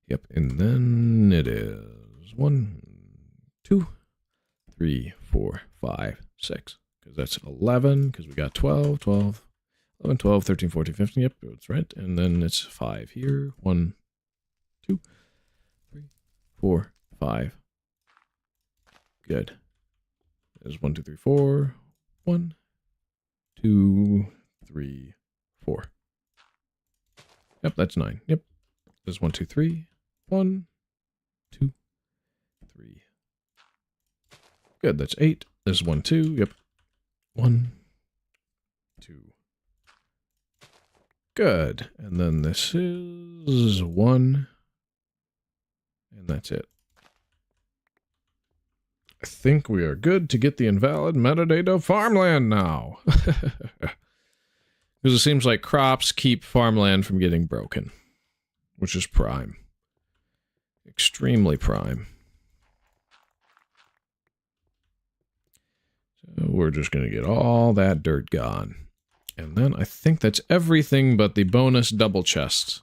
Yep. And then it is 1, 2, 3, 4, 5, 6. Because that's 11. Because we got 12, 12, 11, 12, 13, 14, 15. Yep, that's right. And then it's 5 here. 1, 2, 3, 4, 5. Good. There's 1, 2, 3, 4. 1, 2, 3, 4. Yep, that's 9. Yep. There's 1, 2, 3. 1, 2, 3. Good, that's 8. There's 1, 2. Yep. 1, 2. Good. And then this is 1. And that's it. I think we are good to get the invalid metadata farmland now. Because it seems like crops keep farmland from getting broken, which is prime. Extremely prime. So we're just going to get all that dirt gone. And then I think that's everything but the bonus double chests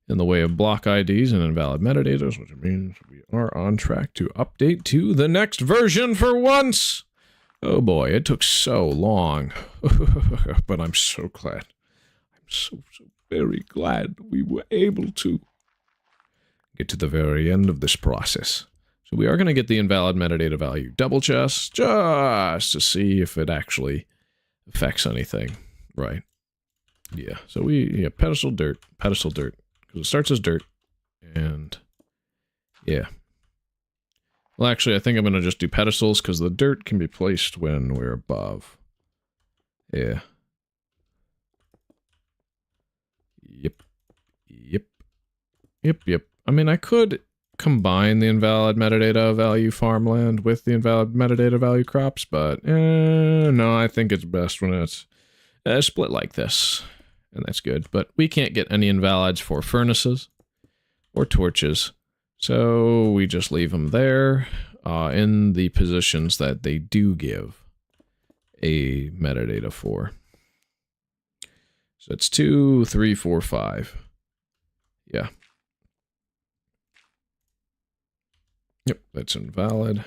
in the way of block IDs and invalid metadata, which means we are on track to update to the next version for once. Oh boy, it took so long. But I'm so glad. I'm so very glad we were able to get to the very end of this process. So we are going to get the invalid metadata value double chest just to see if it actually affects anything. Right. Yeah, so pedestal dirt, because it starts as dirt, and yeah. Well, actually, I think I'm going to just do pedestals, because the dirt can be placed when we're above. Yeah. Yep. I mean, I could combine the invalid metadata value farmland with the invalid metadata value crops, but no, I think it's best when it's split like this, and that's good. But we can't get any invalids for furnaces or torches, so we just leave them there in the positions that they do give a metadata for. So it's 2, 3, 4, 5. Yeah. Yep, that's invalid.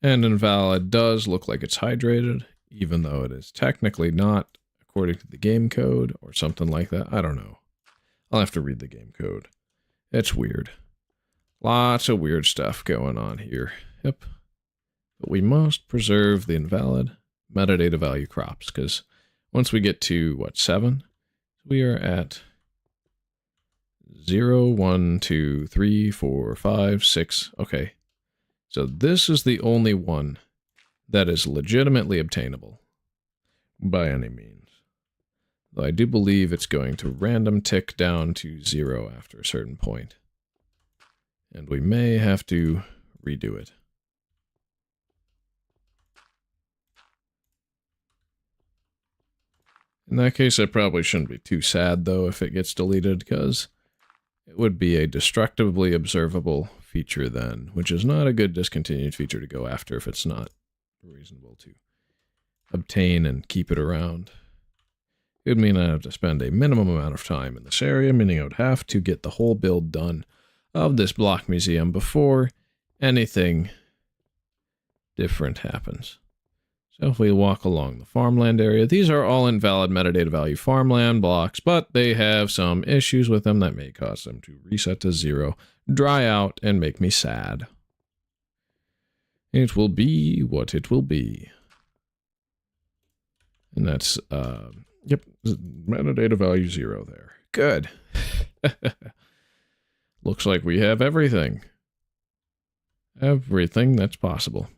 And invalid does look like it's hydrated, even though it is technically not, according to the game code or something like that. I don't know. I'll have to read the game code. It's weird. Lots of weird stuff going on here. Yep. But we must preserve the invalid metadata value crops, because once we get to, what, 7? We are at 0, 1, 2, 3, 4, 5, 6. Okay. So this is the only one that is legitimately obtainable by any means. Though I do believe it's going to random tick down to 0 after a certain point. And we may have to redo it. In that case, I probably shouldn't be too sad, though, if it gets deleted, because it would be a destructively observable feature then, which is not a good discontinued feature to go after if it's not reasonable to obtain and keep it around. It would mean I'd have to spend a minimum amount of time in this area, meaning I would have to get the whole build done of this block museum before anything different happens. So if we walk along the farmland area, these are all invalid metadata value farmland blocks, but they have some issues with them that may cause them to reset to 0, dry out, and make me sad. It will be what it will be. And that's, yep, metadata value 0 there. Good. Looks like we have everything. Everything that's possible.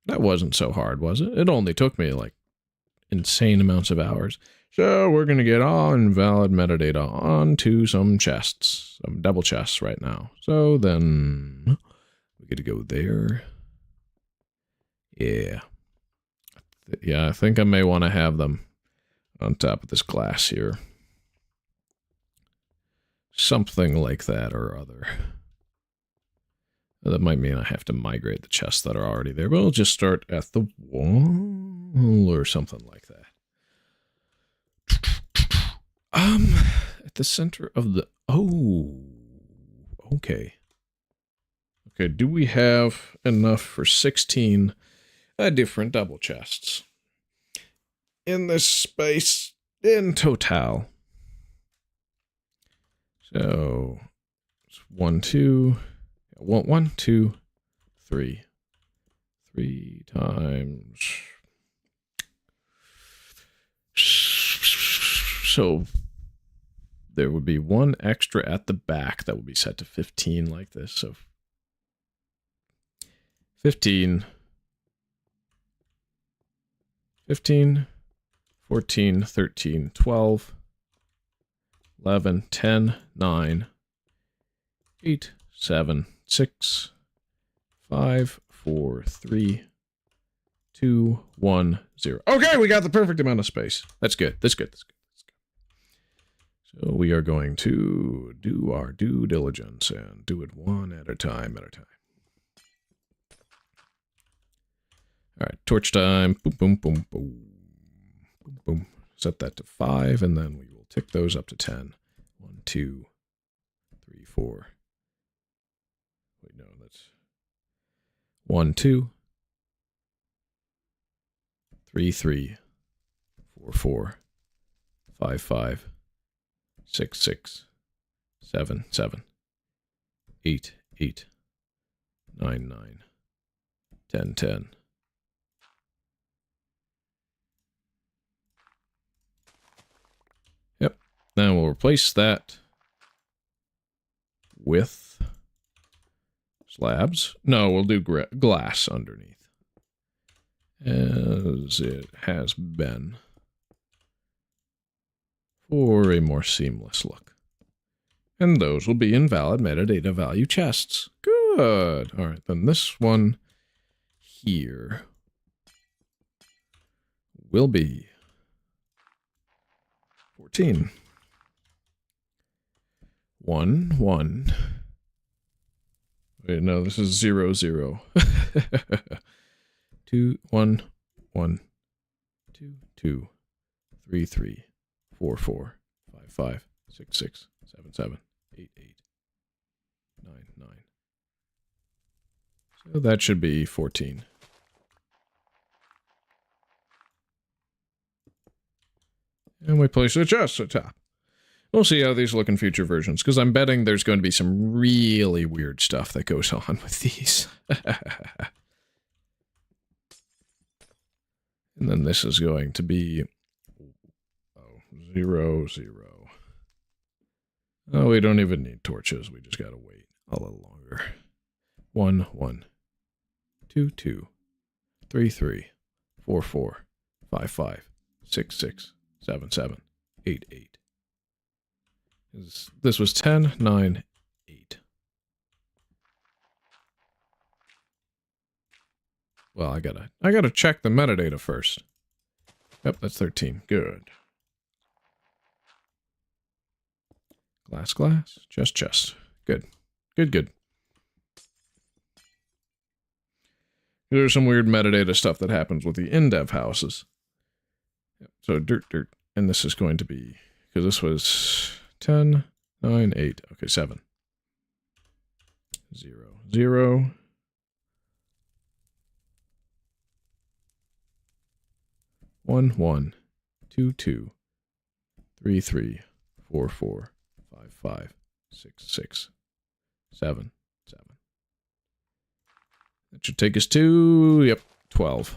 That wasn't so hard, was it? It only took me, like, insane amounts of hours. So we're going to get all invalid metadata onto some chests. Some double chests right now. So then we get to go there. Yeah. Yeah, I think I may want to have them on top of this glass here. Something like that or other. That might mean I have to migrate the chests that are already there, but we'll just start at the wall or something like that. At the center of the... Oh, okay. Okay, do we have enough for 16 different double chests? in this space in total. So it's 1, 2, 1, 2, 3. 3 times. So there would be 1 extra at the back that would be set to 15 like this. So 15, 15, 14, 13, 12, 11, 10, 9, 8, 7, 6, 5, 4, 3, 2, 1, 0. Okay, we got the perfect amount of space. That's good. That's good. That's good. That's good. So we are going to do our due diligence and do it one at a time. All right, torch time. Boom, boom, boom, boom. Boom, boom. Set that to 5, and then we will tick those up to 10. 1, 2, 3, 4. Wait, no, that's 1, 2, 3, 3, 4, 4, 5, 5, 6, 6, 7, 7, 8, 8, 9, 9, 10, 10. Yep. Then we'll replace that with slabs. No, we'll do glass underneath, as it has been, for a more seamless look. And those will be invalid metadata value chests. Good. All right, then this one here will be 14. 1, 1. Wait, no, this is 0, 0. 2, 1, 1, 2, 2, 3, 3, 4, 4, 5, 5, 6, 6, 7, 7, 8, 8, 9, 9. So that should be 14. And we place the chest at top. We'll see how these look in future versions, because I'm betting there's going to be some really weird stuff that goes on with these. And then this is going to be 0, 0. Oh, we don't even need torches. We just got to wait a little longer. 1, 1, 2, 2, 3, 3, 4, 4, 5, 5, 6, 6, 7, 7, 8, 8. This was 10, 9, 8. Well, I gotta check the metadata first. Yep, that's 13. Good. Glass, glass. Chest, chest. Good. Good, good. There's some weird metadata stuff that happens with the Indev houses. Yep, so dirt, dirt. And this is going to be, because this was 10, 9, 8. Okay, 7. 0, 0. 1, 1, 2, 2, 3, 3, 4, 4, 5, 5, 6, 6, 7, 7. That should take us to, yep, 12.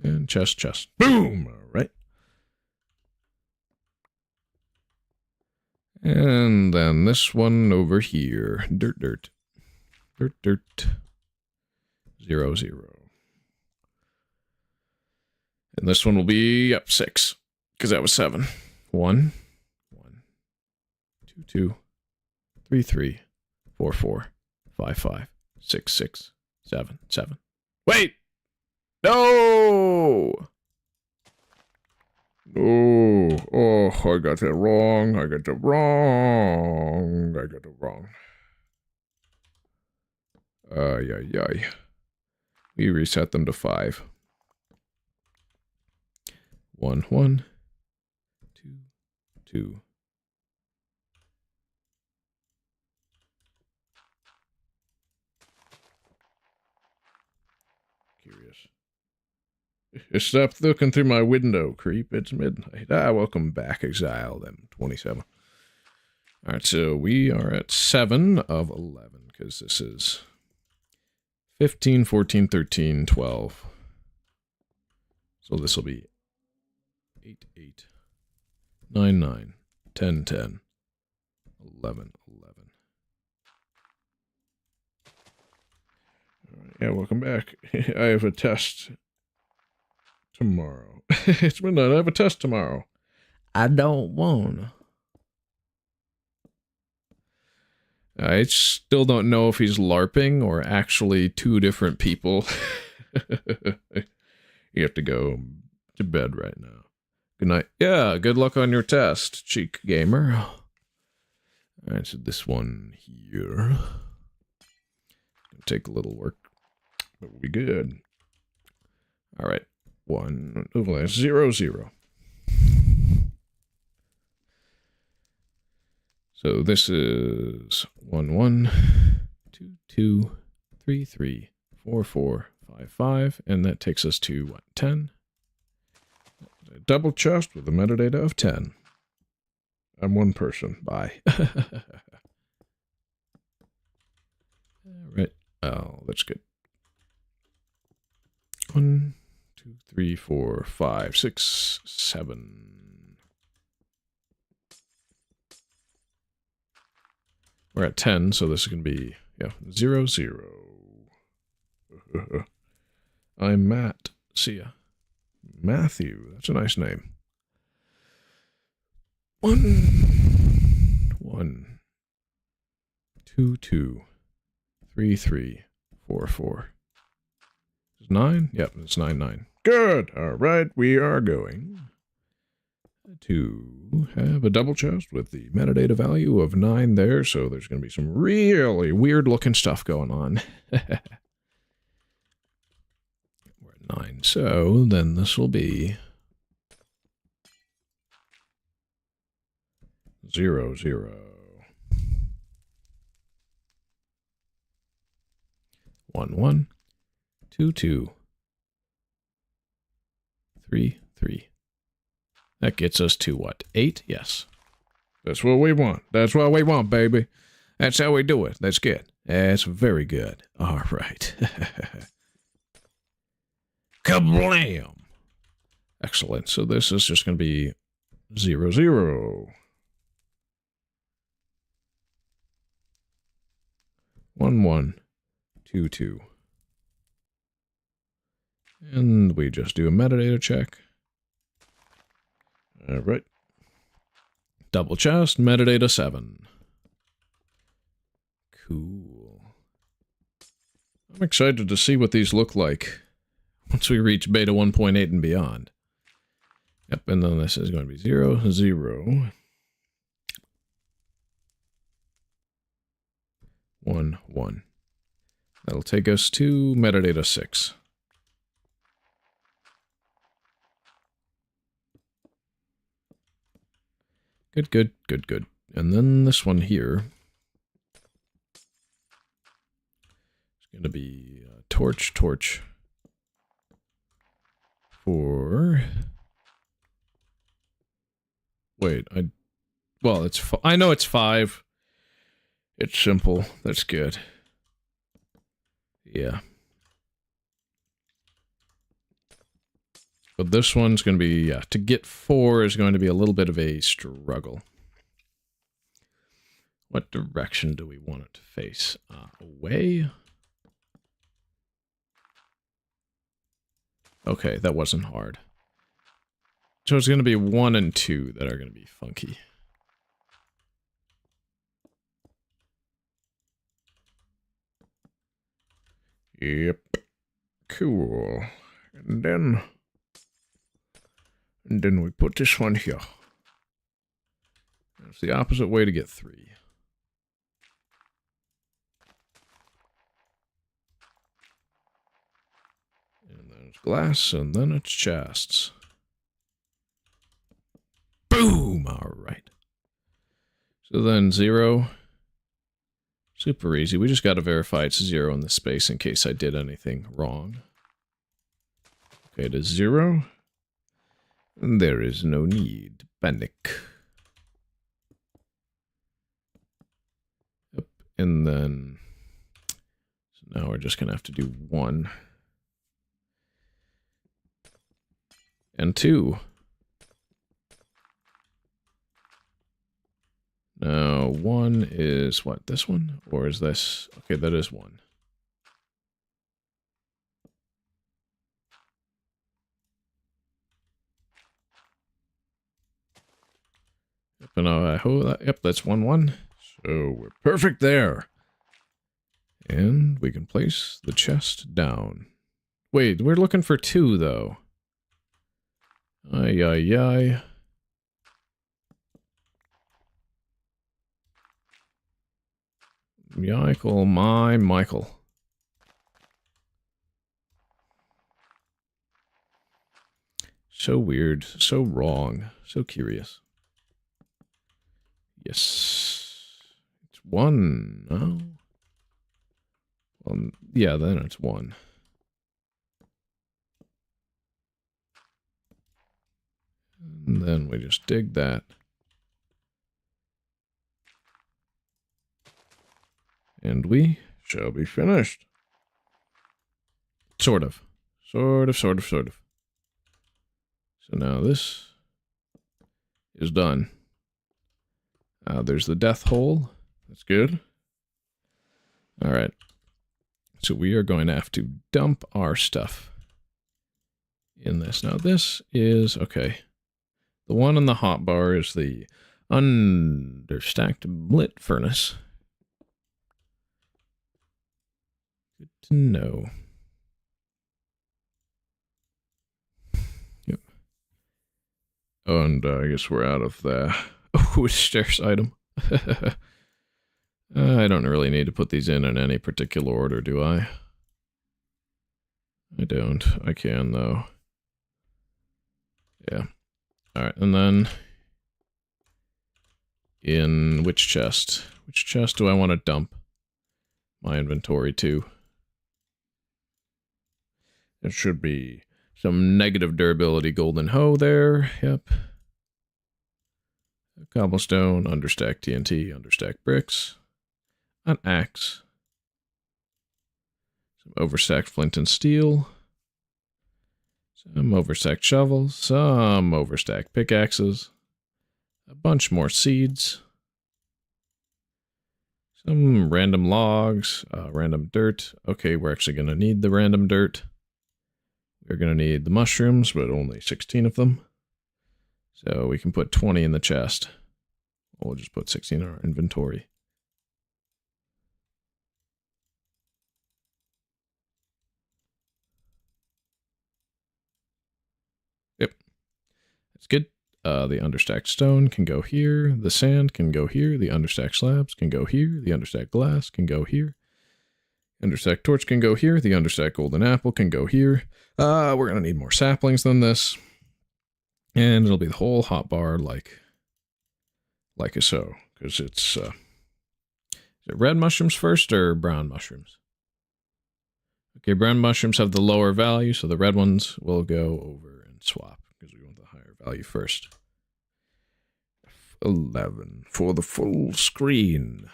And chest, chest. Boom! All right. And then this one over here. Dirt, dirt. Dirt, dirt. 0, 0. And this one will be, yep, 6. Because that was 7. 1, 1, 2, 2, 3, 3, 4, 4, 5, 5, 6, 6, 7, 7. Wait! No! Oh, I got it wrong. I got it wrong. Ay. We reset them to 5. 1, 1, 2, 2. Stop looking through my window, creep. It's midnight. Welcome back, Exile, M27. Alright, so we are at 7 of 11, because this is 15, 14, 13, 12. So this will be 8, 8, 9, 9, 10, 10, 11, 11. All right, yeah, welcome back. I have a test tomorrow. It's midnight. I have a test tomorrow. I don't wanna. I still don't know if he's LARPing or actually two different people. You have to go to bed right now. Good night. Yeah, good luck on your test, Cheek Gamer. Alright, so this one here. Take a little work, but we'll be good. Alright, 1, 0, 0. So this is 1, 1, 2, 2, 3, 3, 4, 4, 5, 5, and that takes us to, what, 10? A double chest with a metadata of 10. I'm one person. Bye. Alright. Oh, that's good. 1, 2, 3, 4, 5, 6, 7. We're at 10, so this is going to be, yeah, 0, 0. I'm Matt. See ya. Matthew. That's a nice name. 1, 1, 2, 2, 3, 3, 4, 4. Is 9? Yep, it's 9, 9. Good. All right, we are going to have a double chest with the metadata value of 9 there, so there's going to be some really weird-looking stuff going on. We're at 9, so then this will be 0, 0. 1, 1, 2, 2, 3, 3. That gets us to what? 8? Yes. That's what we want. That's what we want, baby. That's how we do it. That's good. That's very good. All right. Kablam! Excellent. So this is just going to be 0, 0. 1, 1, 2, 2. And we just do a metadata check. All right. Double chest, metadata 7. Cool. I'm excited to see what these look like once we reach beta 1.8 and beyond. Yep, and then this is going to be 0, 0. 1, 1. That'll take us to metadata 6. Good, good, good, good. And then this one here is going to be torch, torch for... Wait, well, it's... I know it's 5. It's simple. That's good. Yeah. But this one's going to be, yeah, to get 4 is going to be a little bit of a struggle. What direction do we want it to face? Away? Okay, that wasn't hard. So it's going to be 1 and 2 that are going to be funky. Yep. Cool. And then we put this one here. That's the opposite way to get 3. And then it's glass, and then it's chests. Boom! Alright. So then 0. Super easy. We just got to verify it's 0 in the space in case I did anything wrong. Okay, it is 0. And there is no need to panic. Yep, and then... So now we're just going to have to do 1. And 2. Now, 1 is what? This one? Or is this? Okay, that is 1. Yep, and yep, that's 1, 1. So we're perfect there. And we can place the chest down. Wait, we're looking for 2, though. Ay, ay, ay. Michael, my Michael. So weird, so wrong, so curious. Yes. It's 1, no? Well, yeah, then it's 1. And then we just dig that. And we shall be finished. Sort of. Sort of. So now this is done. There's the death hole. That's good. All right. So we are going to have to dump our stuff in this. Now this is, okay. The one in the hotbar is the understacked blit furnace. Good to know. Yep. Oh, and I guess we're out of the scarce item. I don't really need to put these in any particular order, do I? I don't. I can, though. Yeah. Alright, and then... in which chest? Which chest do I want to dump my inventory to? There should be some negative durability golden hoe there. Yep. Cobblestone, understack TNT, understack bricks. An axe. Some overstacked flint and steel. Some overstacked shovels. Some overstacked pickaxes. A bunch more seeds. Some random logs. Random dirt. Okay, we're actually going to need the random dirt. We're going to need the mushrooms, but only 16 of them. So we can put 20 in the chest. We'll just put 16 in our inventory. Yep. That's good. The understacked stone can go here. The sand can go here. The understacked slabs can go here. The understacked glass can go here. Understacked torch can go here. The understacked golden apple can go here. We're going to need more saplings than this. And it'll be the whole hotbar like so. Because it's... is it red mushrooms first or brown mushrooms? Okay, brown mushrooms have the lower value, so the red ones will go over and swap. Because we want the higher value first. 11 for the full screen.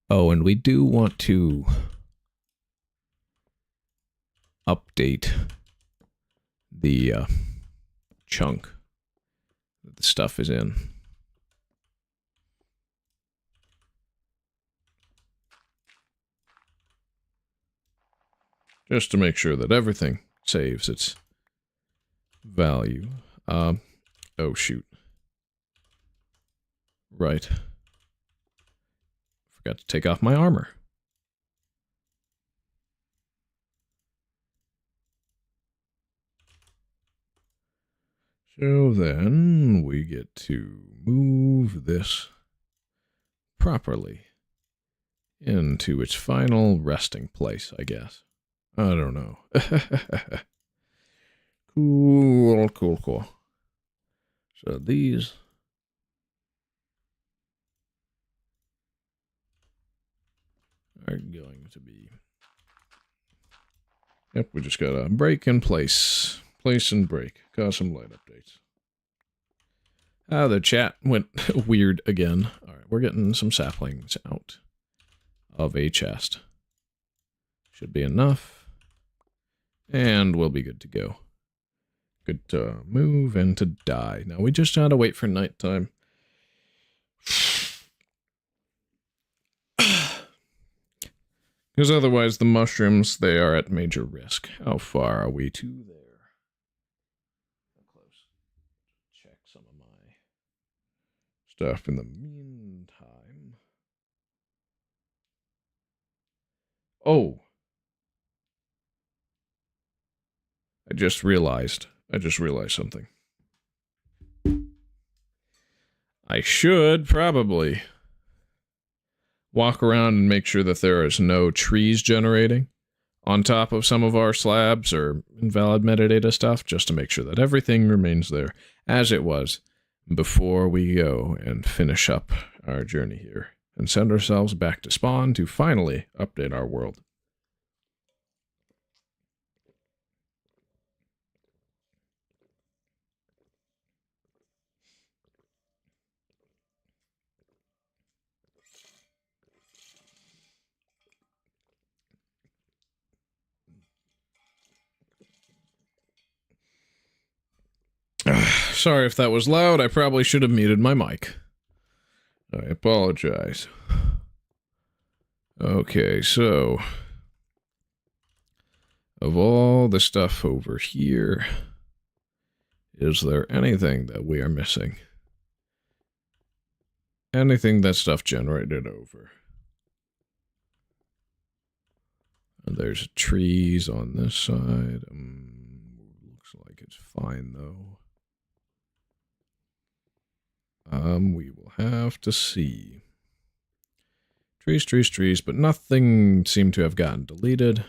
Oh, and we do want to update the chunk that the stuff is in. Just to make sure that everything saves its value. Oh, shoot. Right. Forgot to take off my armor. So then we get to move this properly into its final resting place, I guess. I don't know. Cool. So these are going to be Yep, we just got a break and place. Place and break. Custom light updates. Ah, the chat went weird again. Alright, we're getting some saplings out of a chest. Should be enough. And we'll be good to go. Good to move and to die. Now we just gotta wait for nighttime. Because otherwise the mushrooms, they are at major risk. How far are we to there? How close? Check some of my stuff in the meantime. Oh. I just realized something. I should probably walk around and make sure that there is no trees generating on top of some of our slabs or invalid metadata stuff, just to make sure that everything remains there as it was before we go and finish up our journey here and send ourselves back to spawn to finally update our world. Sorry if that was loud. I probably should have muted my mic. I apologize. Okay, so of all the stuff over here, is there anything that we are missing? Anything that stuff generated over? And there's trees on this side. Looks like it's fine though. We will have to see. Trees, but nothing seemed to have gotten deleted.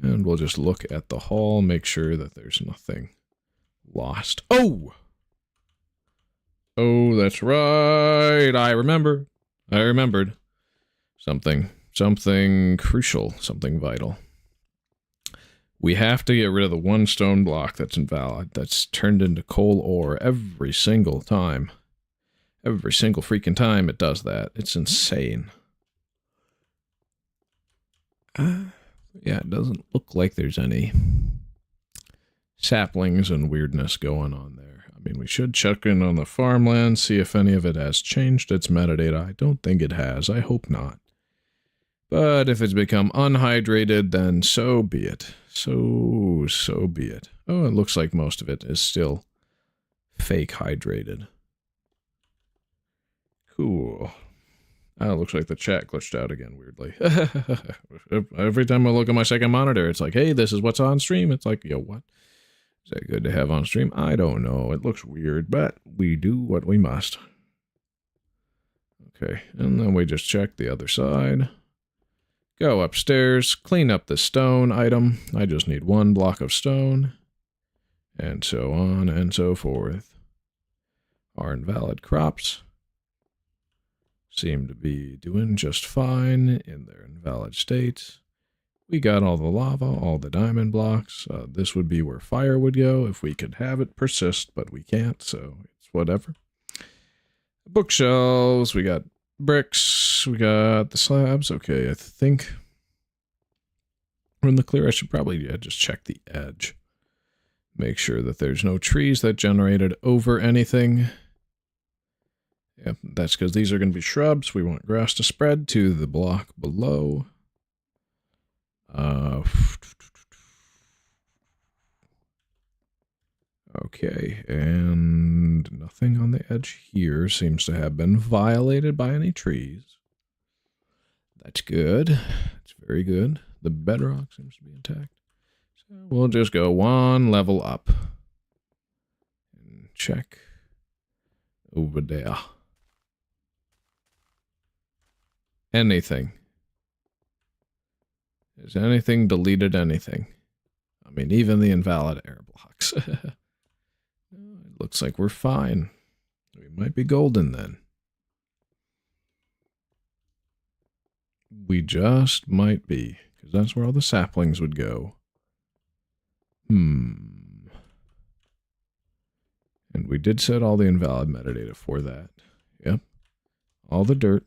And we'll just look at the hall, make sure that there's nothing lost. Oh! Oh, that's right. I remembered. Something crucial, something vital. We have to get rid of the one stone block that's invalid, that's turned into coal ore every single time. Every single freaking time it does that. It's insane. Yeah, it doesn't look like there's any saplings and weirdness going on there. I mean, we should check in on the farmland, see if any of it has changed its metadata. I don't think it has. I hope not. But if it's become unhydrated, then so be it. So be it. Oh, it looks like most of it is still fake hydrated. Cool. Oh, it looks like the chat glitched out again weirdly. Every time I look at my second monitor, it's like, hey, this is what's on stream. It's like, yo, what? Is that good to have on stream? I don't know. It looks weird, but we do what we must. Okay, and then we just check the other side. Go upstairs, clean up the stone item. I just need one block of stone. And so on and so forth. Our invalid crops seem to be doing just fine in their invalid states. We got all the lava, all the diamond blocks. This would be where fire would go if we could have it persist, but we can't, so it's whatever. Bookshelves, we got bricks, we got the slabs. Okay, I think we're in the clear. I should probably just check the edge. Make sure that there's no trees that generated over anything. Yep, that's because these are going to be shrubs. We want grass to spread to the block below. Okay, and nothing on the edge here seems to have been violated by any trees. That's good. That's very good. The bedrock seems to be intact. So we'll just go one level up. And check over there. Anything. Is anything deleted anything? I mean, even the invalid air blocks. It looks like we're fine. We might be golden then. We just might be. because that's where all the saplings would go. And we did set all the invalid metadata for that. Yep. All the dirt.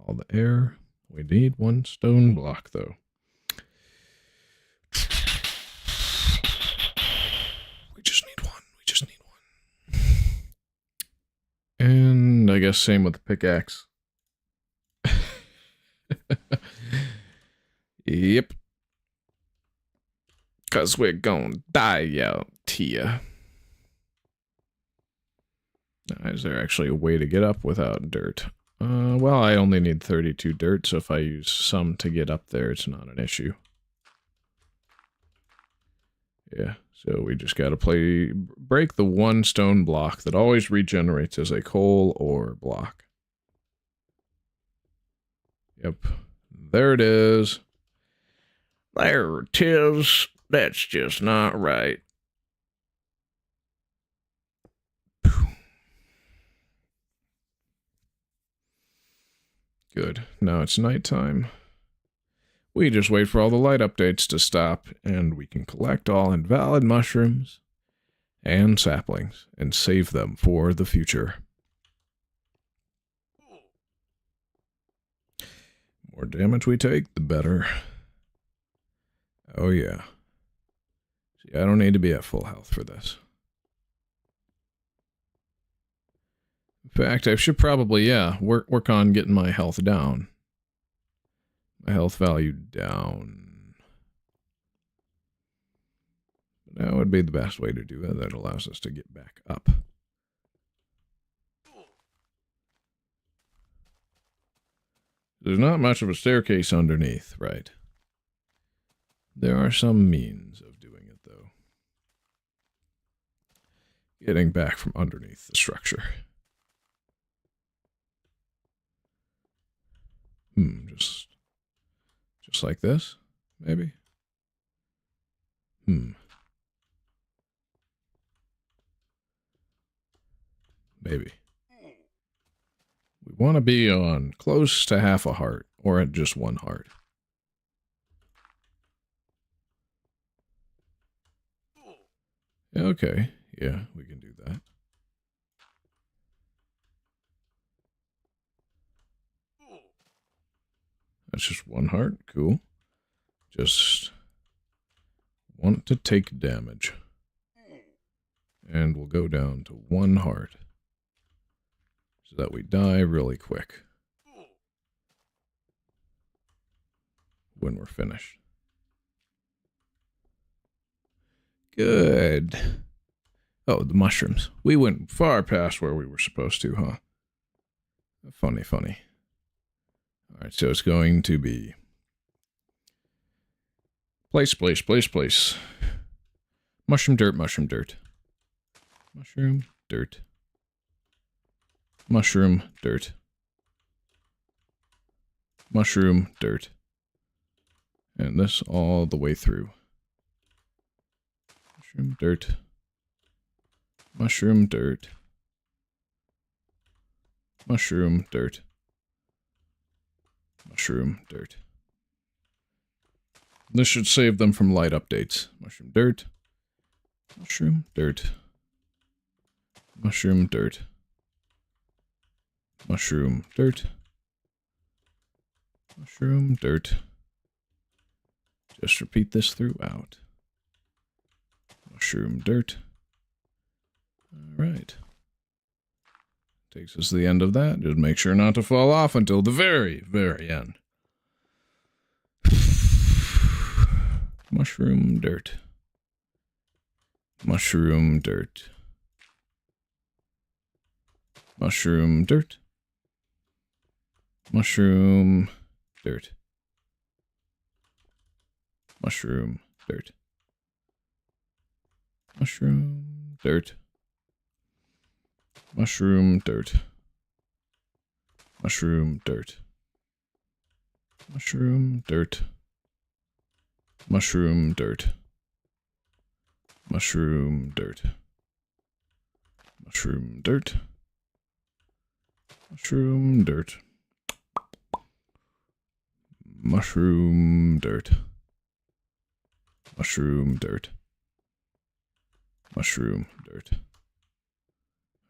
All the air. We need one stone block, though. We just need one. We just need one. And I guess same with the pickaxe. Yep. Because we're gonna die out here. Is there actually a way to get up without dirt? Well, I only need 32 dirt, so if I use some to get up there, it's not an issue. Yeah, so we just gotta break the one stone block that always regenerates as a coal ore block. Yep, there it is. There it is. That's just not right. Good. Now it's nighttime. We just wait for all the light updates to stop, and we can collect all invalid mushrooms and saplings and save them for the future. The more damage we take, the better. Oh yeah. See, I don't need to be at full health for this. In fact, I should probably, yeah, work on getting my health down. My health value down. That would be the best way to do it. That allows us to get back up. There's not much of a staircase underneath, right? There are some means of doing it, though. Getting back from underneath the structure. Just like this, maybe? Maybe. We want to be on close to half a heart, or at just one heart. Okay, yeah, we can do that. That's just one heart. Cool. Just want to take damage. And we'll go down to one heart. So that we die really quick. When we're finished. Good. Oh, the mushrooms. We went far past where we were supposed to, huh? Funny, funny. Alright, so it's going to be place. Mushroom, dirt. Mushroom, dirt. Mushroom, dirt. Mushroom, dirt. Mushroom, dirt. And this all the way through. Mushroom, dirt. Mushroom, dirt. Mushroom, dirt. Mushroom, dirt. This should save them from light updates. Mushroom, dirt. Mushroom, dirt. Mushroom, dirt. Mushroom, dirt. Mushroom, dirt. Just repeat this throughout. Mushroom, dirt. Alright. Takes us to the end of that. Just make sure not to fall off until the very, very end. Mushroom, dirt. Mushroom, dirt. Mushroom, dirt. Mushroom, dirt. Mushroom, dirt. Mushroom, dirt. Mushroom, dirt. Mushroom, dirt. Mushroom, dirt. Mushroom, dirt. Mushroom, dirt. Mushroom, dirt. Mushroom, dirt. Mushroom dirt. Mushroom dirt. Mushroom dirt.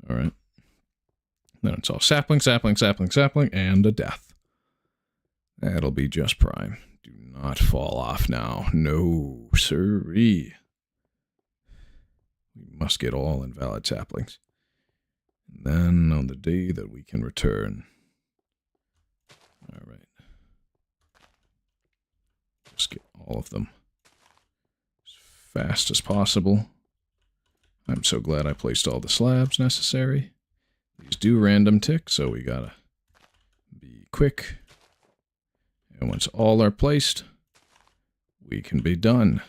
All right. Then it's all sapling, sapling, sapling, sapling, and a death. That'll be just prime. Do not fall off now. No, sirree. We must get all invalid saplings. And then on the day that we can return. All right. Just get all of them as fast as possible. I'm so glad I placed all the slabs necessary. These do random tick, so we gotta be quick. And once all are placed, we can be done.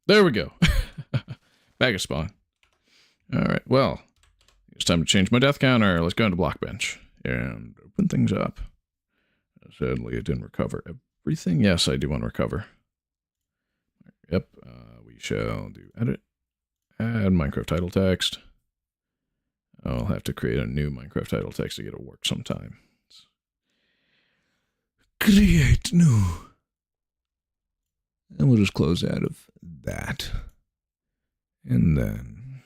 There we go. Back of spawn. Alright, well, it's time to change my death counter. Let's go into block bench and open things up. Sadly, it didn't recover everything. Yes, I do want to recover. Yep, we shall do edit. Add Minecraft title text. I'll have to create a new Minecraft title text to get it to work sometime. Create new. And we'll just close out of that. And then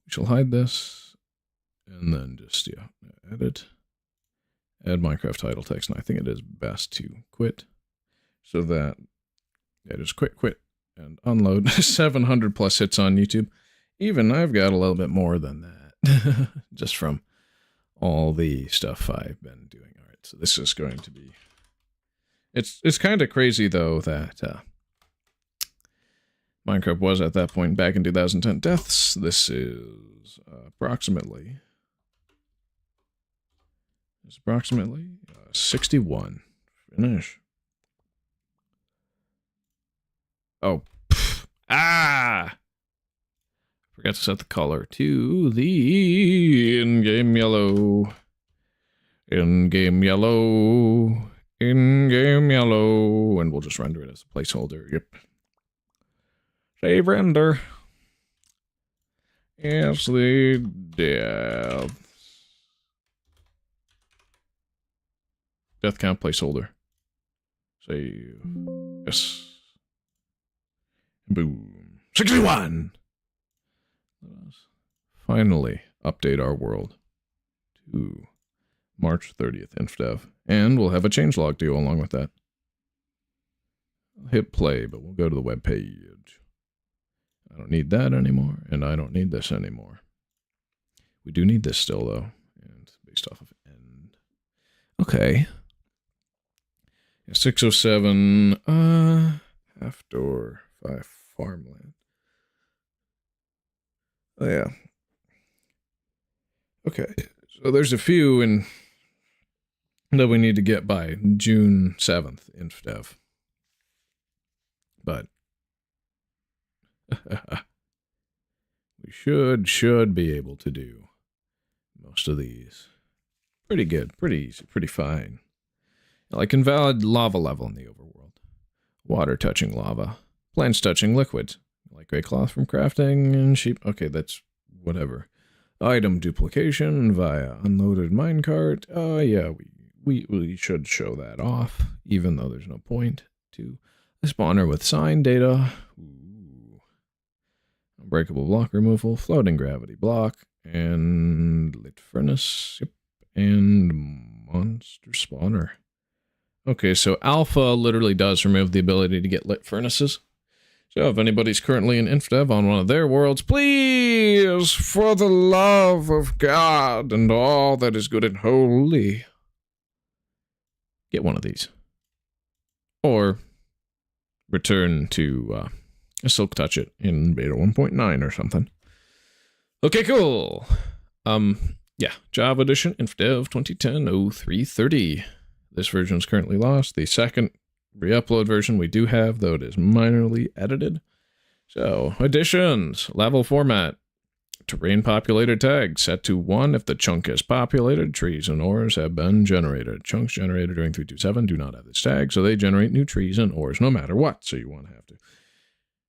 we shall hide this. And then just, yeah, edit. Add Minecraft title text. And I think it is best to quit. So that, yeah, just quit, and unload. 700 plus hits on YouTube. Even I've got a little bit more than that. Just from all the stuff I've been doing. All right, so this is going to be... It's kind of crazy, though, that Minecraft was at that point back in 2010. Deaths, this is approximately 61. Finish. Oh. Forgot to set the color to the in-game yellow. In-game yellow. In-game yellow. And we'll just render it as a placeholder. Yep. Save render. Yes, the death. Death count placeholder. Save. Yes. Boom. 61! Let us finally update our world to March 30th Infdev. And we'll have a changelog to go along with that. I'll hit play, but we'll go to the web page. I don't need that anymore, and I don't need this anymore. We do need this still, though. And based off of end. Okay. Yeah, 607, half door, 5 farmland. Oh, yeah. Okay, so there's a few that we need to get by June 7th, Infdev. But we should be able to do most of these. Pretty good, pretty easy, pretty fine. Like invalid lava level in the overworld. Water touching lava. Plants touching liquids. Like gray cloth from crafting and sheep. Okay, that's whatever. Item duplication via unloaded minecart. Yeah, we should show that off, even though there's no point to a spawner with sign data. Ooh. Unbreakable block removal, floating gravity block, and lit furnace. Yep. And monster spawner. Okay, so alpha literally does remove the ability to get lit furnaces. So if anybody's currently in Infdev on one of their worlds, please, for the love of God and all that is good and holy, get one of these. Or return to Silk Touch It in beta 1.9 or something. Okay, cool. Yeah, Java Edition, Infdev 2010-0330. This version is currently lost. The second re-upload version we do have, though it is minorly edited. So, additions, level format, Terrain populated tag set to 1 if the chunk is populated. Trees and ores have been generated. Chunks generated during 327 do not have this tag, so they generate new trees and ores no matter what. So you want to have to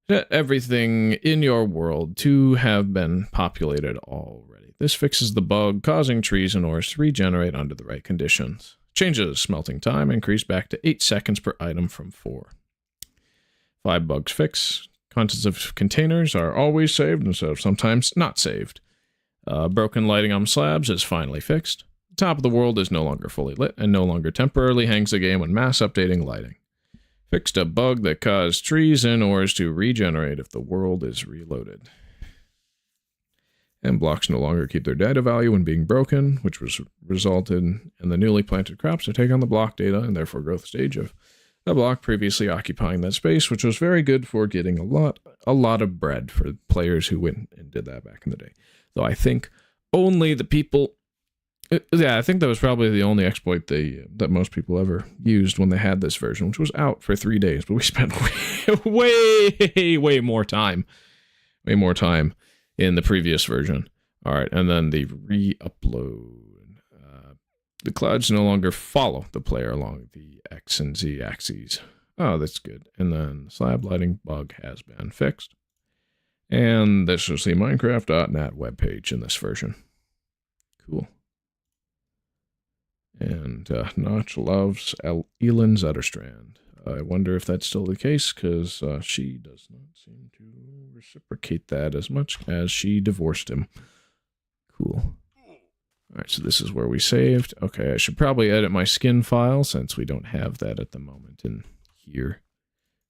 set everything in your world to have been populated already. This fixes the bug causing trees and ores to regenerate under the right conditions. Changes smelting time increased back to 8 seconds per item from 4. 5 bugs fix. Contents of containers are always saved instead of sometimes not saved. Broken lighting on slabs is finally fixed. The top of the world is no longer fully lit and no longer temporarily hangs the game when mass updating lighting. Fixed a bug that caused trees and ores to regenerate if the world is reloaded. And blocks no longer keep their data value when being broken, which was resulted in the newly planted crops to take on the block data and therefore growth stage of the block previously occupying that space, which was very good for getting a lot of bread for players who went and did that back in the day. Though I think only the people, I think that was probably the only exploit that most people ever used when they had this version, which was out for 3 days, but we spent way more time in the previous version. All right, and then the re-upload. The clouds no longer follow the player along the X and Z axes. Oh, that's good. And then the slab lighting bug has been fixed. And this is the Minecraft.net webpage in this version. Cool. And Notch loves Elin Zetterstrand. I wonder if that's still the case, because she does not seem to reciprocate that as much as she divorced him. Cool. All right, so this is where we saved. Okay, I should probably edit my skin file since we don't have that at the moment in here.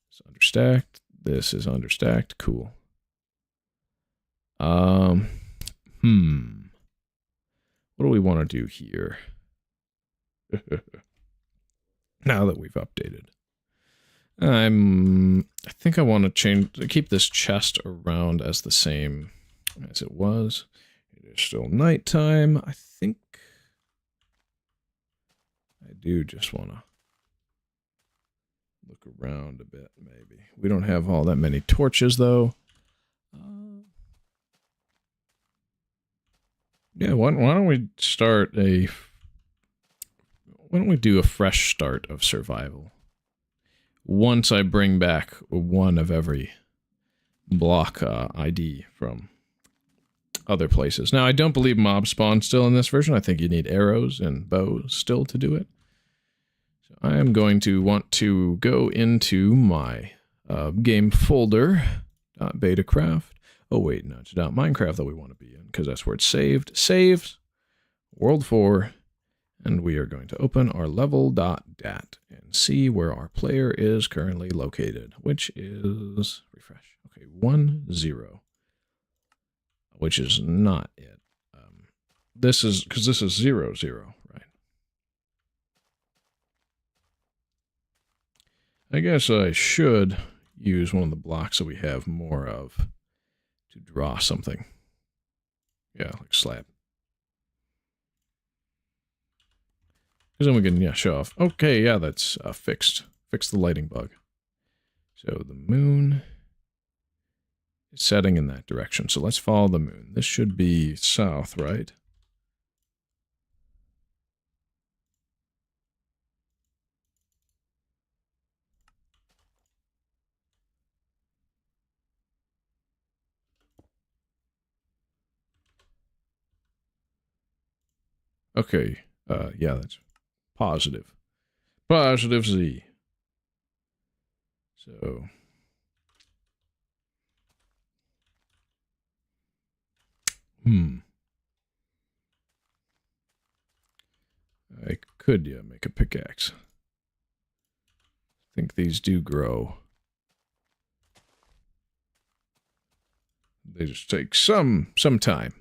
It's understacked. This is understacked. Cool. What do we want to do here? Now that we've updated. I think I want to keep this chest around as the same as it was. It is still nighttime. I think I do just want to look around a bit, maybe. We don't have all that many torches, though. Yeah, why don't we do a fresh start of survival? Once I bring back one of every block ID from other places. Now, I don't believe mob spawn still in this version. I think you need arrows and bows still to do it. So I am going to want to go into my game folder, .betacraft. Oh wait, no, it's .minecraft that we want to be in, because that's where it's saved. Saves, world 4, and we are going to open our level.dat and see where our player is currently located, which is, refresh, okay, 1, 0. Which is not it. This is, because this is 0, 0, right? I guess I should use one of the blocks that we have more of to draw something. Yeah, like slab. Because then we can, yeah, show off. Okay, yeah, that's fixed. Fix the lighting bug. So the moon is setting in that direction. So let's follow the moon. This should be south, right? Okay, yeah, that's positive. Positive Z. So I could, yeah, make a pickaxe. I think these do grow. They just take some time.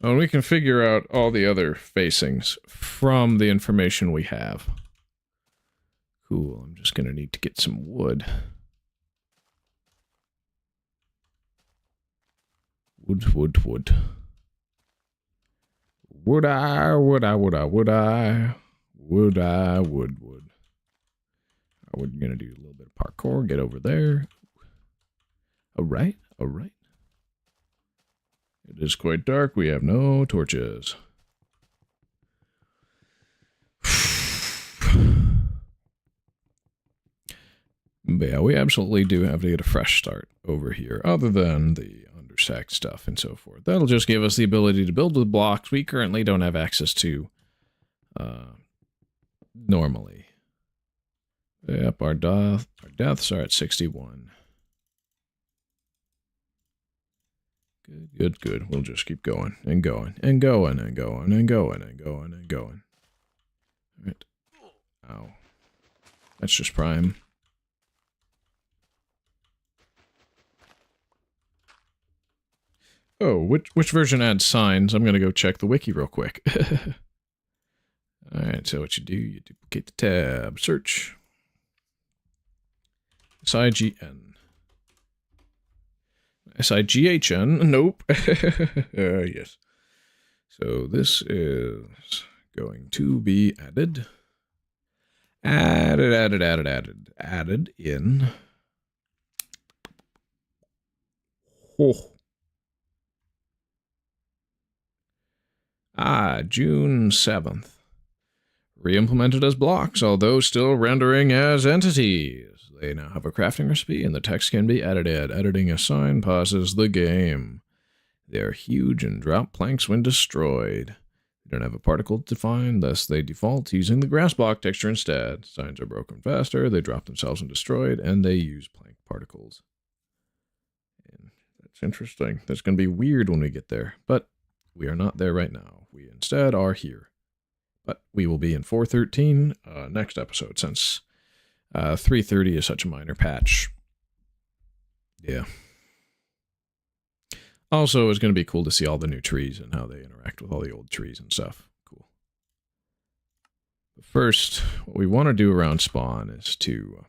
Oh, and we can figure out all the other facings from the information we have. Cool, I'm just going to need to get some wood. Wood. Would I? How are we going to do a little bit of parkour, get over there. All right. It is quite dark. We have no torches. But yeah, we absolutely do have to get a fresh start over here, other than the understacked stuff and so forth. That'll just give us the ability to build with blocks we currently don't have access to normally. Yep, our deaths are at 61. Good. We'll just keep going and going and going and going and going and going and going. All right. Ow. That's just prime. Oh, which version adds signs? I'm going to go check the wiki real quick. All right, so what you duplicate the tab, search. SIGN. SIGHN? Nope. Yes. So this is going to be added. Added in. Oh. June 7th. Re-implemented as blocks, although still rendering as entities. They now have a crafting recipe, and the text can be edited. Editing a sign pauses the game. They are huge and drop planks when destroyed. They don't have a particle defined, thus they default using the grass block texture instead. Signs are broken faster, they drop themselves when destroyed, and they use plank particles. And that's interesting. That's going to be weird when we get there, but we are not there right now. We instead are here. But we will be in 4.13 next episode, since 3.30 is such a minor patch. Yeah. Also, it's going to be cool to see all the new trees and how they interact with all the old trees and stuff. Cool. But first, what we want to do around spawn is to...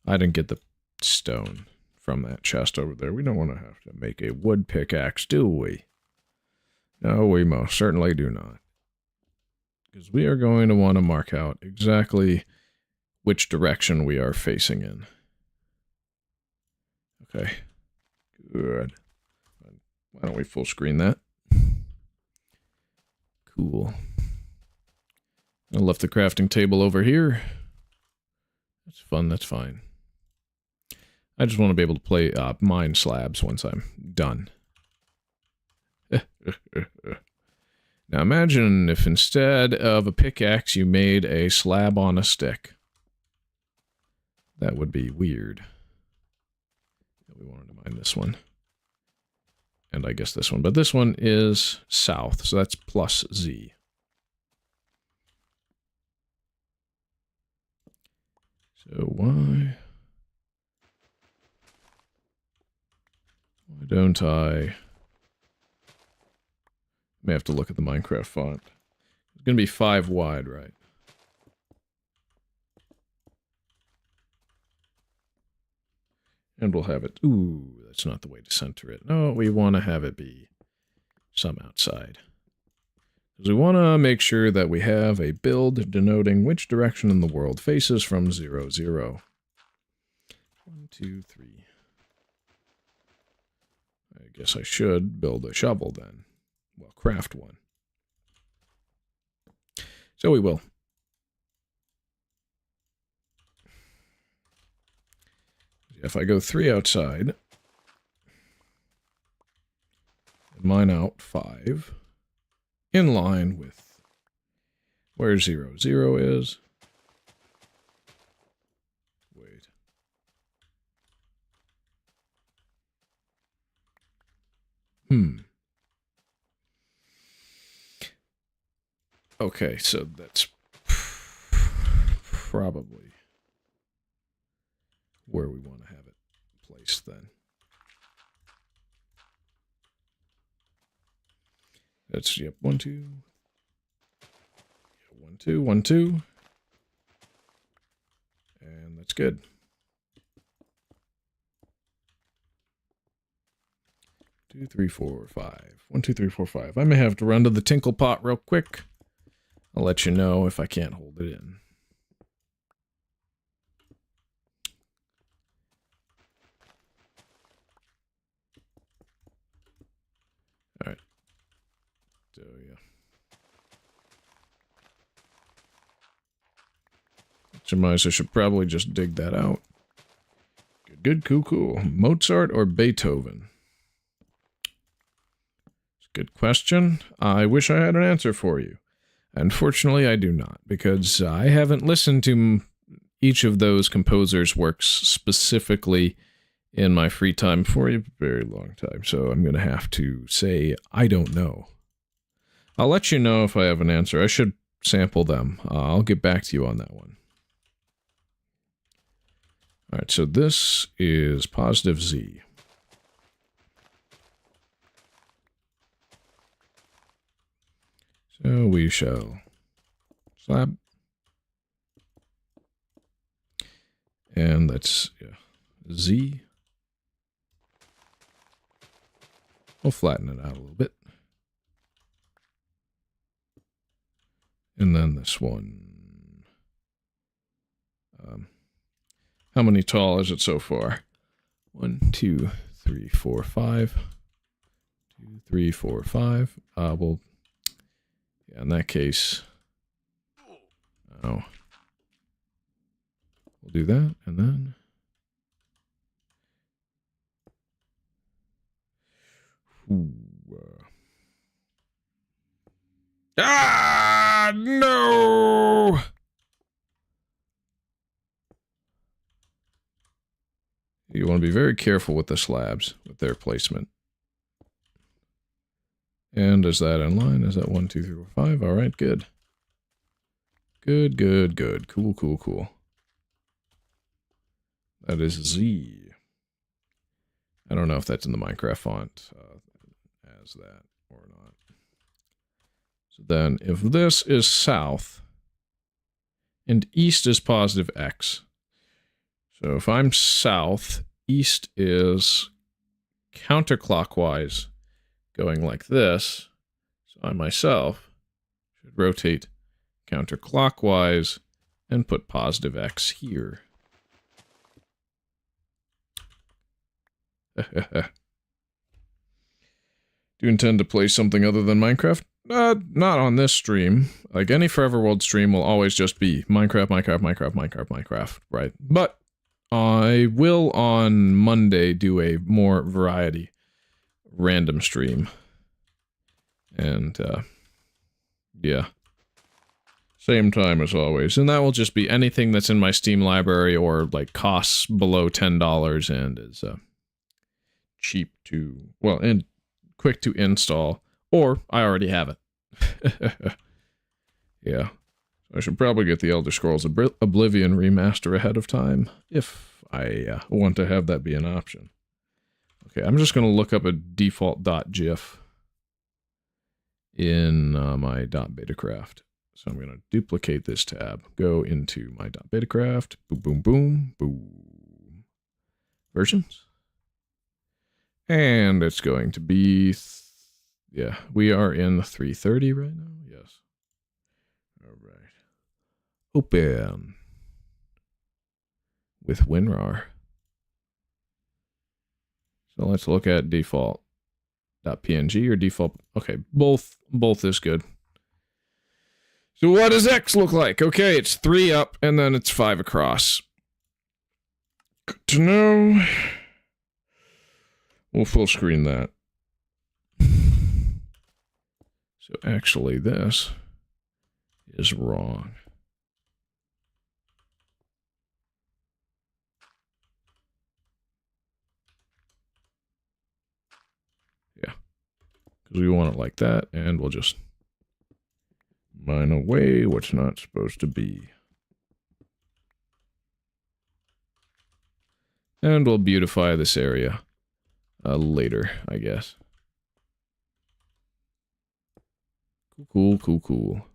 I didn't get the stone from that chest over there. We don't want to have to make a wood pickaxe, do we? No, we most certainly do not. Because we are going to want to mark out exactly which direction we are facing in. Okay. Good. Why don't we full screen that? Cool. I left the crafting table over here. That's fun, that's fine. I just want to be able to play mine slabs once I'm done. Now imagine if instead of a pickaxe you made a slab on a stick. That would be weird. We wanted to mine this one. And I guess this one. But this one is south, so that's plus Z. So why don't I... May have to look at the Minecraft font. It's going to be 5 wide, right? And we'll have it... Ooh, that's not the way to center it. No, we want to have it be some outside. Because we want to make sure that we have a build denoting which direction in the world faces from 0, 0. 1, 2, 3. I guess I should build a shovel then. Well, craft one. So we will. If I go 3 outside, and mine out 5, in line with where 0, 0 is. Wait. Okay, so that's probably where we want to have it placed then. That's, yep, 1, 2. 1, 2, 1, 2. And that's good. 2, 3, 4, 5. 1, 2, 3, 4, 5. I may have to run to the tinkle pot real quick. I'll let you know if I can't hold it in. yeah. Surmise I should probably just dig that out. Good, good, cool, cool. Mozart or Beethoven? It's a good question. I wish I had an answer for you. Unfortunately, I do not, because I haven't listened to each of those composers' works specifically in my free time for a very long time, so I'm going to have to say I don't know. I'll let you know if I have an answer. I should sample them. I'll get back to you on that one. All right, so this is positive Z. So we shall slab. And that's Z. We'll flatten it out a little bit. And then this one. How many tall is it so far? 1, 2, 3, 4, 5. 2, 3, 4, 5. Well, yeah, in that case, we'll do that, and then no! You want to be very careful with the slabs, with their placement. And is that in line? Is that 1, 2, 3, 4, 5? All right, good. Good, good, good. Cool, cool, cool. That is Z. I don't know if that's in the Minecraft font as that or not. So then, if this is south, and east is positive X. So if I'm south, east is counterclockwise, going like this. So I myself should rotate counterclockwise and put positive X here. Do you intend to play something other than Minecraft? Not on this stream. Like any Forever World stream will always just be Minecraft, Minecraft, Minecraft, Minecraft, Minecraft, right? But I will on Monday do a more variety random stream. And, yeah. Same time as always. And that will just be anything that's in my Steam library or, like, costs below $10 and is, cheap to, well, and quick to install. Or, I already have it. Yeah. I should probably get the Elder Scrolls Oblivion remaster ahead of time, if I want to have that be an option. Okay, I'm just going to look up a default .gif in my .betacraft. So I'm going to duplicate this tab, go into my .betacraft, boom, boom, boom, boom, versions. And it's going to be, yeah, we are in 330 right now, yes. All right. Open with WinRAR. So let's look at default.png or default. Okay, both is good. So what does X look like? Okay, it's 3 up and then it's 5 across. Good to know. We'll full screen that. So actually this is wrong. Yeah. Because we want it like that, and we'll just mine away what's not supposed to be. And we'll beautify this area later, I guess. Cool, cool, cool.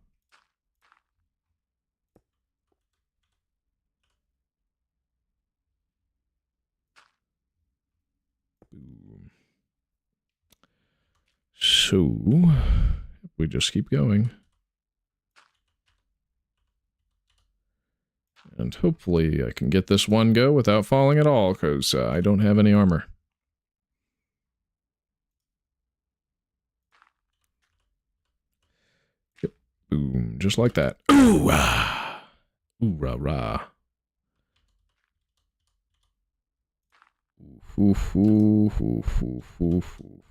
Boom. So, we just keep going. And hopefully I can get this one go without falling at all, because I don't have any armor. Boom, just like that. Ooh, ah. Ooh, rah, rah. Ooh, ooh, ooh, ooh, ooh, ooh.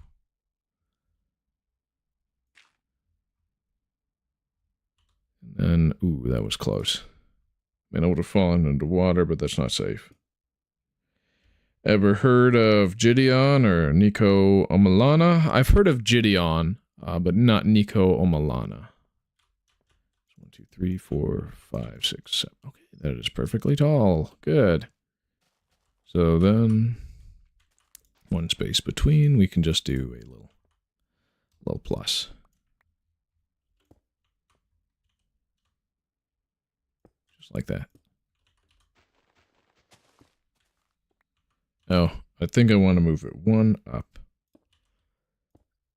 And then, ooh, that was close. I mean, I would have fallen into water, but that's not safe. Ever heard of Gideon or Nico Omalana? I've heard of Gideon, but not Nico Omalana. 1, 2, 3, 4, 5, 6, 7. Okay, that is perfectly tall. Good. So then, one space between, we can just do a little plus. Just like that. Oh, I think I want to move it one up.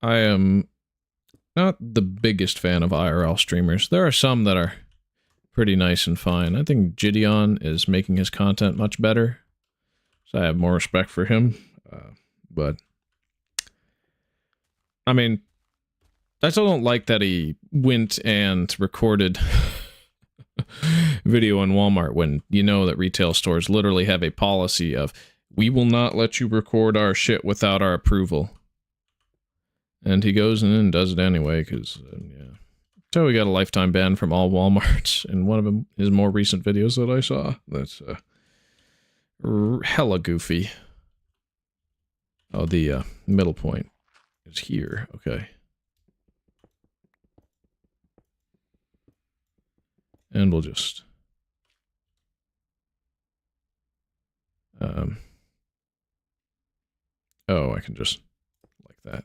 I am not the biggest fan of IRL streamers. There are some that are pretty nice and fine. I think Gideon is making his content much better, so I have more respect for him. But, I mean, I still don't like that he went and recorded video in Walmart when you know that retail stores literally have a policy of, we will not let you record our shit without our approval. And he goes in and does it anyway, because, yeah. So we got a lifetime ban from all Walmarts in one of his more recent videos that I saw. That's hella goofy. Oh, the middle point is here. Okay. And we'll just... oh, I can just like that.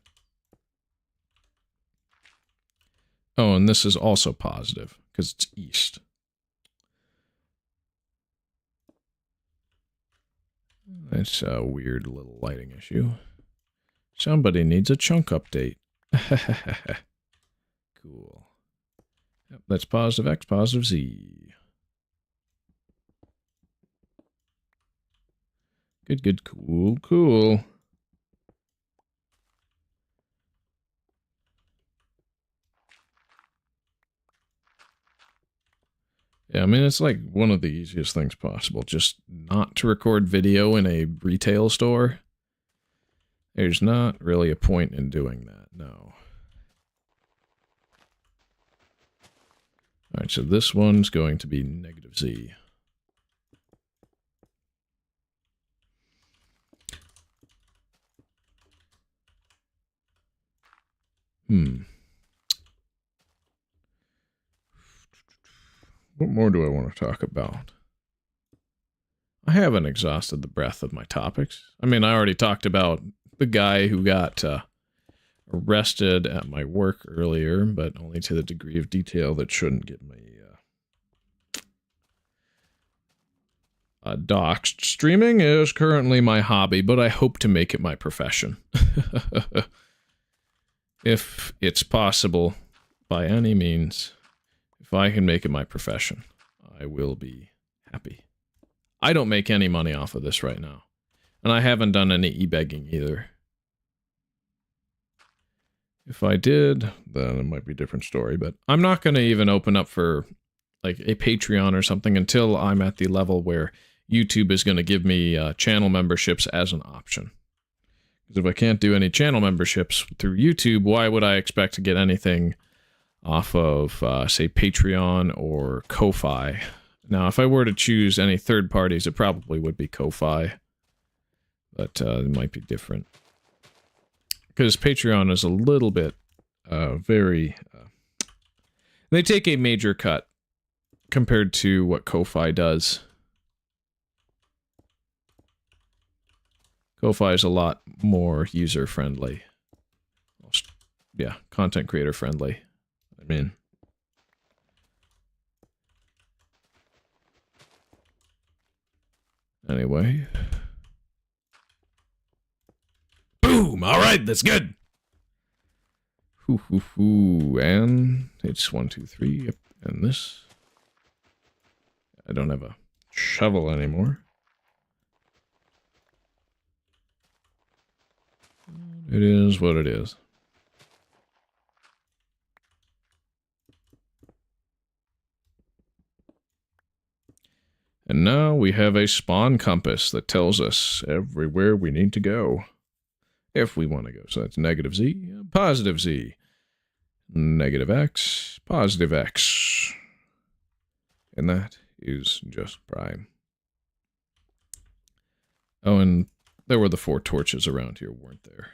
Oh, and this is also positive, because it's east. That's a weird little lighting issue. Somebody needs a chunk update. Cool. Yep, that's positive X, positive Z. Good, good, cool, cool. Yeah, I mean, it's like one of the easiest things possible. Just not to record video in a retail store. There's not really a point in doing that, no. Alright, so this one's going to be negative Z. What more do I want to talk about? I haven't exhausted the breadth of my topics. I mean, I already talked about the guy who got arrested at my work earlier, but only to the degree of detail that shouldn't get me doxxed. Streaming is currently my hobby, but I hope to make it my profession. If it's possible, by any means, if I can make it my profession, I will be happy. I don't make any money off of this right now. And I haven't done any e-begging either. If I did, then it might be a different story, but I'm not going to even open up for like a Patreon or something until I'm at the level where YouTube is going to give me channel memberships as an option. Because if I can't do any channel memberships through YouTube, why would I expect to get anything off of, say, Patreon or Ko-Fi? Now, if I were to choose any third parties, it probably would be Ko-Fi. But it might be different. Because Patreon is a little bit very... they take a major cut compared to what Ko-Fi does. Ko-Fi is a lot more user-friendly. Yeah, content creator-friendly. I mean... Anyway. Boom! Alright, that's good! Hoo hoo hoo. And it's 1, 2, 3. Yep. And this. I don't have a shovel anymore. It is what it is. And now we have a spawn compass that tells us everywhere we need to go. If we want to go. So that's negative z, positive z. Negative x, positive x. And that is just prime. Oh, and there were the 4 torches around here, weren't there?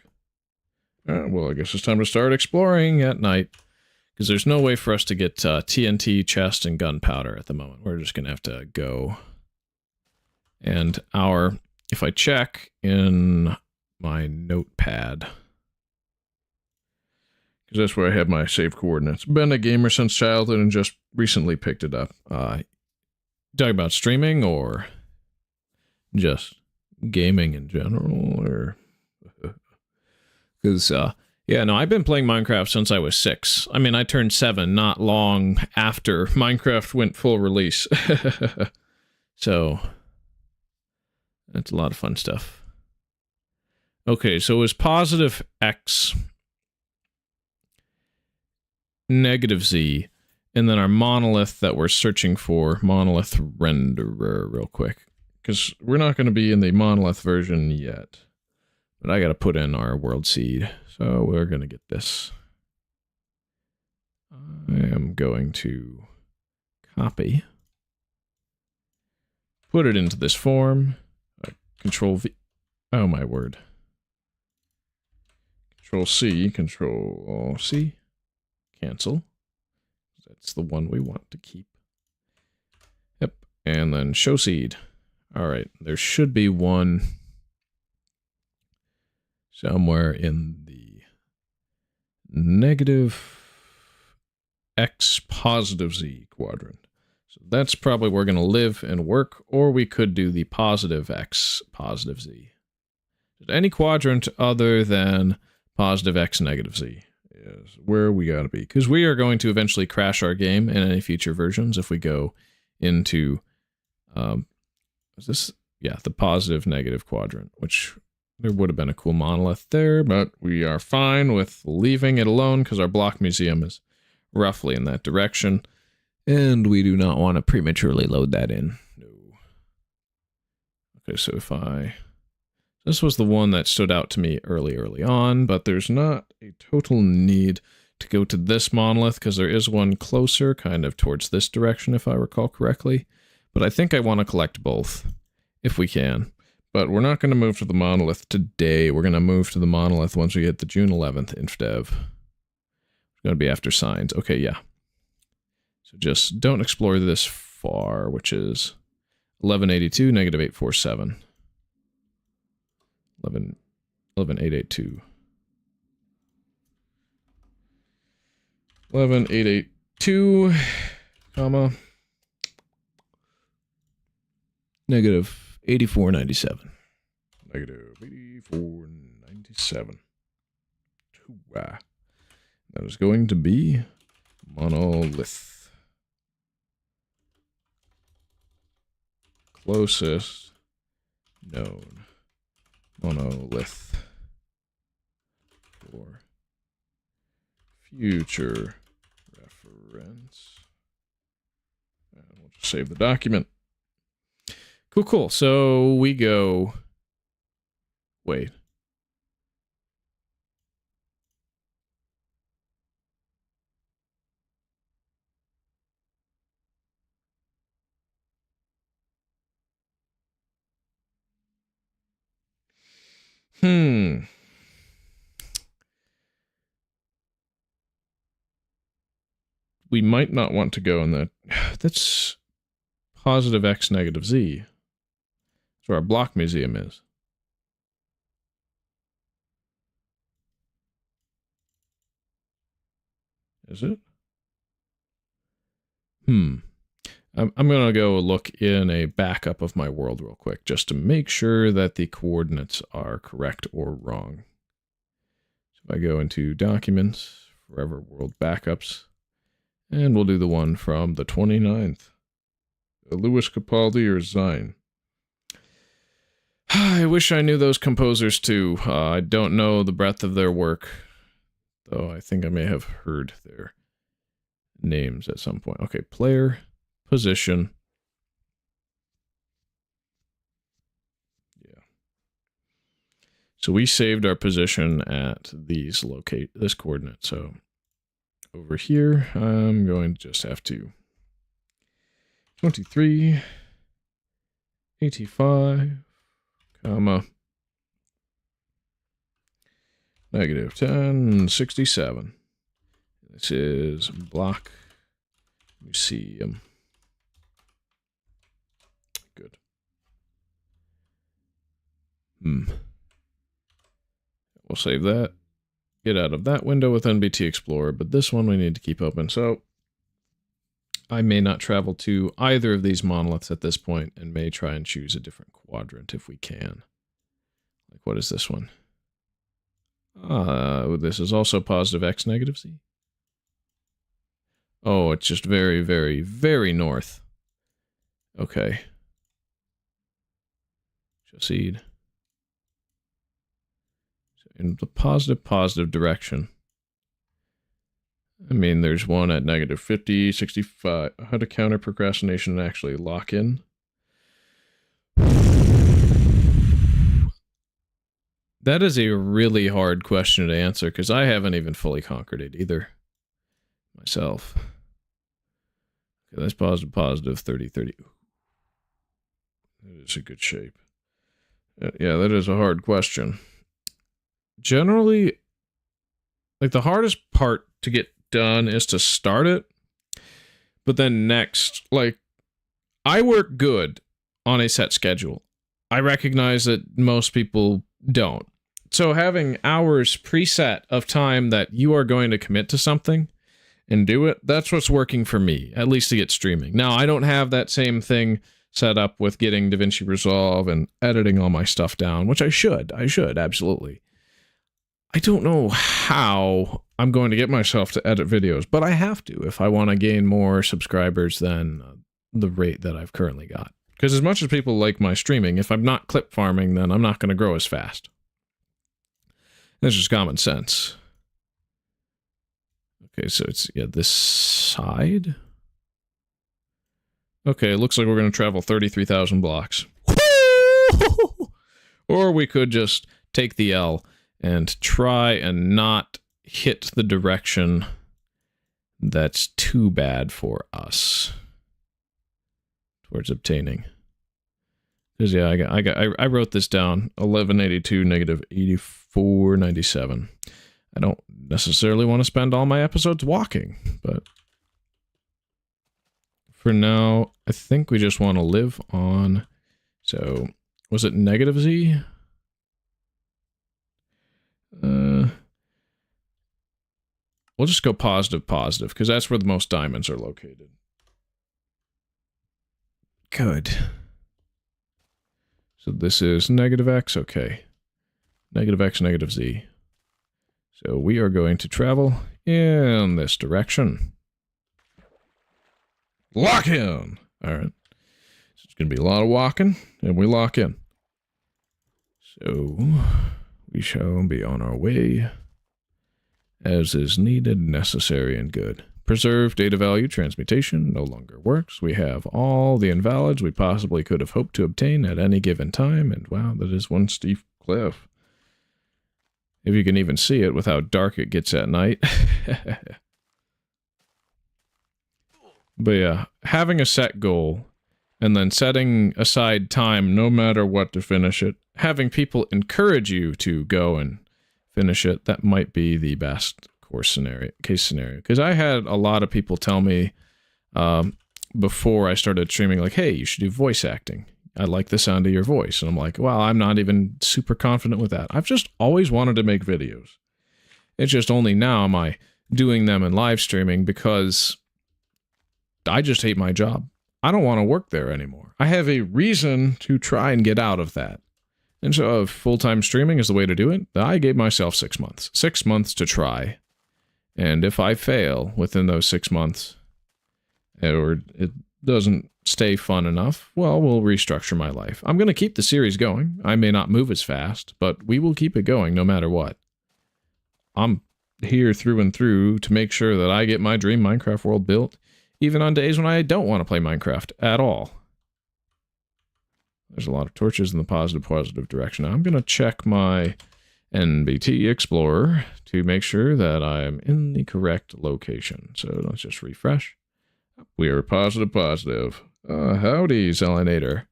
Well, I guess it's time to start exploring at night. Because there's no way for us to get TNT, chest, and gunpowder at the moment. We're just going to have to go. And if I check in my notepad, because that's where I have my save coordinates. Been a gamer since childhood and just recently picked it up. Talking about streaming or just gaming in general, or because yeah, no, I've been playing Minecraft since I was 6. I mean, I turned 7 not long after Minecraft went full release. So that's a lot of fun stuff. Okay, so it was positive x, negative z, and then our monolith that we're searching for, monolith renderer, real quick. Because we're not going to be in the monolith version yet. But I got to put in our world seed. So we're going to get this. I am going to copy. Put it into this form. Control V. Oh, my word. Control C. Control C. Cancel. That's the one we want to keep. Yep. And then show seed. All right. There should be one somewhere in the negative x positive z quadrant. So that's probably where we're going to live and work, or we could do the positive x positive z. Any quadrant other than positive x negative z is where we got to be, because we are going to eventually crash our game in any future versions if we go into is this, yeah, the positive negative quadrant, which there would have been a cool monolith there, but we are fine with leaving it alone because our block museum is roughly in that direction, and we do not want to prematurely load that in. No. Okay, so if this was the one that stood out to me early on, but there's not a total need to go to this monolith because there is one closer, kind of towards this direction, if I recall correctly. But I think I want to collect both, if we can. But we're not going to move to the monolith today. We're going to move to the monolith once we get the June 11th Infdev. It's going to be after signs. Okay, yeah. So just don't explore this far, which is 1182, negative 847. 11882. 11882, comma, negative 8497. Negative 8497. That is going to be monolith. Closest known monolith for future reference. And we'll just save the document. Cool. So we go. Wait. We might not want to go in that. That's positive x negative z. That's where our block museum is. Is it? I'm going to go look in a backup of my world real quick, just to make sure that the coordinates are correct or wrong. So if I go into Documents, Forever World Backups, and we'll do the one from the 29th. Louis Capaldi or Zine. I wish I knew those composers too. I don't know the breadth of their work, though I think I may have heard their names at some point. Okay, player, position, So we saved our position at this coordinate. So over here, I'm going to just have to 23, 85, comma, negative 10, 67. This is block museum. Good. We'll save that. Get out of that window with NBT Explorer, but this one we need to keep open. So I may not travel to either of these monoliths at this point and may try and choose a different quadrant if we can. Like, what is this one? This is also positive X, negative Z. Oh, it's just very, very, very north. Okay. Proceed. So in the positive direction. I mean, there's one at negative 50, 65. How to counter procrastination and actually lock in? That is a really hard question to answer because I haven't even fully conquered it either. Myself. Okay, that's positive, 30, 30. That is a good shape. Yeah, that is a hard question. Generally, like the hardest part to get done is to start it. But then next, like, I work good on a set schedule. I recognize that most people don't. So having hours preset of time that you are going to commit to something and do it, that's what's working for me, at least to get streaming. Now, I don't have that same thing set up with getting DaVinci Resolve and editing all my stuff down, which I should, absolutely. I don't know how I'm going to get myself to edit videos, but I have to if I want to gain more subscribers than the rate that I've currently got. Because as much as people like my streaming, if I'm not clip farming, then I'm not going to grow as fast. That's just common sense. Okay, so it's, yeah, this side. Okay, it looks like we're going to travel 33,000 blocks. Or we could just take the L and try and not hit the direction that's too bad for us towards obtaining. Because, yeah, I wrote this down, 1182, negative 8497. I don't necessarily want to spend all my episodes walking, but for now, I think we just want to live on. So, was it negative Z? We'll just go positive, because that's where the most diamonds are located. Good. So this is negative X, okay. Negative X, negative Z. So we are going to travel in this direction. Lock in! Alright. So it's going to be a lot of walking, and we lock in. So we shall be on our way, as is needed, necessary, and good. Preserve data value transmutation no longer works. We have all the invalids we possibly could have hoped to obtain at any given time, and wow, that is one steep cliff. If you can even see it with how dark it gets at night. But yeah, having a set goal, and then setting aside time no matter what to finish it, having people encourage you to go and finish it, that might be the best case scenario. Because I had a lot of people tell me before I started streaming, like, hey, you should do voice acting. I like the sound of your voice. And I'm like, well, I'm not even super confident with that. I've just always wanted to make videos. It's just only now am I doing them in live streaming because I just hate my job. I don't want to work there anymore. I have a reason to try and get out of that. And so full-time streaming is the way to do it. I gave myself 6 months. 6 months to try. And if I fail within those 6 months, or it doesn't stay fun enough, well, we'll restructure my life. I'm going to keep the series going. I may not move as fast, but we will keep it going no matter what. I'm here through and through to make sure that I get my dream Minecraft world built, even on days when I don't want to play Minecraft at all. There's a lot of torches in the positive direction. Now, I'm going to check my NBT Explorer to make sure that I'm in the correct location. So let's just refresh. We are positive. Howdy, Zelinator.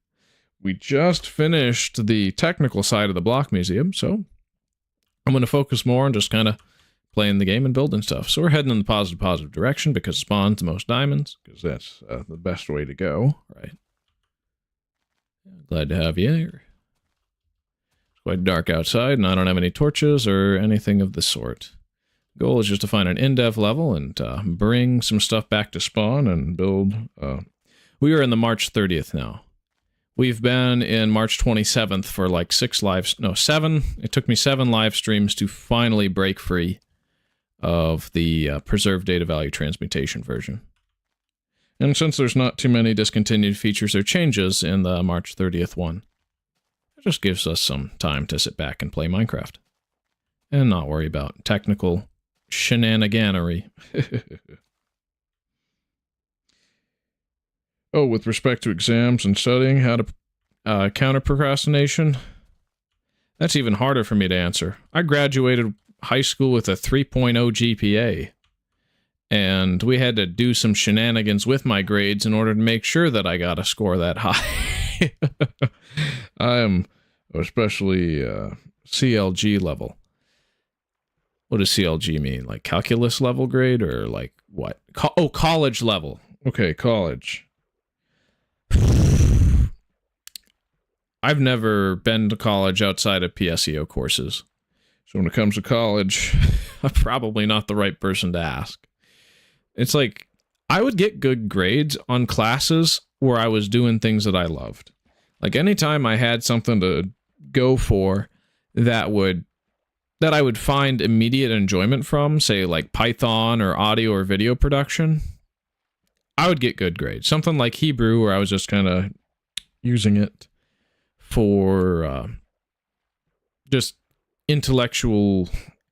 We just finished the technical side of the block museum, so I'm going to focus more on just kind of playing the game and building stuff. So we're heading in the positive direction because it spawns the most diamonds, because that's the best way to go, right? Glad to have you here. It's quite dark outside, and I don't have any torches or anything of the sort. Goal is just to find an Indev level and bring some stuff back to spawn and build. We are in the March 30th now. We've been in March 27th for like 7. It took me 7 live streams to finally break free of the preserved data value transmutation version. And since there's not too many discontinued features or changes in the March 30th one, it just gives us some time to sit back and play Minecraft. And not worry about technical shenaniganery. Oh, with respect to exams and studying, how to counter procrastination, that's even harder for me to answer. I graduated high school with a 3.0 GPA, and we had to do some shenanigans with my grades in order to make sure that I got a score that high. I am especially CLG level. What does CLG mean? Like calculus level grade or like what? College level. Okay, college. I've never been to college outside of PSEO courses. So when it comes to college, I'm probably not the right person to ask. It's like, I would get good grades on classes where I was doing things that I loved. Like anytime I had something to go for that I would find immediate enjoyment from, say like Python or audio or video production, I would get good grades. Something like Hebrew, where I was just kind of using it for just intellectual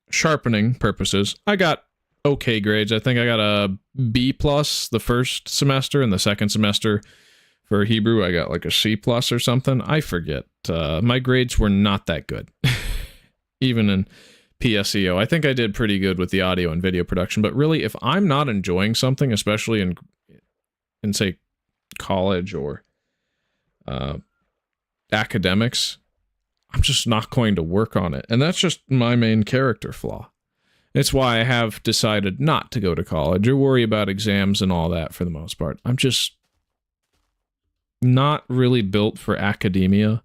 sharpening purposes, I got okay grades. I think I got a B+ the first semester, and the second semester for Hebrew, I got like a C+ or something. I forget. My grades were not that good, even in PSEO. I think I did pretty good with the audio and video production, but really, if I'm not enjoying something, especially in say, college or academics, I'm just not going to work on it. And that's just my main character flaw. It's why I have decided not to go to college or worry about exams and all that for the most part. I'm just not really built for academia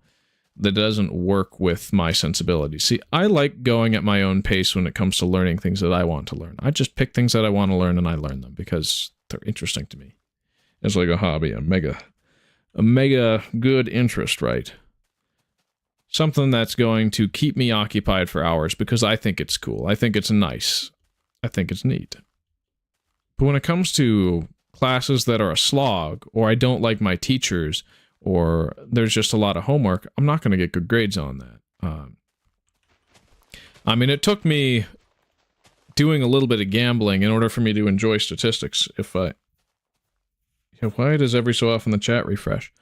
that doesn't work with my sensibilities. See, I like going at my own pace when it comes to learning things that I want to learn. I just pick things that I want to learn and I learn them because they're interesting to me. It's like a hobby, a mega good interest, right? Something that's going to keep me occupied for hours because I think it's cool. I think it's nice. I think it's neat. But when it comes to classes that are a slog, or I don't like my teachers, or there's just a lot of homework, I'm not going to get good grades on that. I mean, it took me doing a little bit of gambling in order for me to enjoy statistics. Why does every so often the chat refresh?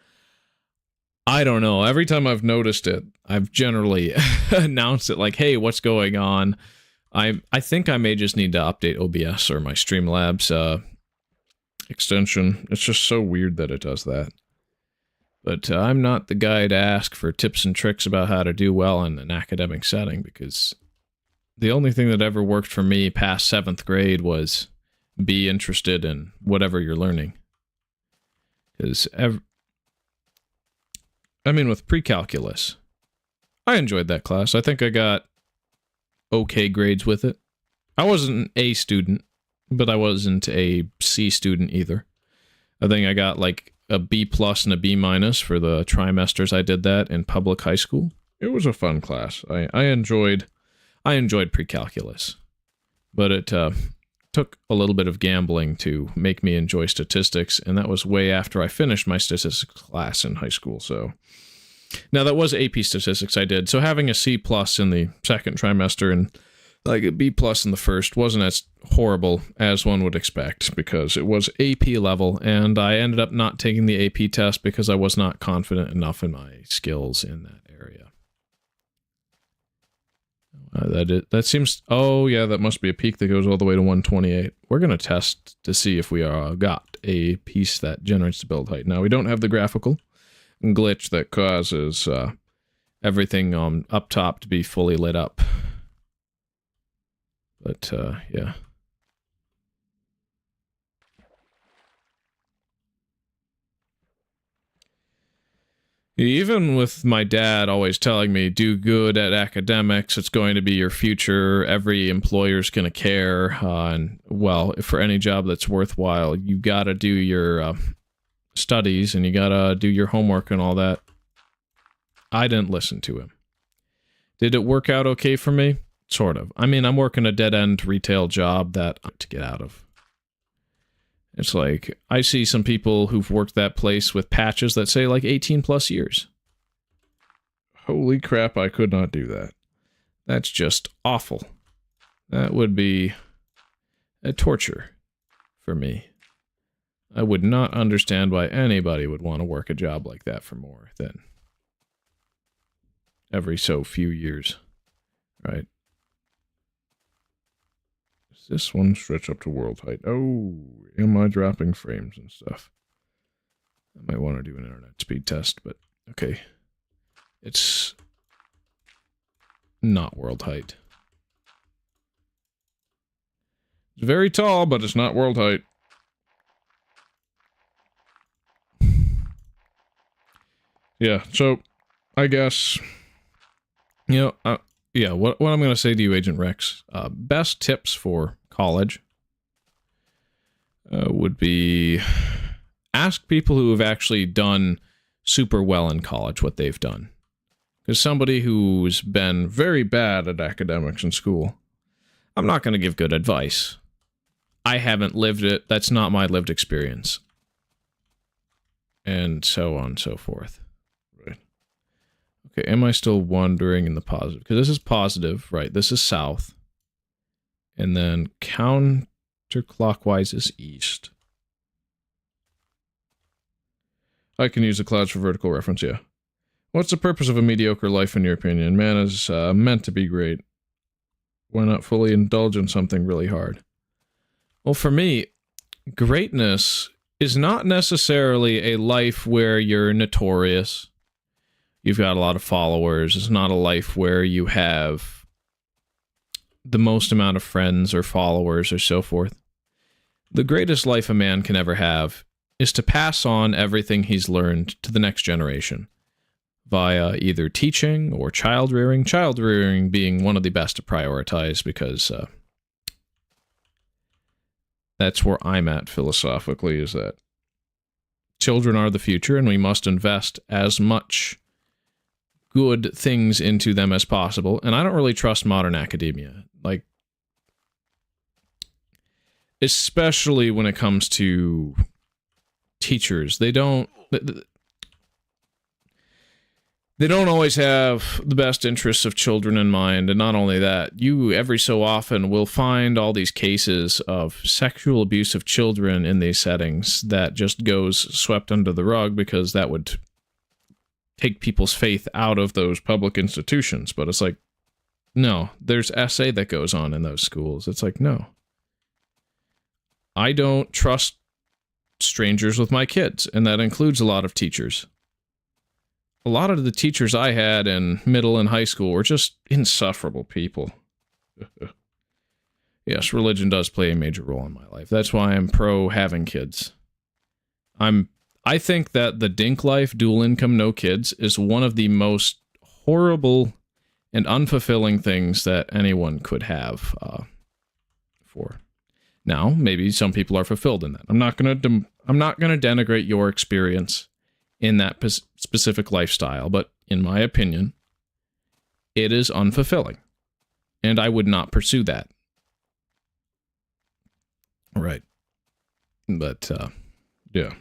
I don't know. Every time I've noticed it, I've generally announced it like, hey, what's going on? I think I may just need to update OBS or my Streamlabs extension. It's just so weird that it does that. But I'm not the guy to ask for tips and tricks about how to do well in an academic setting, because the only thing that ever worked for me past 7th grade was be interested in whatever you're learning. Because with pre-calculus, I enjoyed that class. I think I got okay grades with it. I wasn't an A student, but I wasn't a C student either. I think I got like a B+ and a B- for the trimesters I did that in public high school. It was a fun class. I enjoyed pre-calculus, but it took a little bit of gambling to make me enjoy statistics, and that was way after I finished my statistics class in high school. So now that was AP statistics I did. So having a C+ in the second trimester and like a B+ in the first wasn't as horrible as one would expect, because it was AP level, and I ended up not taking the AP test because I was not confident enough in my skills in that area. That seems... Oh, yeah, that must be a peak that goes all the way to 128. We're going to test to see if we got a piece that generates the build height. Now, we don't have the graphical glitch that causes everything up top to be fully lit up. But, yeah. Even with my dad always telling me, do good at academics, it's going to be your future, every employer's going to care, and, well, for any job that's worthwhile, you gotta do your studies, and you gotta do your homework and all that. I didn't listen to him. Did it work out okay for me? Sort of. I mean, I'm working a dead-end retail job that I'm to get out of. It's like, I see some people who've worked that place with patches that say like 18 plus years. Holy crap, I could not do that. That's just awful. That would be a torture for me. I would not understand why anybody would want to work a job like that for more than every so few years, right? This one stretch up to world height. Oh, am I dropping frames and stuff? I might want to do an internet speed test, but okay. It's not world height. It's very tall, but it's not world height. Yeah, so I guess, you know, yeah, what I'm going to say to you, Agent Rex, best tips for college would be ask people who have actually done super well in college what they've done. Because somebody who's been very bad at academics in school, I'm not going to give good advice. I haven't lived it. That's not my lived experience. And so on and so forth. Okay, am I still wandering in the positive? Because this is positive, right? This is south. And then counterclockwise is east. I can use the clouds for vertical reference, yeah. What's the purpose of a mediocre life in your opinion? Man is meant to be great. Why not fully indulge in something really hard? Well, for me, greatness is not necessarily a life where you're notorious. You've got a lot of followers. It's not a life where you have the most amount of friends or followers or so forth. The greatest life a man can ever have is to pass on everything he's learned to the next generation via either teaching or child rearing. Child rearing being one of the best to prioritize because that's where I'm at philosophically, is that children are the future and we must invest as much good things into them as possible. And I don't really trust modern academia, like, especially when it comes to teachers. They don't always have the best interests of children in mind. And not only that, you every so often will find all these cases of sexual abuse of children in these settings that just goes swept under the rug because that would take people's faith out of those public institutions. But it's like, no, there's SA that goes on in those schools. It's like, no. I don't trust strangers with my kids, and that includes a lot of teachers. A lot of the teachers I had in middle and high school were just insufferable people. Yes, religion does play a major role in my life. That's why I'm pro having kids. I think that the dink life, dual income, no kids, is one of the most horrible and unfulfilling things that anyone could have for. Now, maybe some people are fulfilled in that. I'm not going to denigrate your experience in that specific lifestyle, but in my opinion, it is unfulfilling, and I would not pursue that. Right. But, yeah.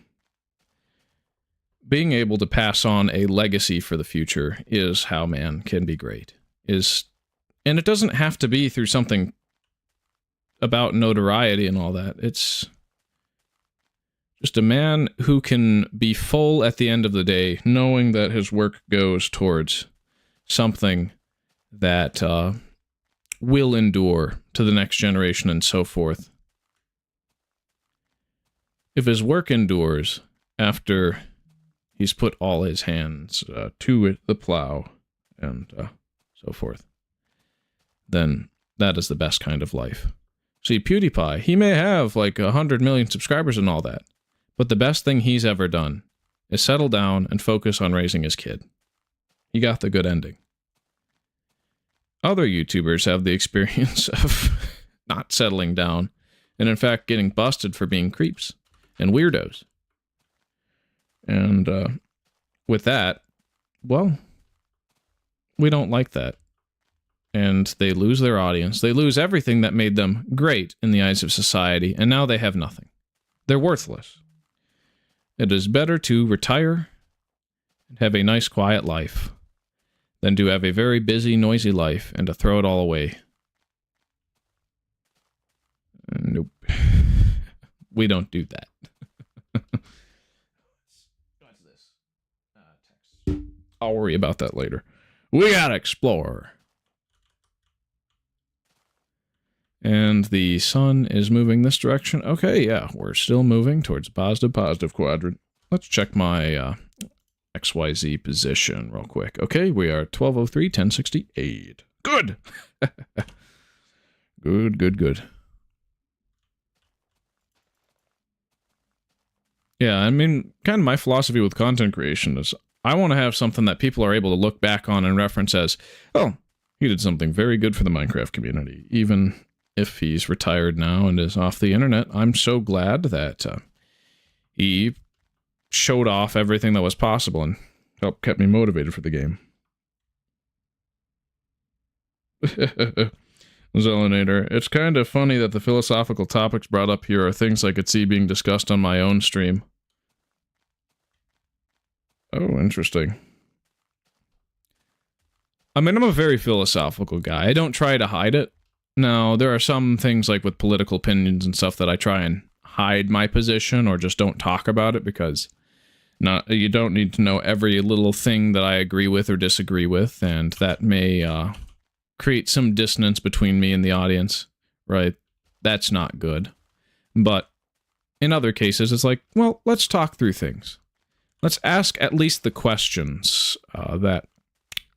Being able to pass on a legacy for the future is how man can be great. And it doesn't have to be through something about notoriety and all that. It's just a man who can be full at the end of the day, knowing that his work goes towards something that will endure to the next generation and so forth. If his work endures after he's put all his hands to the plow and so forth, then that is the best kind of life. See, PewDiePie, he may have like 100 million subscribers and all that, but the best thing he's ever done is settle down and focus on raising his kid. He got the good ending. Other YouTubers have the experience of not settling down, and in fact getting busted for being creeps and weirdos. And with that, well, we don't like that. And they lose their audience. They lose everything that made them great in the eyes of society, and now they have nothing. They're worthless. It is better to retire and have a nice, quiet life than to have a very busy, noisy life and to throw it all away. Nope. We don't do that. What's this? Text. I'll worry about that later. We gotta explore. And the sun is moving this direction. Okay, yeah, we're still moving towards positive quadrant. Let's check my XYZ position real quick. Okay, we are 1203, 1068. Good! Good. Yeah, I mean, kind of my philosophy with content creation is I want to have something that people are able to look back on and reference as, oh, he did something very good for the Minecraft community. Even if he's retired now and is off the internet, I'm so glad that he showed off everything that was possible and kept me motivated for the game. Zelinator, it's kind of funny that the philosophical topics brought up here are things I could see being discussed on my own stream. Oh, interesting. I mean, I'm a very philosophical guy. I don't try to hide it. Now, there are some things like with political opinions and stuff that I try and hide my position or just don't talk about it because you don't need to know every little thing that I agree with or disagree with, and that may create some dissonance between me and the audience, right? That's not good. But in other cases, it's like, well, let's talk through things. Let's ask at least the questions that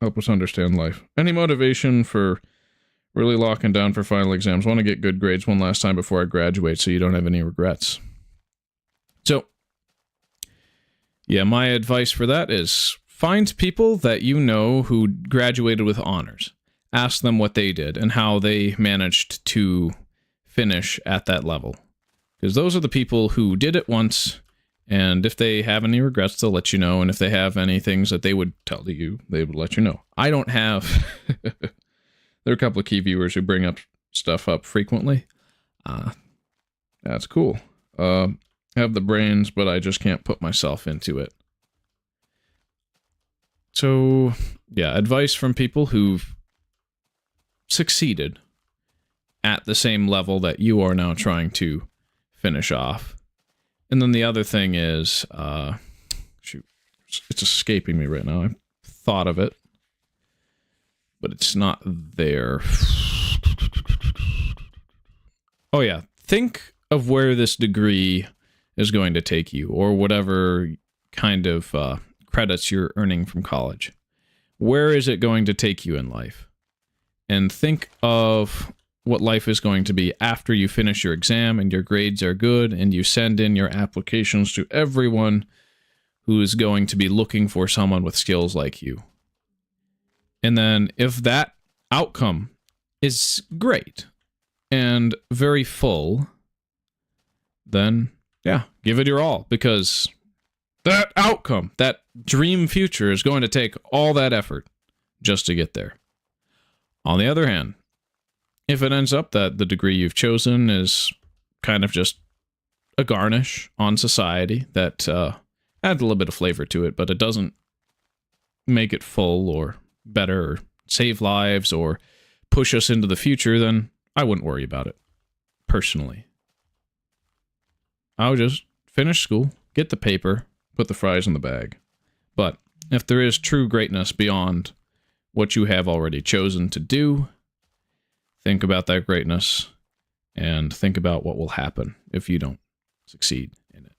help us understand life. Any motivation for really locking down for final exams? Want to get good grades one last time before I graduate so you don't have any regrets. So, yeah, my advice for that is find people that you know who graduated with honors. Ask them what they did and how they managed to finish at that level. Because those are the people who did it once, and if they have any regrets, they'll let you know, and if they have any things that they would tell you, they would let you know. I don't have... There are a couple of key viewers who bring up stuff up frequently. That's cool. Have the brains, but I just can't put myself into it. So, yeah, advice from people who've succeeded at the same level that you are now trying to finish off. And then the other thing is, shoot, it's escaping me right now. I thought of it, but it's not there. Oh yeah, think of where this degree is going to take you, or whatever kind of credits you're earning from college. Where is it going to take you in life? And think of what life is going to be after you finish your exam and your grades are good and you send in your applications to everyone who is going to be looking for someone with skills like you. And then if that outcome is great and very full, then yeah, give it your all, because that outcome, that dream future, is going to take all that effort just to get there. On the other hand, if it ends up that the degree you've chosen is kind of just a garnish on society that adds a little bit of flavor to it, but it doesn't make it full or better or save lives or push us into the future, then I wouldn't worry about it, personally. I would just finish school, get the paper, put the fries in the bag. But if there is true greatness beyond what you have already chosen to do, think about that greatness and think about what will happen if you don't succeed in it.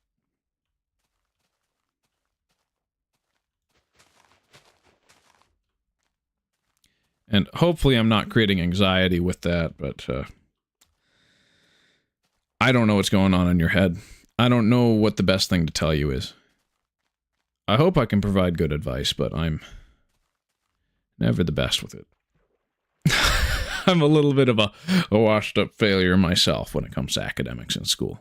And hopefully I'm not creating anxiety with that, but I don't know what's going on in your head. I don't know what the best thing to tell you is. I hope I can provide good advice, but I'm never the best with it. I'm a little bit of a washed up failure myself when it comes to academics in school.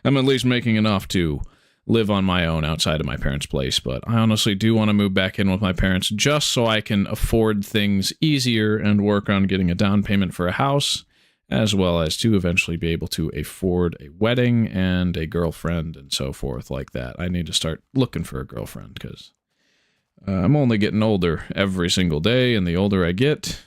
I'm at least making enough to live on my own outside of my parents' place, but I honestly do want to move back in with my parents just so I can afford things easier and work on getting a down payment for a house, as well as to eventually be able to afford a wedding and a girlfriend and so forth like that. I need to start looking for a girlfriend because I'm only getting older every single day, and the older I get,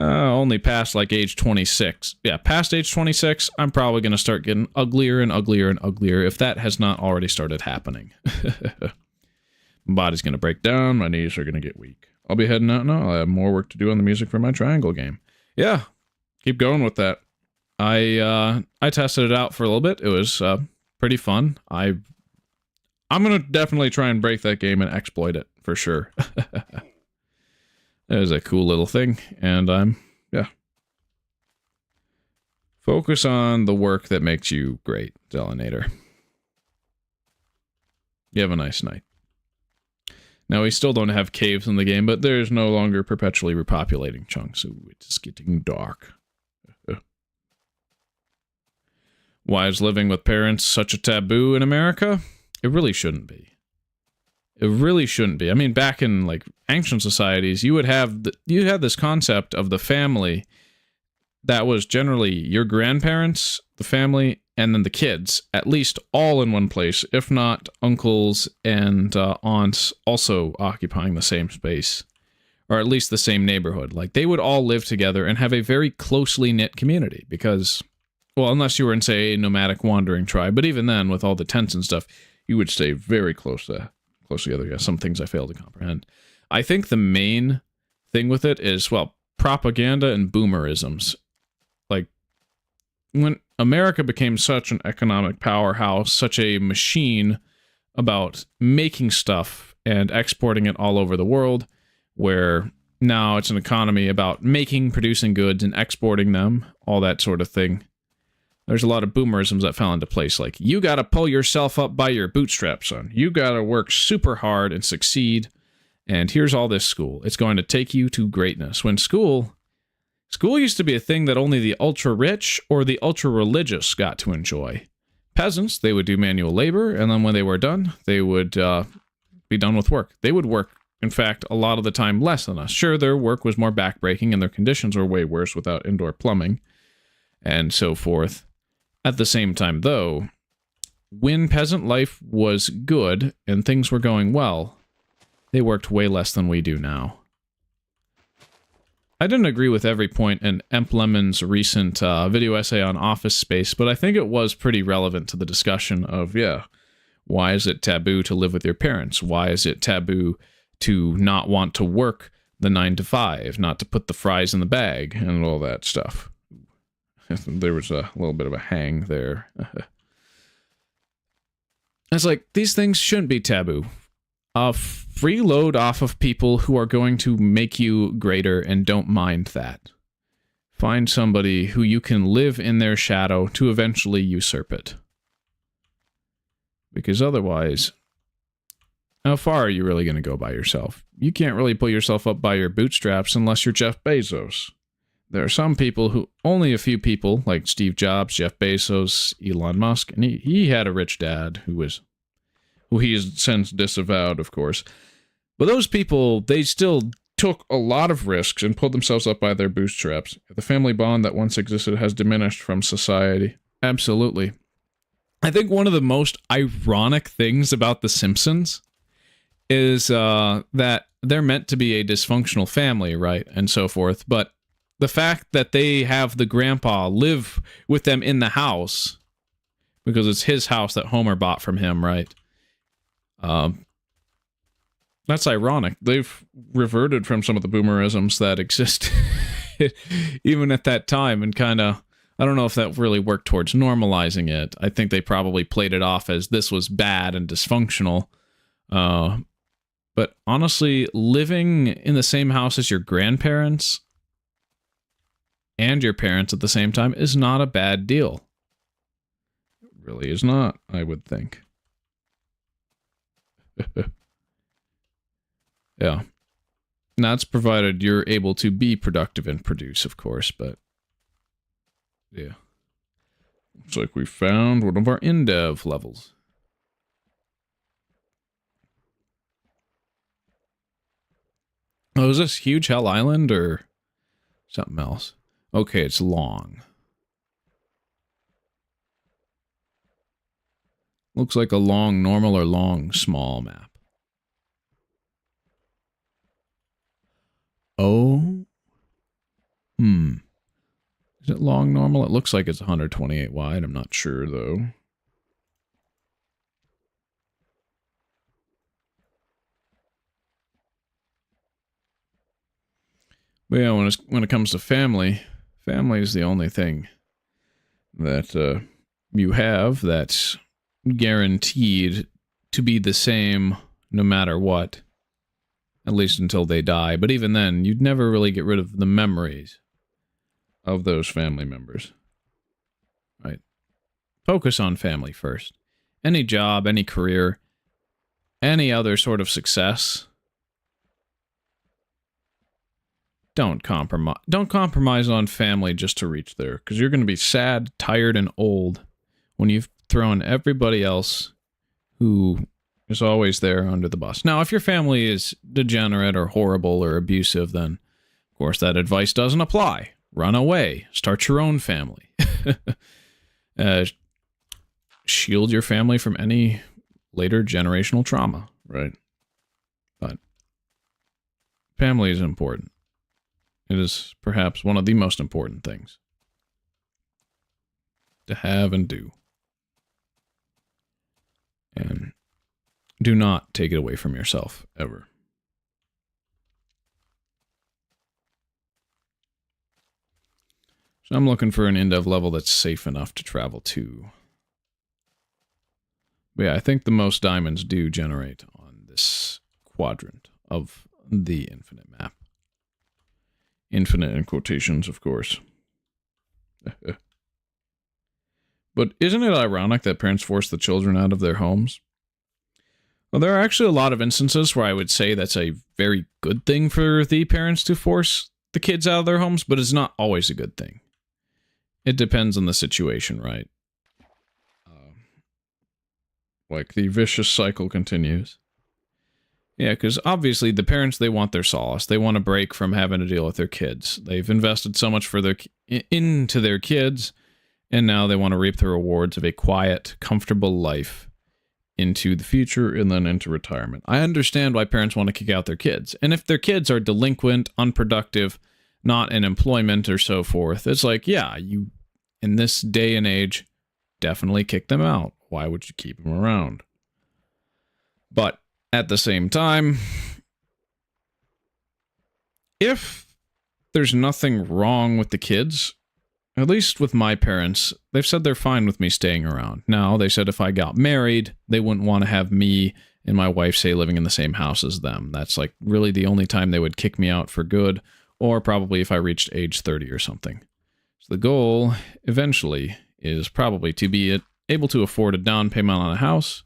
only past like age 26. Yeah, past age 26, I'm probably going to start getting uglier and uglier and uglier if that has not already started happening. My body's going to break down, my knees are going to get weak. I'll be heading out now. I have more work to do on the music for my triangle game. Yeah, keep going with that. I tested it out for a little bit. It was pretty fun. I'm going to definitely try and break that game and exploit it for sure. It is a cool little thing, and focus on the work that makes you great, Zelinator. You have a nice night. Now, we still don't have caves in the game, but there's no longer perpetually repopulating chunks. Ooh, it's getting dark. Why is living with parents such a taboo in America? It really shouldn't be. It really shouldn't be. I mean, back in like ancient societies, you had this concept of the family that was generally your grandparents, the family, and then the kids, at least all in one place, if not uncles and aunts also occupying the same space, or at least the same neighborhood. Like, they would all live together and have a very closely knit community because, well, unless you were in, say, a nomadic wandering tribe, but even then, with all the tents and stuff, you would stay very close together. Yeah, some things I fail to comprehend. I think the main thing with it is, well, propaganda and boomerisms. Like, when America became such an economic powerhouse, such a machine about making stuff and exporting it all over the world, where now it's an economy about making, producing goods and exporting them, all that sort of thing. There's a lot of boomerisms that fell into place, like, you gotta pull yourself up by your bootstraps, son. You gotta work super hard and succeed, and here's all this school. It's going to take you to greatness. When school used to be a thing that only the ultra-rich or the ultra-religious got to enjoy. Peasants, they would do manual labor, and then when they were done, they would be done with work. They would work, in fact, a lot of the time less than us. Sure, their work was more backbreaking, and their conditions were way worse without indoor plumbing, and so forth. At the same time, though, when peasant life was good and things were going well, they worked way less than we do now. I didn't agree with every point in Emplemon's recent video essay on office space, but I think it was pretty relevant to the discussion of, why is it taboo to live with your parents? Why is it taboo to not want to work the 9 to 5, not to put the fries in the bag, and all that stuff? There was a little bit of a hang there. It's like, these things shouldn't be taboo. Freeload off of people who are going to make you greater and don't mind that. Find somebody who you can live in their shadow to eventually usurp it. Because otherwise, how far are you really going to go by yourself? You can't really pull yourself up by your bootstraps unless you're Jeff Bezos. There are some people who, only a few people, like Steve Jobs, Jeff Bezos, Elon Musk, and he had a rich dad who he has since disavowed, of course. But those people, they still took a lot of risks and pulled themselves up by their bootstraps. The family bond that once existed has diminished from society. Absolutely. I think one of the most ironic things about The Simpsons is that they're meant to be a dysfunctional family, right, and so forth, but the fact that they have the grandpa live with them in the house, because it's his house that Homer bought from him, right? That's ironic. They've reverted from some of the boomerisms that exist even at that time, and kind of, I don't know if that really worked towards normalizing it. I think they probably played it off as this was bad and dysfunctional. But honestly, living in the same house as your grandparents and your parents at the same time is not a bad deal. It really is not, I would think. Yeah. And that's provided you're able to be productive and produce, of course, but yeah. Looks like we found one of our Indev levels. Oh, is this Huge Hell Island or something else? Okay, it's long. Looks like a long normal or long small map. Oh. Is it long normal? It looks like it's 128 wide. I'm not sure, though. But yeah, when it comes to family, family is the only thing that you have that's guaranteed to be the same no matter what. At least until they die. But even then, you'd never really get rid of the memories of those family members. Right? Focus on family first. Any job, any career, any other sort of success. Don't compromise. Don't compromise on family just to reach there, because you're going to be sad, tired, and old when you've thrown everybody else who is always there under the bus. Now, if your family is degenerate or horrible or abusive, then, of course, that advice doesn't apply. Run away. Start your own family. Shield your family from any later generational trauma, right? But family is important. It is perhaps one of the most important things to have and do. And do not take it away from yourself, ever. So I'm looking for an Indev level that's safe enough to travel to. But yeah, I think the most diamonds do generate on this quadrant of the infinite map. Infinite in quotations, of course. But isn't it ironic that parents force the children out of their homes? Well, there are actually a lot of instances where I would say that's a very good thing for the parents to force the kids out of their homes, but it's not always a good thing. It depends on the situation, right? Like the vicious cycle continues. Yeah, because obviously the parents, they want their solace. They want a break from having to deal with their kids. They've invested so much into their kids, and now they want to reap the rewards of a quiet, comfortable life into the future and then into retirement. I understand why parents want to kick out their kids. And if their kids are delinquent, unproductive, not in employment or so forth, it's like, yeah, you, in this day and age, definitely kick them out. Why would you keep them around? But at the same time, if there's nothing wrong with the kids, at least with my parents, they've said they're fine with me staying around. Now, they said if I got married, they wouldn't want to have me and my wife, say, living in the same house as them. That's like really the only time they would kick me out for good, or probably if I reached age 30 or something. So the goal, eventually, is probably to be able to afford a down payment on a house,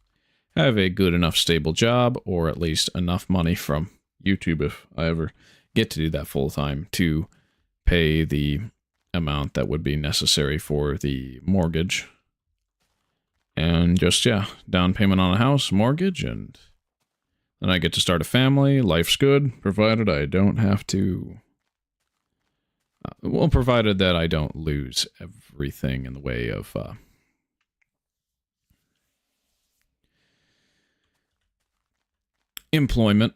have a good enough stable job, or at least enough money from YouTube, if I ever get to do that full time, to pay the amount that would be necessary for the mortgage. And just, yeah, down payment on a house, mortgage, and then I get to start a family. Life's good, provided I don't have to... well, provided that I don't lose everything in the way of... employment.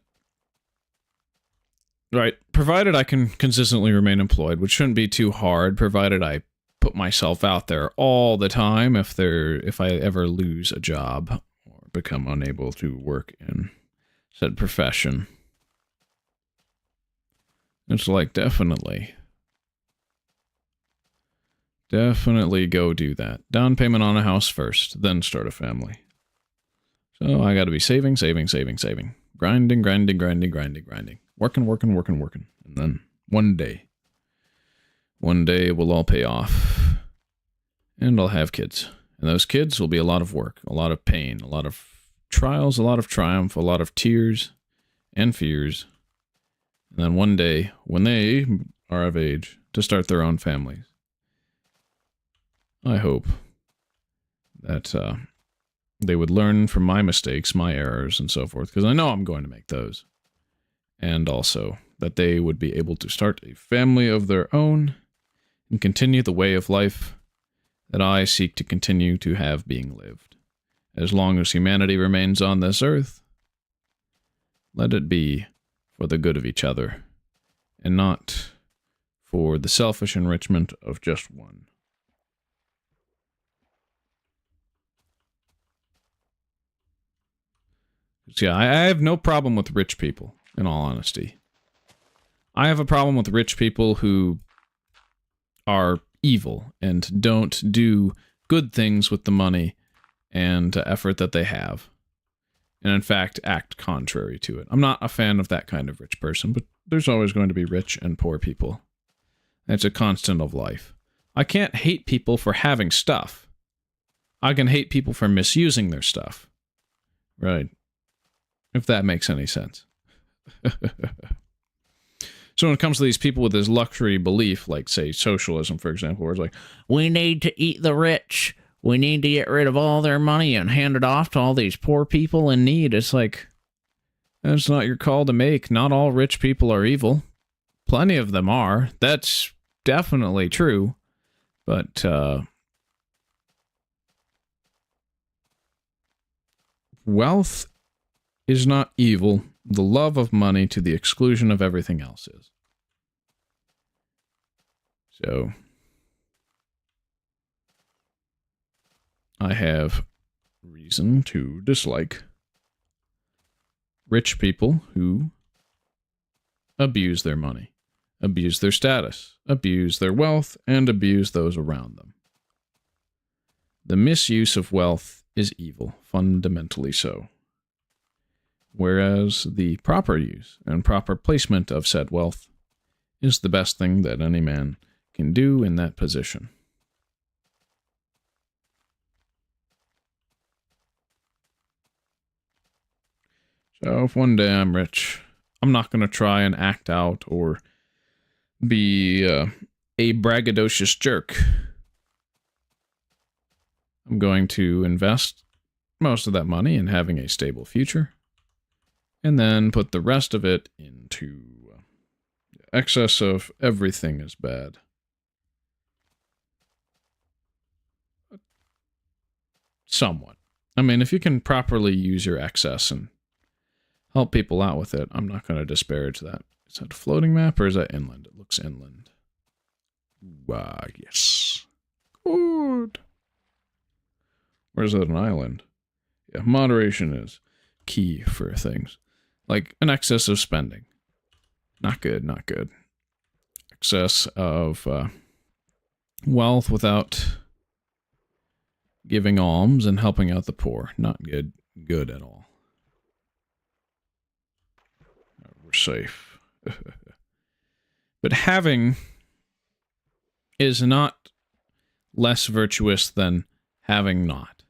Right. Provided I can consistently remain employed, which shouldn't be too hard, provided I put myself out there all the time if I ever lose a job or become unable to work in said profession. It's like, definitely. Definitely go do that. Down payment on a house first, then start a family. So I got to be saving. Grinding. Working. And then one day it will all pay off. And I'll have kids. And those kids will be a lot of work, a lot of pain, a lot of trials, a lot of triumph, a lot of tears and fears. And then one day, when they are of age to start their own families, I hope that they would learn from my mistakes, my errors, and so forth, because I know I'm going to make those. And also that they would be able to start a family of their own and continue the way of life that I seek to continue to have being lived. As long as humanity remains on this earth, let it be for the good of each other, and not for the selfish enrichment of just one. So yeah, I have no problem with rich people, in all honesty. I have a problem with rich people who are evil and don't do good things with the money and effort that they have, and in fact act contrary to it. I'm not a fan of that kind of rich person, but there's always going to be rich and poor people. It's a constant of life. I can't hate people for having stuff. I can hate people for misusing their stuff. Right. If that makes any sense. So when it comes to these people with this luxury belief, like, say, socialism, for example, where it's like, we need to eat the rich, we need to get rid of all their money and hand it off to all these poor people in need. It's like, that's not your call to make. Not all rich people are evil. Plenty of them are. That's definitely true. But, wealth is not evil. The love of money to the exclusion of everything else is. So, I have reason to dislike rich people who abuse their money, abuse their status, abuse their wealth, and abuse those around them. The misuse of wealth is evil, fundamentally so. Whereas the proper use and proper placement of said wealth is the best thing that any man can do in that position. So if one day I'm rich, I'm not going to try and act out or be a braggadocious jerk. I'm going to invest most of that money in having a stable future, and then put the rest of it into excess of everything is bad. Somewhat. I mean, if you can properly use your excess and help people out with it, I'm not going to disparage that. Is that a floating map or is that inland? It looks inland. Yes. Good. Or is that an island? Yeah, moderation is key for things. Like an excess of spending. Not good, not good. Excess of wealth without giving alms and helping out the poor. Not good. Good at all. We're safe. But having is not less virtuous than having not.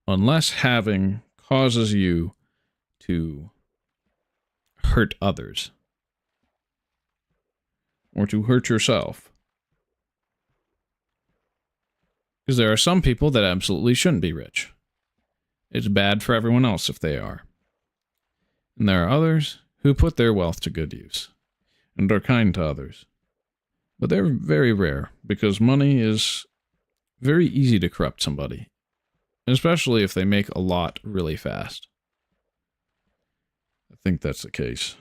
Unless having causes you to hurt others or to hurt yourself. Because there are some people that absolutely shouldn't be rich. It's bad for everyone else if they are. And there are others who put their wealth to good use and are kind to others. But they're very rare because money is very easy to corrupt somebody, especially if they make a lot really fast. I think that's the case.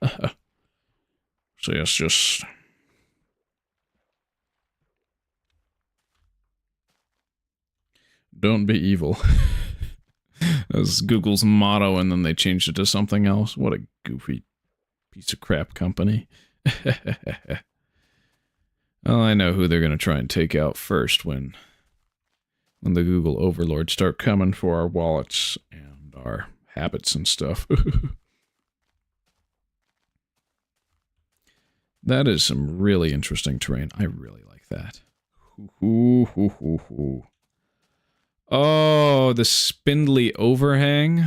So yes, just don't be evil. That's Google's motto, and then they changed it to something else. What a goofy piece of crap company. Well, I know who they're going to try and take out first when the Google overlords start coming for our wallets and our habits and stuff. That is some really interesting terrain. I really like that. Oh, the spindly overhang.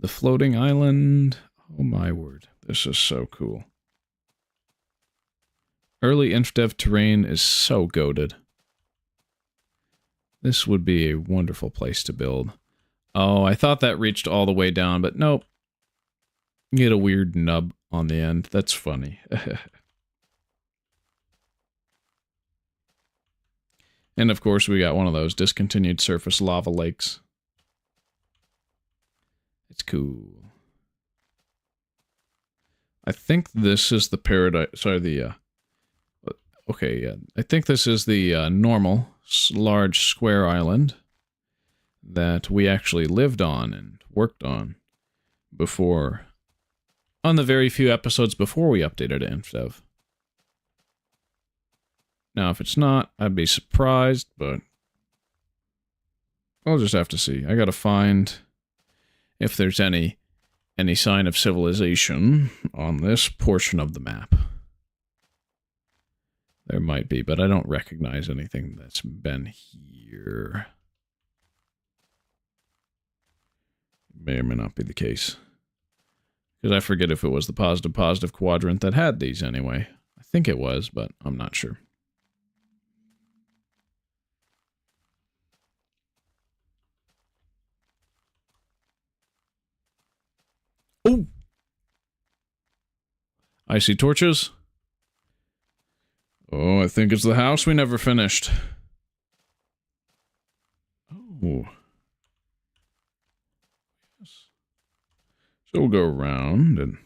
The floating island. Oh my word. This is so cool. Early Infdev terrain is so goated. This would be a wonderful place to build. Oh, I thought that reached all the way down, but nope. You get a weird nub on the end. That's funny. And of course, we got one of those discontinued surface lava lakes. It's cool. I think this is the paradise. Sorry, the. Okay, yeah. I think this is the normal large square island that we actually lived on and worked on before. On the very few episodes before we updated Indev. Now, if it's not, I'd be surprised, but I'll just have to see. I gotta find if there's any sign of civilization on this portion of the map. There might be, but I don't recognize anything that's been here. May or may not be the case. Because I forget if it was the positive quadrant that had these anyway. I think it was, but I'm not sure. Oh! I see torches. Oh, I think it's the house we never finished. Oh. Yes. So we'll go around and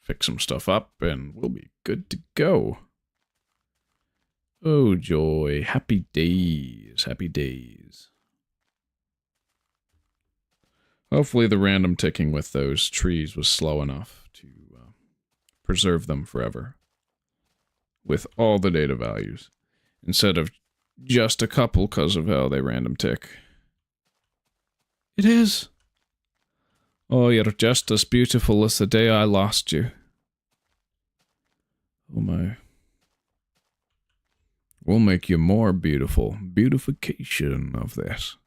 fix some stuff up, and we'll be good to go. Oh, joy. Happy days. Happy days. Hopefully the random ticking with those trees was slow enough to preserve them forever. With all the data values. Instead of just a couple because of how they random tick. It is. Oh, you're just as beautiful as the day I lost you. Oh my. We'll make you more beautiful. Beautification of this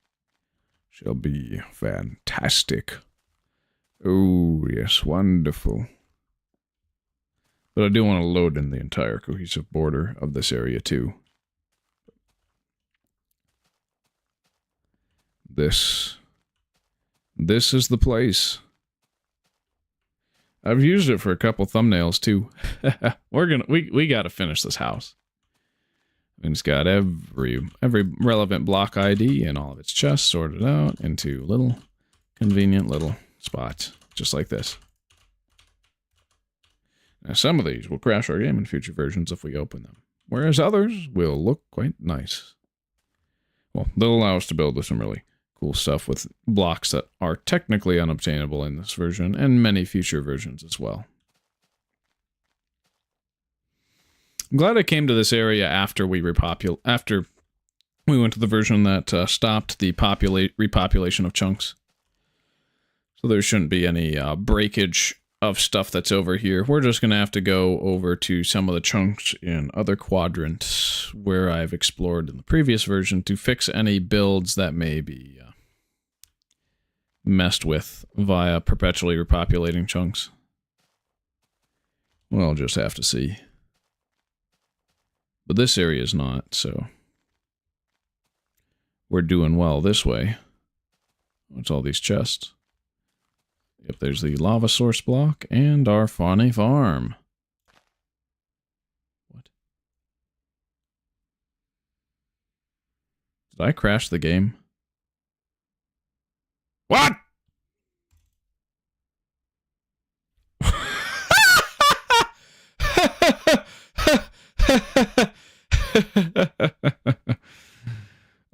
shall be fantastic. Oh, yes, wonderful. But I do want to load in the entire cohesive border of this area too. This is the place. I've used it for a couple thumbnails too. We gotta finish this house. And it's got every relevant block ID and all of its chests sorted out into little convenient little spots, just like this. Now, some of these will crash our game in future versions if we open them, whereas others will look quite nice. Well, they'll allow us to build with some really cool stuff with blocks that are technically unobtainable in this version and many future versions as well. I'm glad I came to this area after we went to the version that stopped the repopulation of chunks. So there shouldn't be any breakage of stuff that's over here. We're just going to have to go over to some of the chunks in other quadrants where I've explored in the previous version to fix any builds that may be messed with via perpetually repopulating chunks. We'll just have to see. But this area is not, so we're doing well this way. What's all these chests? Yep, there's the lava source block and our funny farm. What? Did I crash the game? What?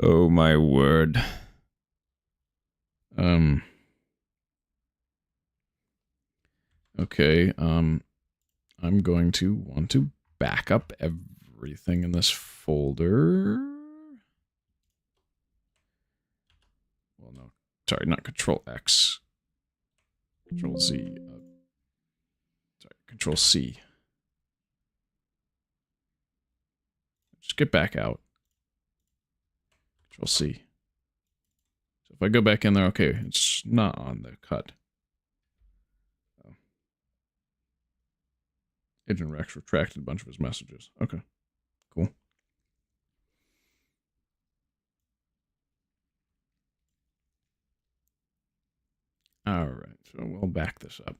Oh my word. Okay, I'm going to want to back up everything in this folder. Well, no, sorry, not Control X. Control Z. Sorry, Control C. Just get back out. Control C. So if I go back in there, okay, it's not on the cut. Oh. Agent Rex retracted a bunch of his messages. Okay, cool. All right, so we'll back this up.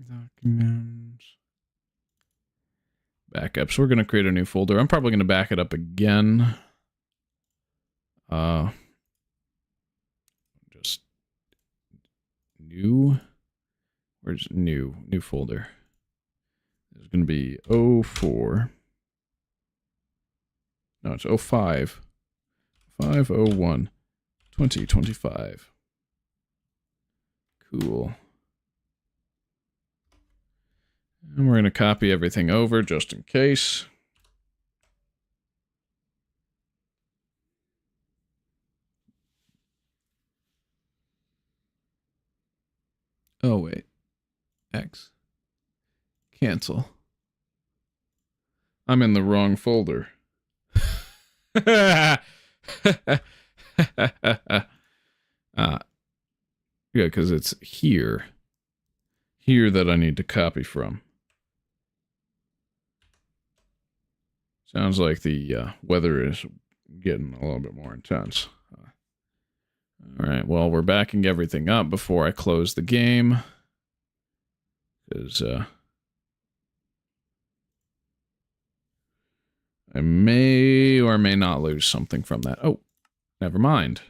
Documents. Backup. So we're going to create a new folder. I'm probably going to back it up again. Just new. Where's new? New folder. There's going to be 04. No, it's 05. 501. 2025. Cool. And we're going to copy everything over just in case. Oh, wait. X. Cancel. I'm in the wrong folder. Yeah, because it's here. Here that I need to copy from. Sounds like the weather is getting a little bit more intense. All right, well, we're backing everything up before I close the game. Because I may or may not lose something from that. Oh, never mind.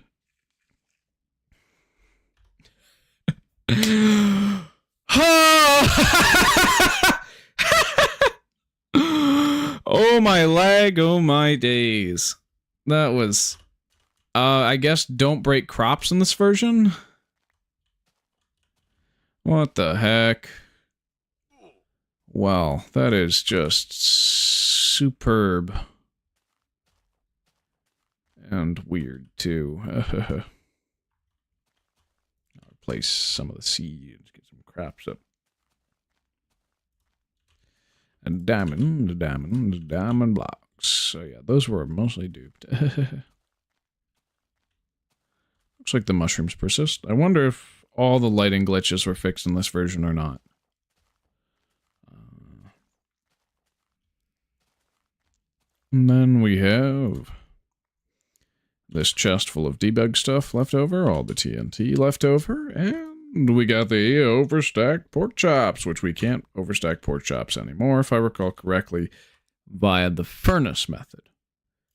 Oh, my lag. Oh, my days. That was... I guess don't break crops in this version? What the heck? Wow, that is just superb. And weird, too. I'll replace some of the seeds, get some crops up. And diamond blocks. So yeah, those were mostly duped. Looks like the mushrooms persist. I wonder if all the lighting glitches were fixed in this version or not. And then we have this chest full of debug stuff left over, all the TNT left over, and we got the overstacked pork chops, which we can't overstack pork chops anymore, if I recall correctly, via the furnace method.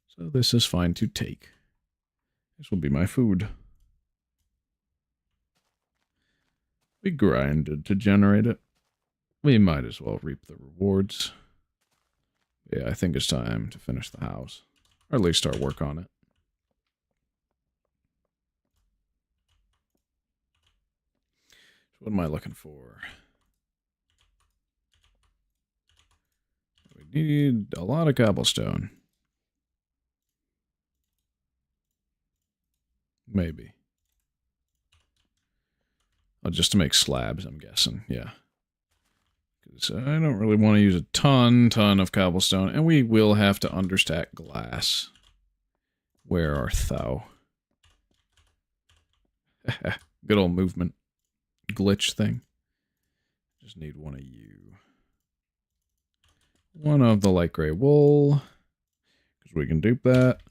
So this is fine to take. This will be my food. We grinded to generate it. We might as well reap the rewards. Yeah, I think it's time to finish the house. Or at least start work on it. So what am I looking for? We need a lot of cobblestone. Maybe. Oh, just to make slabs, I'm guessing. Yeah. Because I don't really want to use a ton of cobblestone. And we will have to understack glass. Where art thou? Good old movement. Glitch thing. Just need one of you. One of the light gray wool. Because we can dupe that.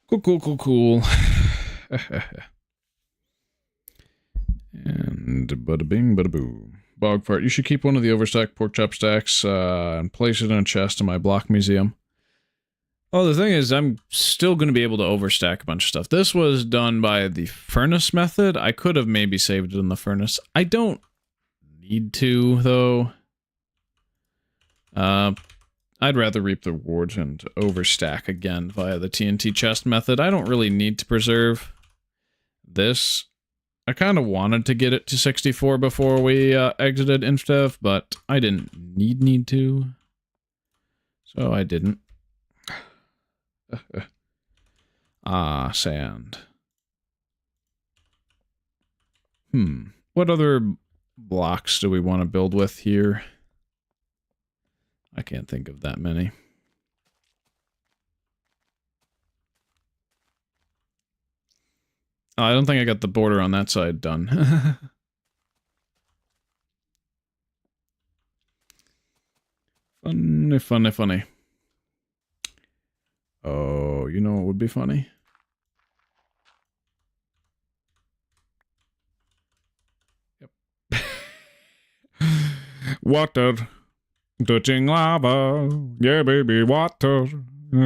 Cool. And bada bing, bada boom. Bog fart. You should keep one of the overstacked pork chop stacks and place it in a chest in my block museum. Oh, the thing is, I'm still going to be able to overstack a bunch of stuff. This was done by the furnace method. I could have maybe saved it in the furnace. I don't need to, though. I'd rather reap the rewards and overstack again via the TNT chest method. I don't really need to preserve this I kind of wanted to get it to 64 before we exited Infdev, but I didn't need to. So I didn't. Sand. What other blocks do we want to build with here? I can't think of that many. Oh, I don't think I got the border on that side done. Funny. Oh, you know what would be funny? Yep. Water. Touching lava. Yeah, baby, water.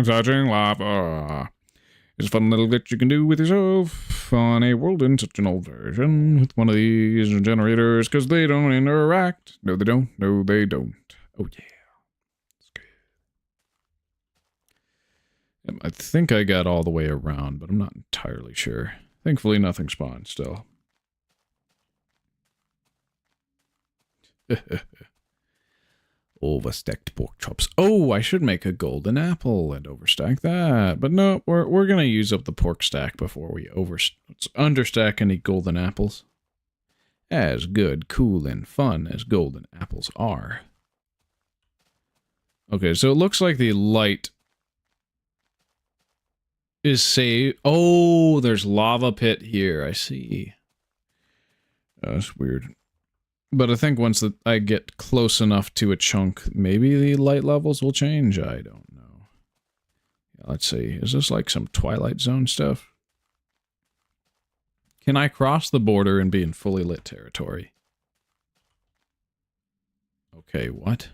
Touching lava. It's a fun little glitch you can do with yourself on a world in such an old version with one of these generators, because they don't interact. No, they don't. No, they don't. Oh, yeah. That's good. I think I got all the way around, but I'm not entirely sure. Thankfully, nothing spawned still. Overstacked pork chops. Oh, I should make a golden apple and overstack that. But no, we're gonna use up the pork stack before we understack any golden apples. As good, cool, and fun as golden apples are. Okay, so it looks like the light is saved. Oh, there's lava pit here. I see. That's weird. But I think once I get close enough to a chunk, maybe the light levels will change. I don't know. Yeah, let's see. Is this like some Twilight Zone stuff? Can I cross the border and be in fully lit territory? Okay, what?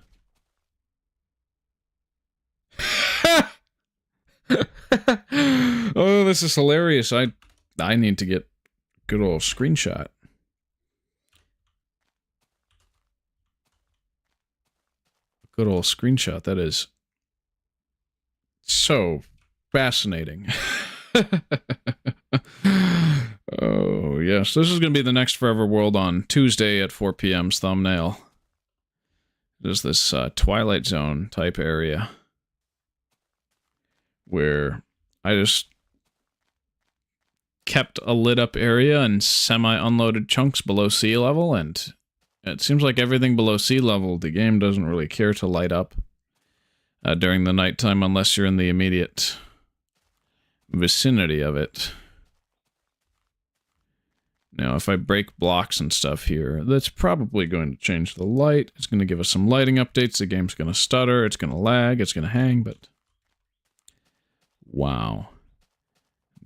Oh, this is hilarious. I need to get a good old screenshot. Good old screenshot. That is so fascinating. Oh, yes. This is going to be the next Forever World on Tuesday at 4 p.m.'s thumbnail. There's this Twilight Zone type area where I just kept a lit up area and semi-unloaded chunks below sea level, and it seems like everything below sea level, the game doesn't really care to light up during the nighttime unless you're in the immediate vicinity of it. Now, if I break blocks and stuff here, that's probably going to change the light. It's going to give us some lighting updates. The game's going to stutter. It's going to lag. It's going to hang, but wow.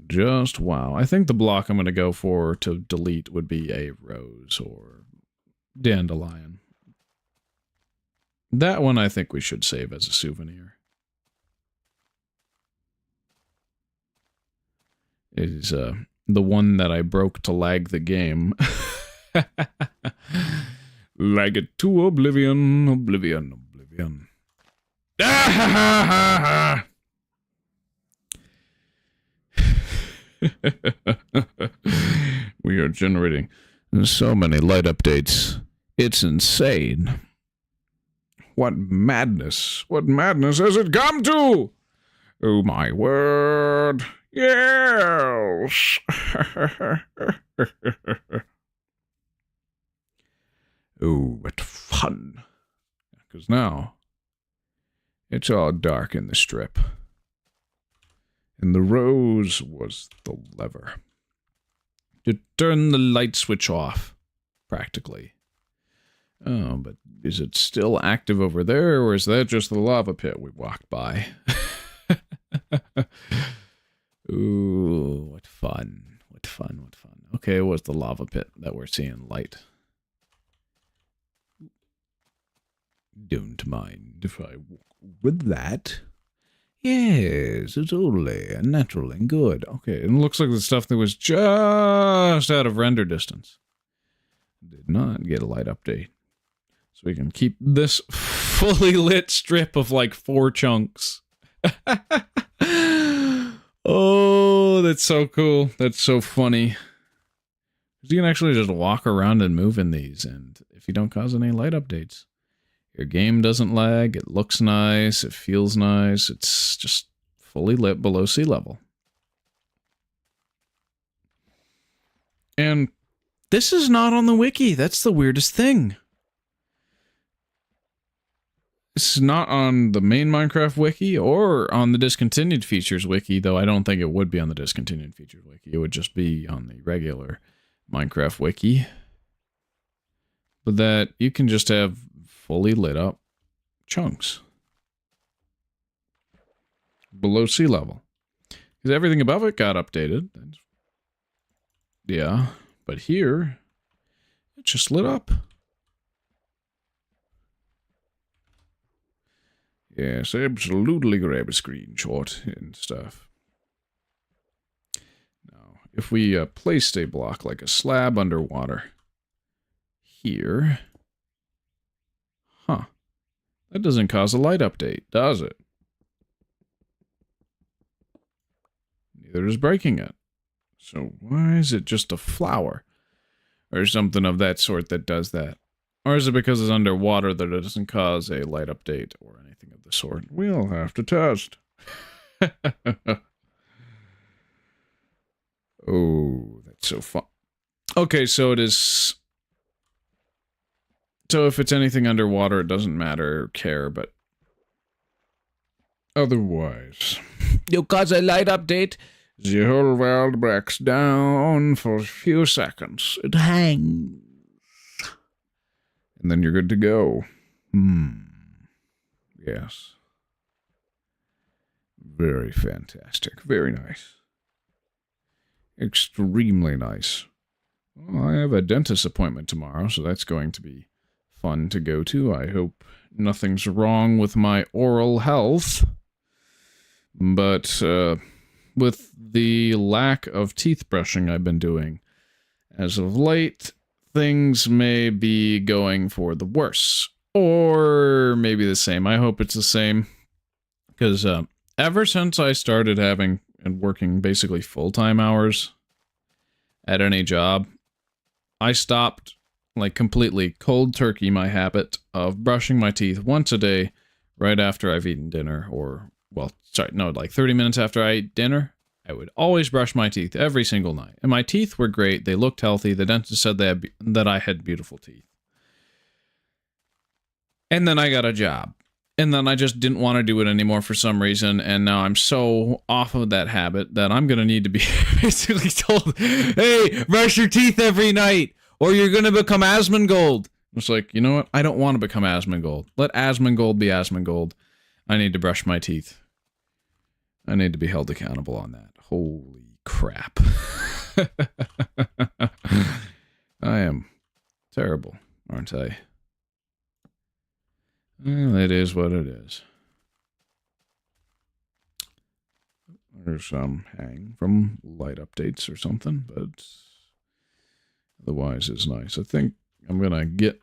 Just wow. I think the block I'm going to go for to delete would be a rose or dandelion. That one I think we should save as a souvenir. It is the one that I broke to lag the game. Lag it to oblivion, oblivion, oblivion. We are generating so many light updates. It's insane. What madness? What madness has it come to? Oh my word. Yes. Oh, what fun. Because now, it's all dark in the strip. And the rose was the lever to turn the light switch off, practically. Oh, but is it still active over there, or is that just the lava pit we walked by? Ooh, what fun. What fun, what fun. Okay, it was the lava pit that we're seeing light. Don't mind if I walk with that. Yes, it's only natural and good. Okay, and it looks like the stuff that was just out of render distance did not get a light update. So we can keep this fully lit strip of like 4 chunks. Oh, that's so cool. That's so funny. Because you can actually just walk around and move in these, and if you don't cause any light updates, your game doesn't lag, it looks nice, it feels nice, it's just fully lit below sea level. And this is not on the wiki, that's the weirdest thing. It's not on the main Minecraft wiki or on the discontinued features wiki, though I don't think it would be on the discontinued features wiki. It would just be on the regular Minecraft wiki. But that you can just have fully lit up chunks below sea level. Because everything above it got updated. Yeah, but here, it just lit up. Yes, absolutely grab a screenshot and stuff. Now, if we placed a block like a slab underwater here, that doesn't cause a light update, does it? Neither does breaking it. So why is it just a flower? Or something of that sort that does that? Or is it because it's underwater that it doesn't cause a light update or anything of the sort? We'll have to test. Oh, that's so fun. Okay, so it is... So if it's anything underwater, it doesn't matter or care, but... Otherwise... You cause a light update. The whole world breaks down for a few seconds. It hangs. And then you're good to go. Yes. Very fantastic. Very nice. Extremely nice. Well, I have a dentist appointment tomorrow, so that's going to be fun to go to. I hope nothing's wrong with my oral health. But with the lack of teeth brushing I've been doing as of late, things may be going for the worse. Or maybe the same. I hope it's the same. Because ever since I started having and working basically full-time hours at any job, I stopped, like, completely cold turkey my habit of brushing my teeth once a day right after I've eaten dinner. Or, well, sorry, no, like 30 minutes after I ate dinner. I would always brush my teeth every single night. And my teeth were great. They looked healthy. The dentist said that I had beautiful teeth. And then I got a job. And then I just didn't want to do it anymore for some reason. And now I'm so off of that habit that I'm going to need to be basically told, hey, brush your teeth every night or you're going to become Asmongold. It's like, you know what? I don't want to become Asmongold. Let Asmongold be Asmongold. I need to brush my teeth. I need to be held accountable on that. Holy crap. I am terrible, aren't I? Well, it is what it is. There's some hang from light updates or something, but otherwise it's nice. I think I'm going to get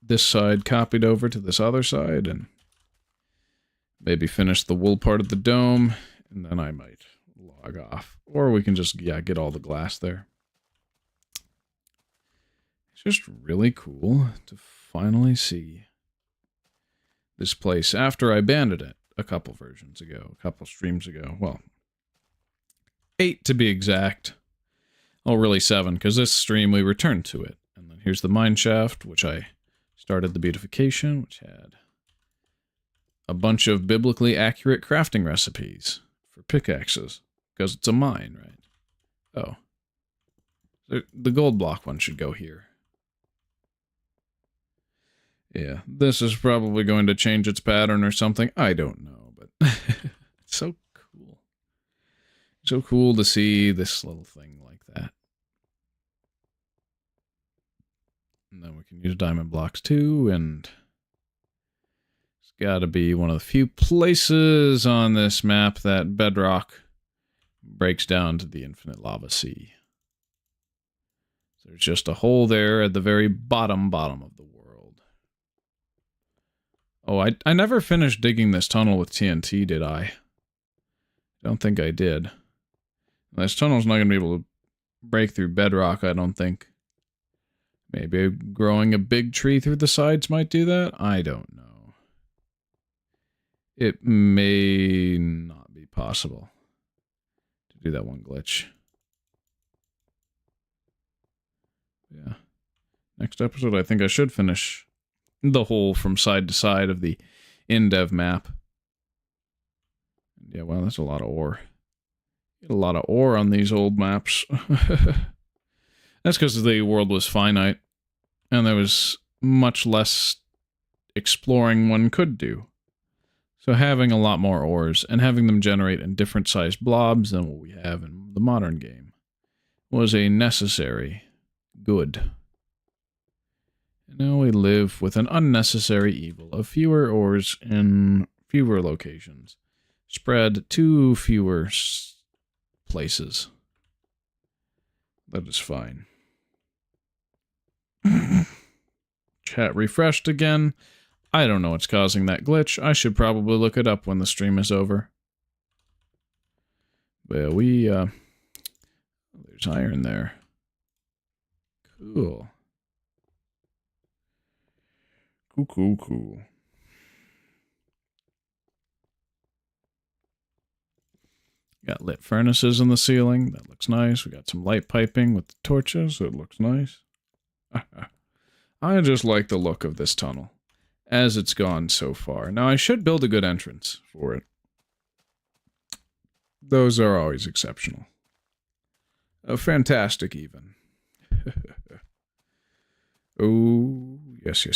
this side copied over to this other side and maybe finish the wool part of the dome, and then I might log off. Or we can just, get all the glass there. It's just really cool to finally see this place after I abandoned it a couple versions ago, a couple streams ago. Well, 8 to be exact. Oh, really 7, because this stream we returned to it. And then here's the mine shaft, which I started the beautification, which had a bunch of biblically accurate crafting recipes for pickaxes, because it's a mine, right? Oh. The gold block one should go here. Yeah, this is probably going to change its pattern or something. I don't know, but it's so cool. So cool to see this little thing like that. And then we can use diamond blocks too, and it's got to be one of the few places on this map that bedrock breaks down to the infinite lava sea. There's just a hole there at the very bottom of the world. Oh, I never finished digging this tunnel with TNT, did I? Don't think I did. This tunnel's not going to be able to break through bedrock, I don't think. Maybe growing a big tree through the sides might do that? I don't know. It may not be possible to do that one glitch. Yeah. Next episode, I think I should finish the whole from side to side of the Indev map. Yeah, well, that's a lot of ore. Get a lot of ore on these old maps. That's because the world was finite, and there was much less exploring one could do. So having a lot more ores, and having them generate in different sized blobs than what we have in the modern game, was a necessary good. And now we live with an unnecessary evil of fewer ores in fewer locations, spread to fewer places. That is fine. Chat refreshed again. I don't know what's causing that glitch. I should probably look it up when the stream is over. Well, there's iron there. Cool. Cool. Got lit furnaces in the ceiling. That looks nice. We got some light piping with the torches. It looks nice. I just like the look of this tunnel as it's gone so far. Now, I should build a good entrance for it. Those are always exceptional. Fantastic, even. Oh, yes.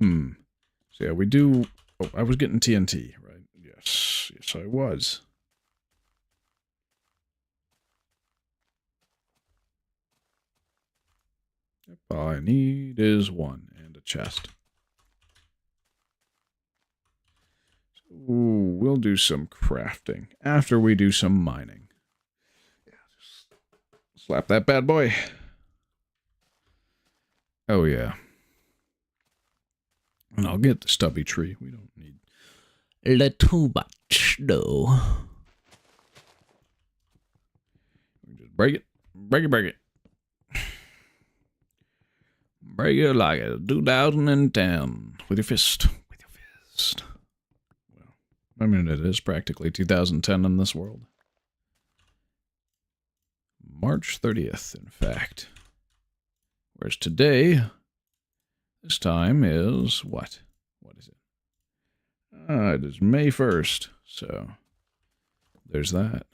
So, yeah, we do... Oh, I was getting TNT, right? Yes, I was. Yep, all I need is one and a chest. Ooh, we'll do some crafting after we do some mining. Yeah, just slap that bad boy. Oh, yeah. And I'll get the stubby tree. We don't need... Too much, no. We just break it. Break it. Break it like it's 2010. With your fist. Well, I mean, it is practically 2010 in this world. March 30th, in fact. Whereas today, this time is what? What is it? It is May 1st, so there's that.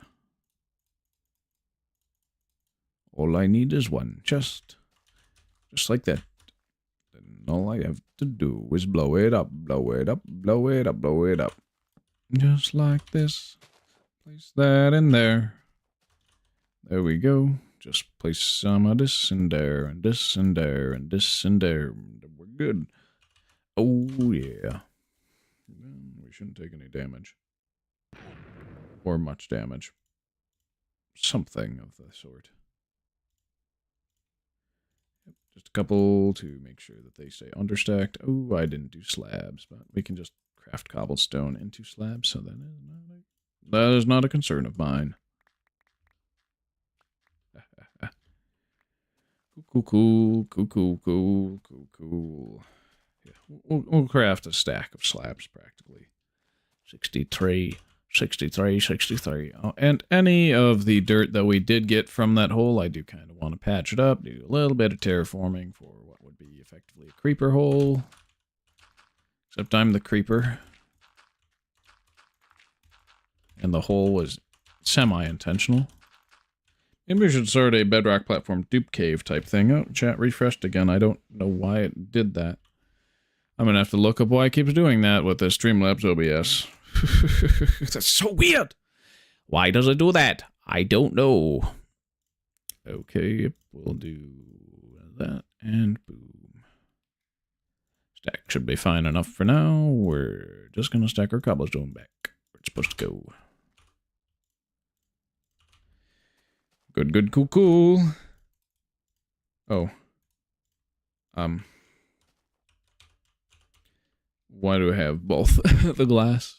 All I need is one chest. Just like that. And all I have to do is blow it up. Just like this. Place that in there. There we go. Just place some of this in there, and this in there, and this in there. We're good. Oh, yeah. We shouldn't take any damage. Or much damage. Something of the sort. Just a couple to make sure that they stay understacked. Oh, I didn't do slabs, but we can just craft cobblestone into slabs, so that is not a concern of mine. Cool. Yeah, we'll craft a stack of slabs practically. 63. Oh, and any of the dirt that we did get from that hole, I do kind of want to patch it up, do a little bit of terraforming for what would be effectively a creeper hole. Except I'm the creeper. And the hole was semi-intentional. Maybe we should start a bedrock platform dupe cave type thing. Oh, chat refreshed again. I don't know why it did that. I'm going to have to look up why it keeps doing that with the Streamlabs OBS. That's so weird. Why does it do that? I don't know. Okay, we'll do that and boom. Stack should be fine enough for now. We're just going to stack our cobblestone back where it's supposed to go. Good, cool. Oh. Why do I have both the glass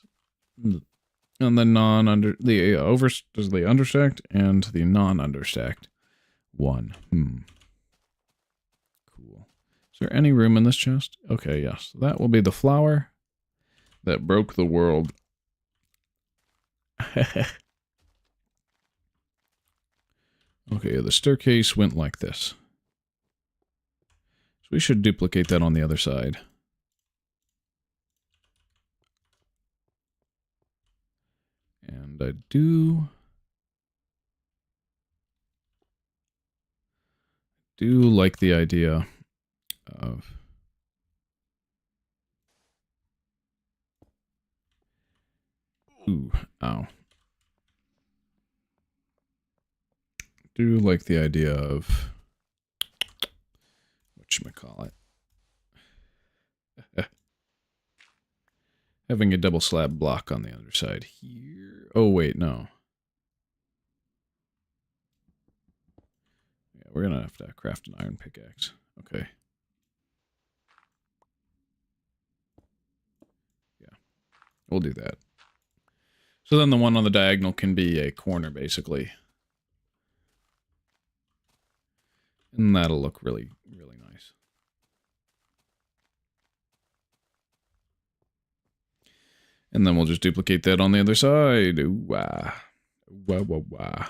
And the non-under, the the understacked and the non-understacked one. Cool. Is there any room in this chest? Okay, yes. That will be the flower that broke the world. Okay, the staircase went like this. So we should duplicate that on the other side. And I do like the idea of ow. Do like the idea of whatchamacallit. Having a double slab block on the other side here. Oh wait, no. Yeah, we're gonna have to craft an iron pickaxe. Okay. Yeah. We'll do that. So then the one on the diagonal can be a corner, basically. And that'll look really, really nice. And then we'll just duplicate that on the other side. Ooh-wah. Wah-wah-wah.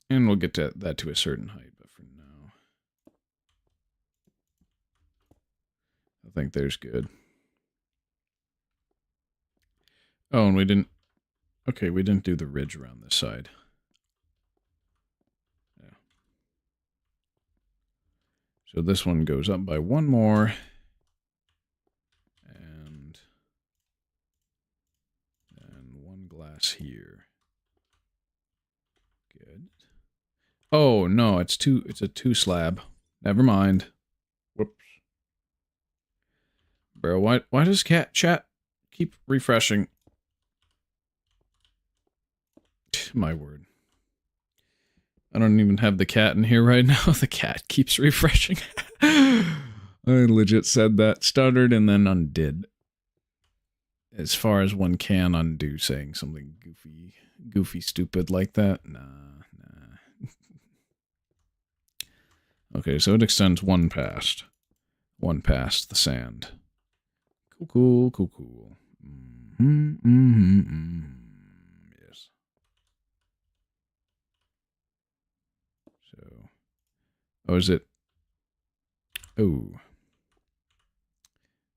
And we'll get to that to a certain height, but for now, I think there's good. Oh, and we didn't... Okay, we didn't do the ridge around this side. Yeah. So this one goes up by one more. And one glass here. Good. Oh, no, it's a two slab. Never mind. Whoops. Bro, why does chat keep refreshing? My word. I don't even have the cat in here right now. The cat keeps refreshing. I legit said that, stuttered, and then undid. As far as one can undo saying something goofy, stupid like that. Nah. Okay, so it extends one past the sand. Cool. Yes. So, oh, is it? Oh.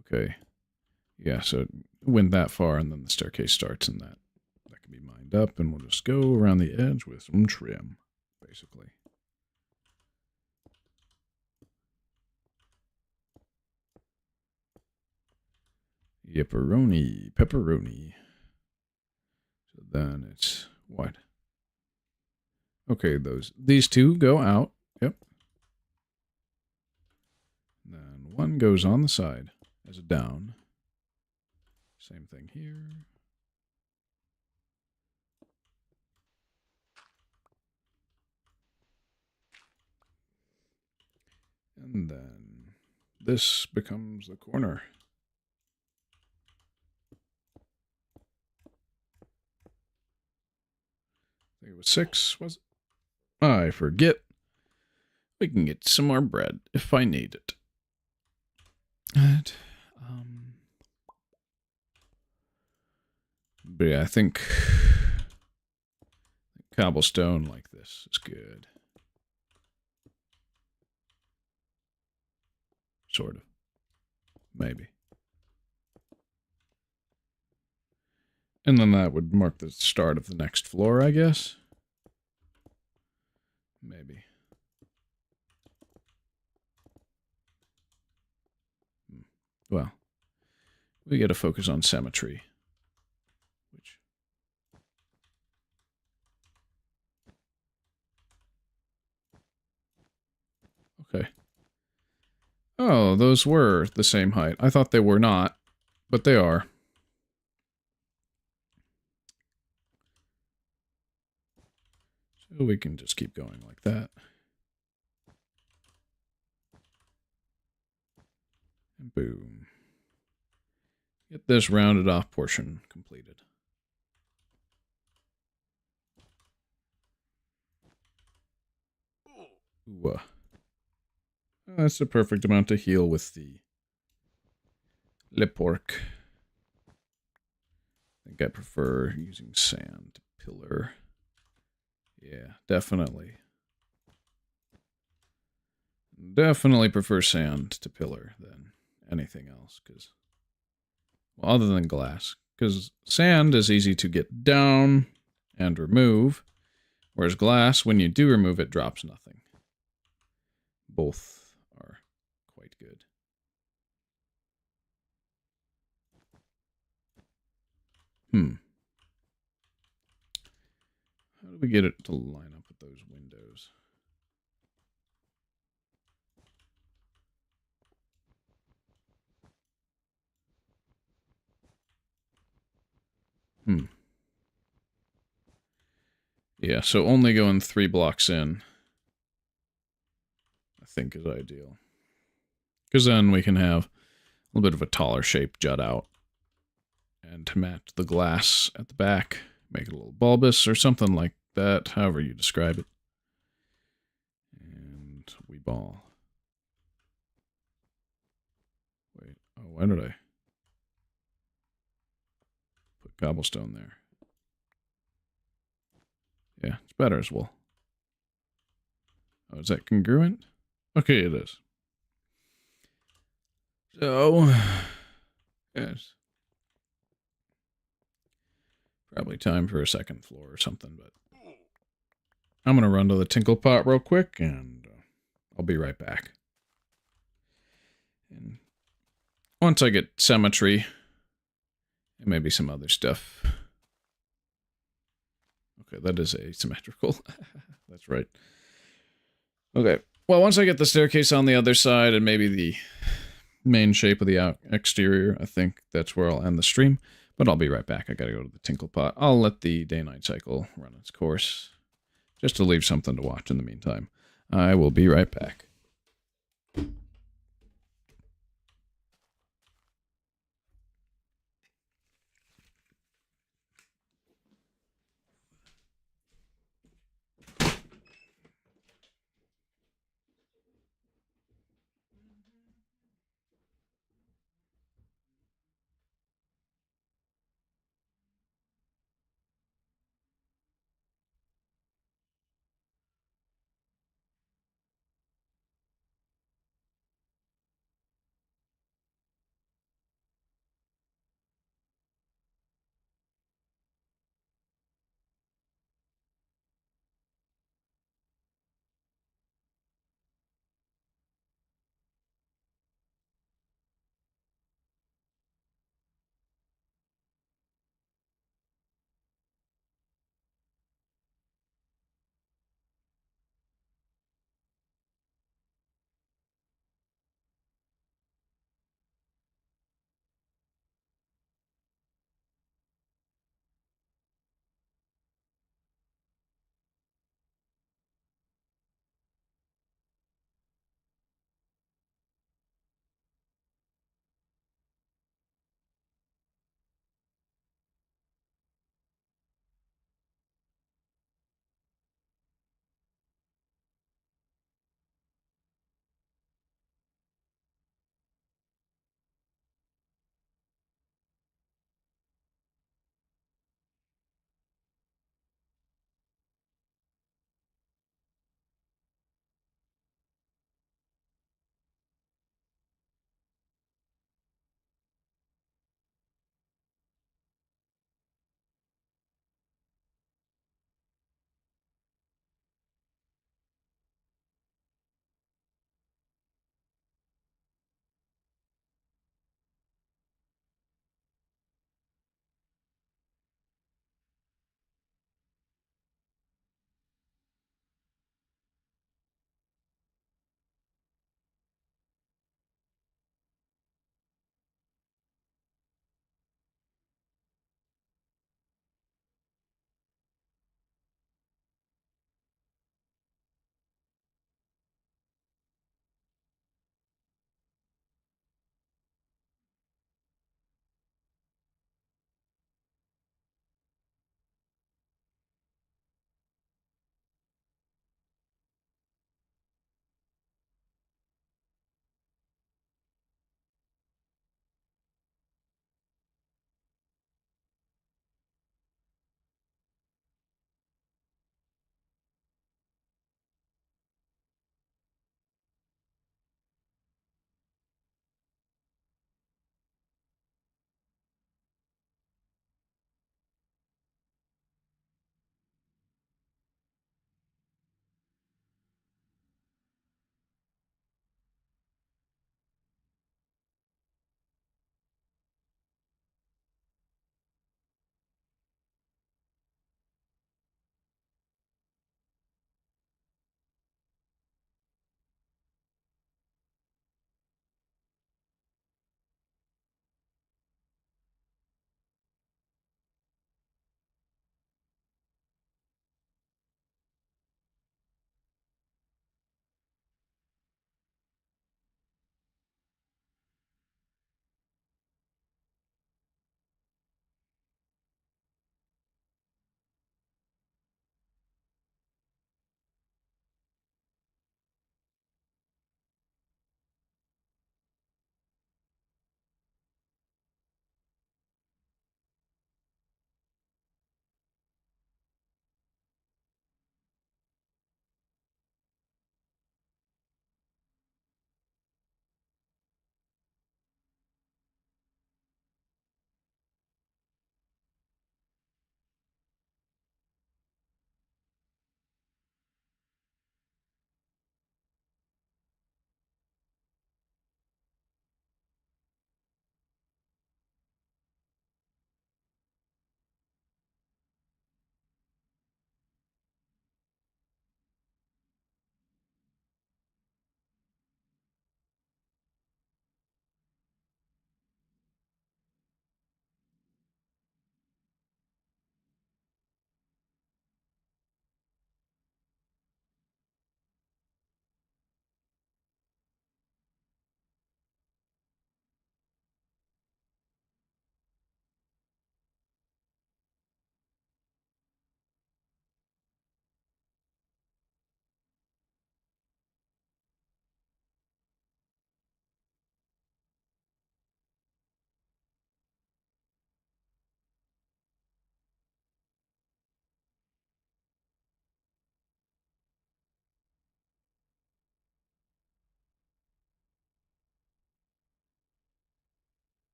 Okay. Yeah, so it went that far, and then the staircase starts, and that can be mined up, and we'll just go around the edge with some trim, basically. Pepperoni. So then it's what? Okay, these two go out. Yep. Then one goes on the side as a down. Same thing here. And then this becomes the corner. I think it was 6, was it? I forget. We can get some more bread if I need it. But yeah, I think cobblestone like this is good. Sort of. Maybe. And then that would mark the start of the next floor, I guess. Maybe. Well, we got to focus on symmetry. Okay. Oh, those were the same height. I thought they were not, but they are. So we can just keep going like that. And boom. Get this rounded off portion completed. Ooh, that's the perfect amount to heal with the lip work. I think I prefer using sand to pillar. Yeah, definitely. Definitely prefer sand to pillar than anything else, because, well, other than glass, because sand is easy to get down and remove, whereas glass, when you do remove it, drops nothing. Both are quite good. How do we get it to line up with those windows? Yeah, so only going 3 blocks in, I think, is ideal. Because then we can have a little bit of a taller shape jut out. And to match the glass at the back, make it a little bulbous or something like that, however you describe it. And we ball. Wait, oh, why did I put cobblestone there? Yeah, it's better as well. Oh, is that congruent? Okay, it is. So, yes. Probably time for a second floor or something, but I'm going to run to the tinkle pot real quick, and I'll be right back. And once I get symmetry, and maybe some other stuff. Okay, that is asymmetrical. That's right. Okay, well, once I get the staircase on the other side and maybe the main shape of the exterior, I think that's where I'll end the stream. But I'll be right back. I gotta go to the tinkle pot. I'll let the day-night cycle run its course, just to leave something to watch in the meantime. I will be right back.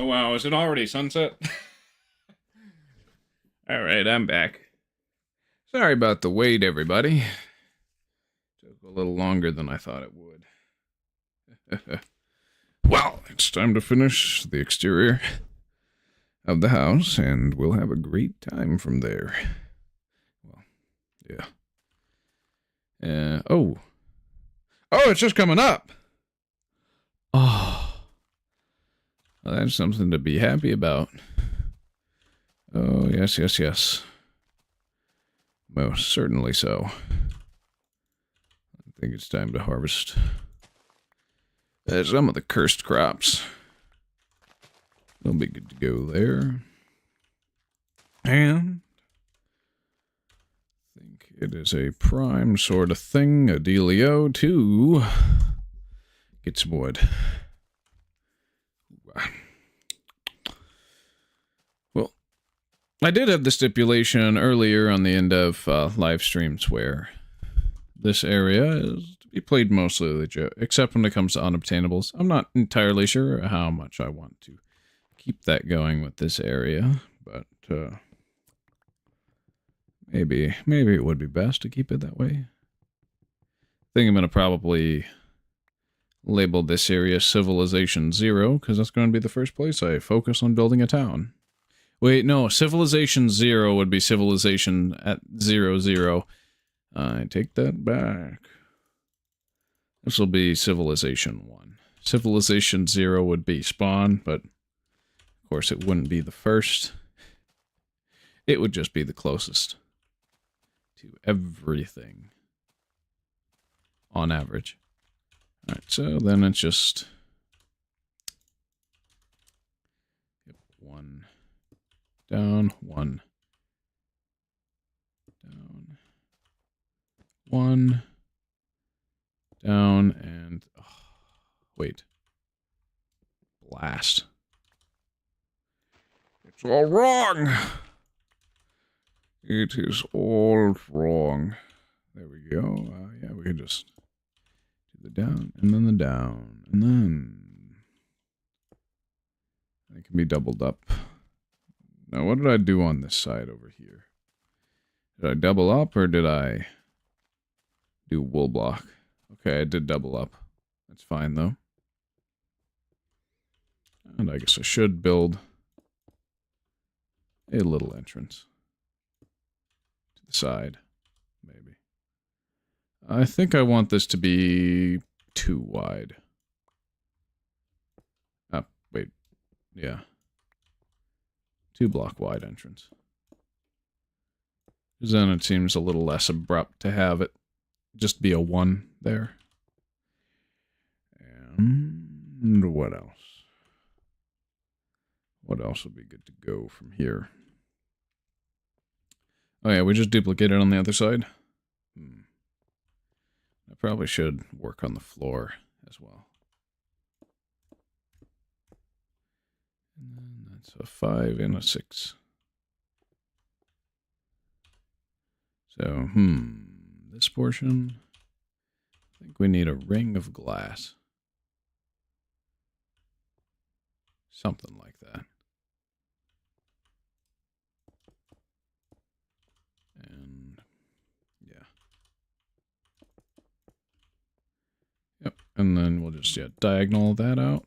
Oh wow, is it already sunset? Alright, I'm back. Sorry about the wait, everybody. Took a little longer than I thought it would. Well, it's time to finish the exterior of the house, and we'll have a great time from there. Well, yeah. Oh, it's just coming up! Oh, well, that's something to be happy about. Oh, yes, yes, yes. Most certainly so. I think it's time to harvest some of the cursed crops. They'll be good to go there. And I think it is a prime sort of thing, a dealio, to get some wood. Well, I did have the stipulation earlier on the Indev live streams where this area is to be played mostly legit, except when it comes to unobtainables. I'm not entirely sure how much I want to keep that going with this area, but maybe it would be best to keep it that way. I think I'm going to probably label this area Civilization 0, because that's going to be the first place I focus on building a town. Wait, no, Civilization 0 would be Civilization at 00. I take that back. This will be Civilization 1. Civilization 0 would be spawn, but of course it wouldn't be the first. It would just be the closest to everything on average. Alright, so then it's just one down, one down, one down, and wait, blast. It's all wrong. It is all wrong. There we go. Yeah, we can just do the down, and then the down, and then it can be doubled up. Now, what did I do on this side over here? Did I double up, or did I do wool block? Okay, I did double up. That's fine, though. And I guess I should build a little entrance to the side, maybe. I think I want this to be too wide. Wait. Yeah. 2 block wide entrance. Because then it seems a little less abrupt to have it just be a 1 there. And what else? What else would be good to go from here? Oh yeah, we just duplicate it on the other side. I probably should work on the floor as well. And then that's a 5 and a 6. So, this portion, I think we need a ring of glass. Something like that. And, yeah. Yep, and then we'll just, diagonal that out.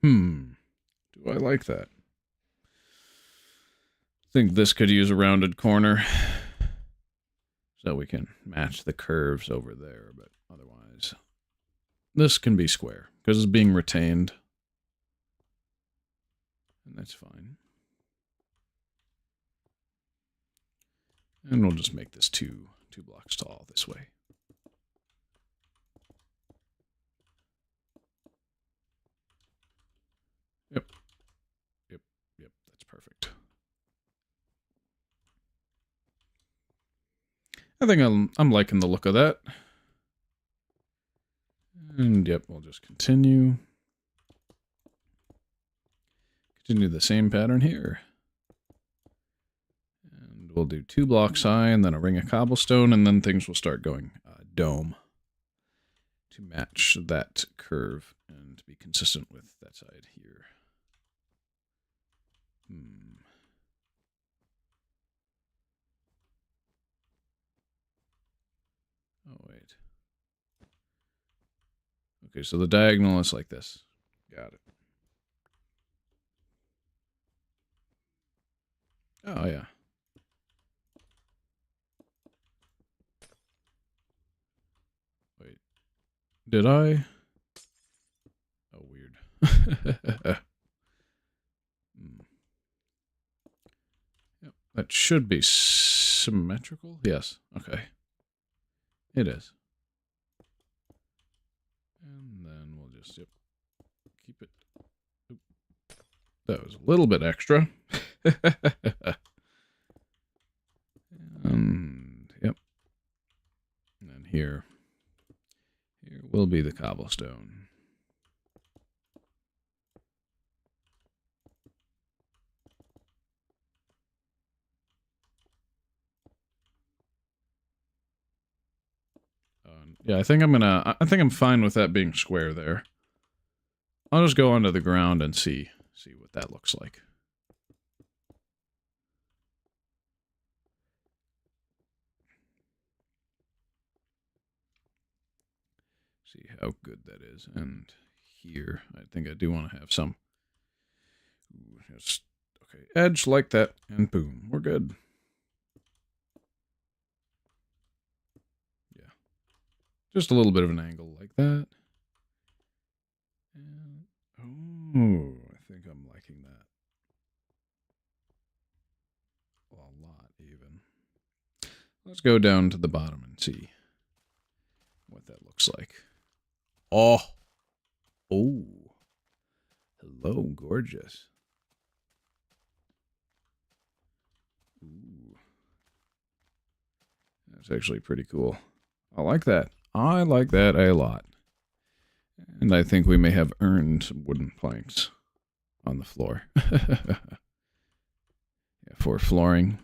And, do I like that? I think this could use a rounded corner. So we can match the curves over there, but otherwise, this can be square, because it's being retained. And that's fine. And we'll just make this two blocks tall this way. Yep, that's perfect. I think I'm liking the look of that. And yep, we'll just continue. Continue the same pattern here. And we'll do 2 blocks high and then a ring of cobblestone, and then things will start going dome. to match that curve and be consistent with that side here. Oh, wait. Okay, so the diagonal is like this. Got it. Oh, yeah. Wait. Did I? Oh, weird. Yep, that should be symmetrical. Yes. Okay. It is. And then we'll just keep it. Oop. That was a little bit extra. And yep. And then here will be the cobblestone. Yeah, I think I'm fine with that being square there. I'll just go onto the ground and see what that looks like. See how good that is. And here, I think I do want to have some. Just, okay, edge like that, and boom, we're good. Yeah. Just a little bit of an angle like that. And, oh, I think I'm liking that. Well, a lot, even. Let's go down to the bottom and see what that looks like. Oh. Oh. Hello, gorgeous. Ooh. That's actually pretty cool. I like that. I like that a lot. And I think we may have earned wooden planks on the floor. Yeah, for flooring.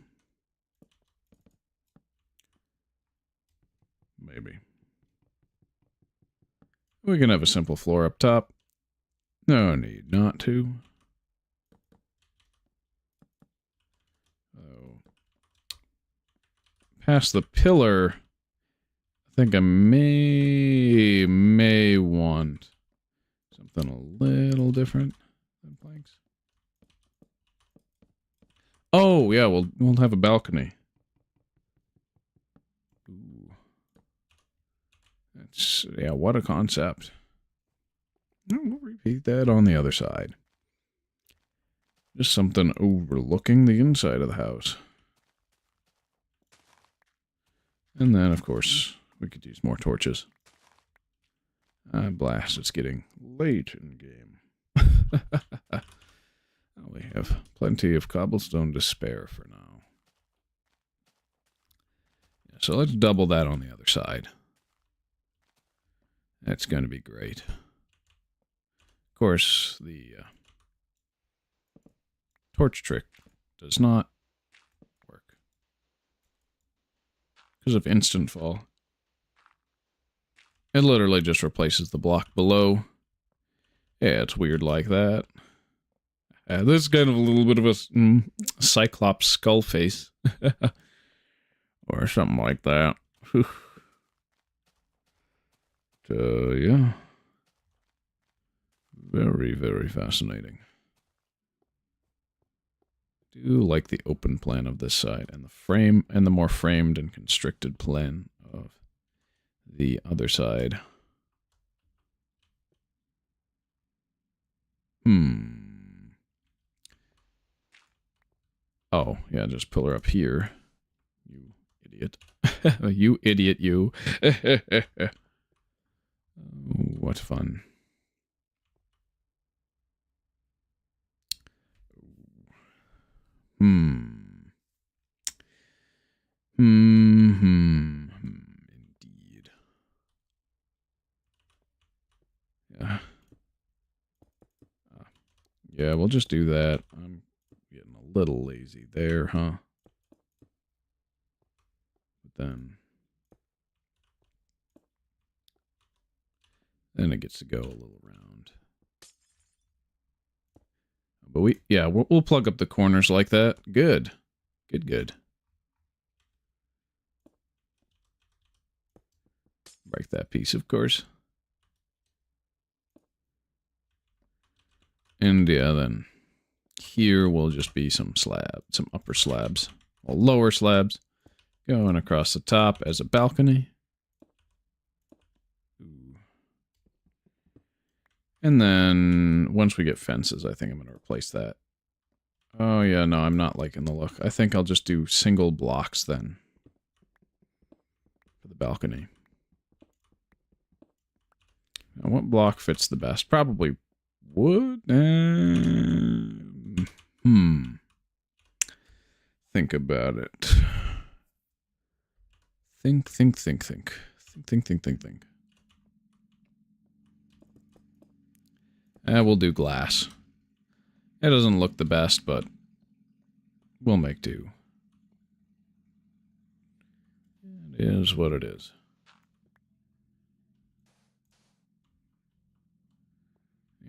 Maybe. We can have a simple floor up top. No need not to. Oh. Past the pillar, I think I may want something a little different than planks. Oh, yeah, we'll have a balcony. Ooh. That's, yeah, what a concept. We'll repeat that on the other side. Just something overlooking the inside of the house. And then, of course, we could use more torches. Blast, it's getting late in game. We have plenty of cobblestone to spare for now. Yeah, so let's double that on the other side. That's going to be great. Of course, the torch trick does not work because of instant fall. It literally just replaces the block below. Yeah, it's weird like that. This is kind of a little bit of a Cyclops skull face. Or something like that. Yeah. Very, very fascinating. I do like the open plan of this side and the frame and the more framed and constricted plan of the other side. Oh, yeah, just pillar up here. You idiot. You idiot, you. What fun. Indeed. Yeah. Yeah, we'll just do that. I'm getting a little lazy there, huh? But then... Then it gets to go a little round. But we'll plug up the corners like that. Good. Good. Break that piece, of course. And yeah, then here will just be some upper slabs, or lower slabs, going across the top as a balcony. And then once we get fences, I think I'm going to replace that. Oh yeah, no, I'm not liking the look. I think I'll just do single blocks then for the balcony. Now, what block fits the best? Probably wood. Think about it. Think. We'll do glass. It doesn't look the best, but we'll make do. It is what it is.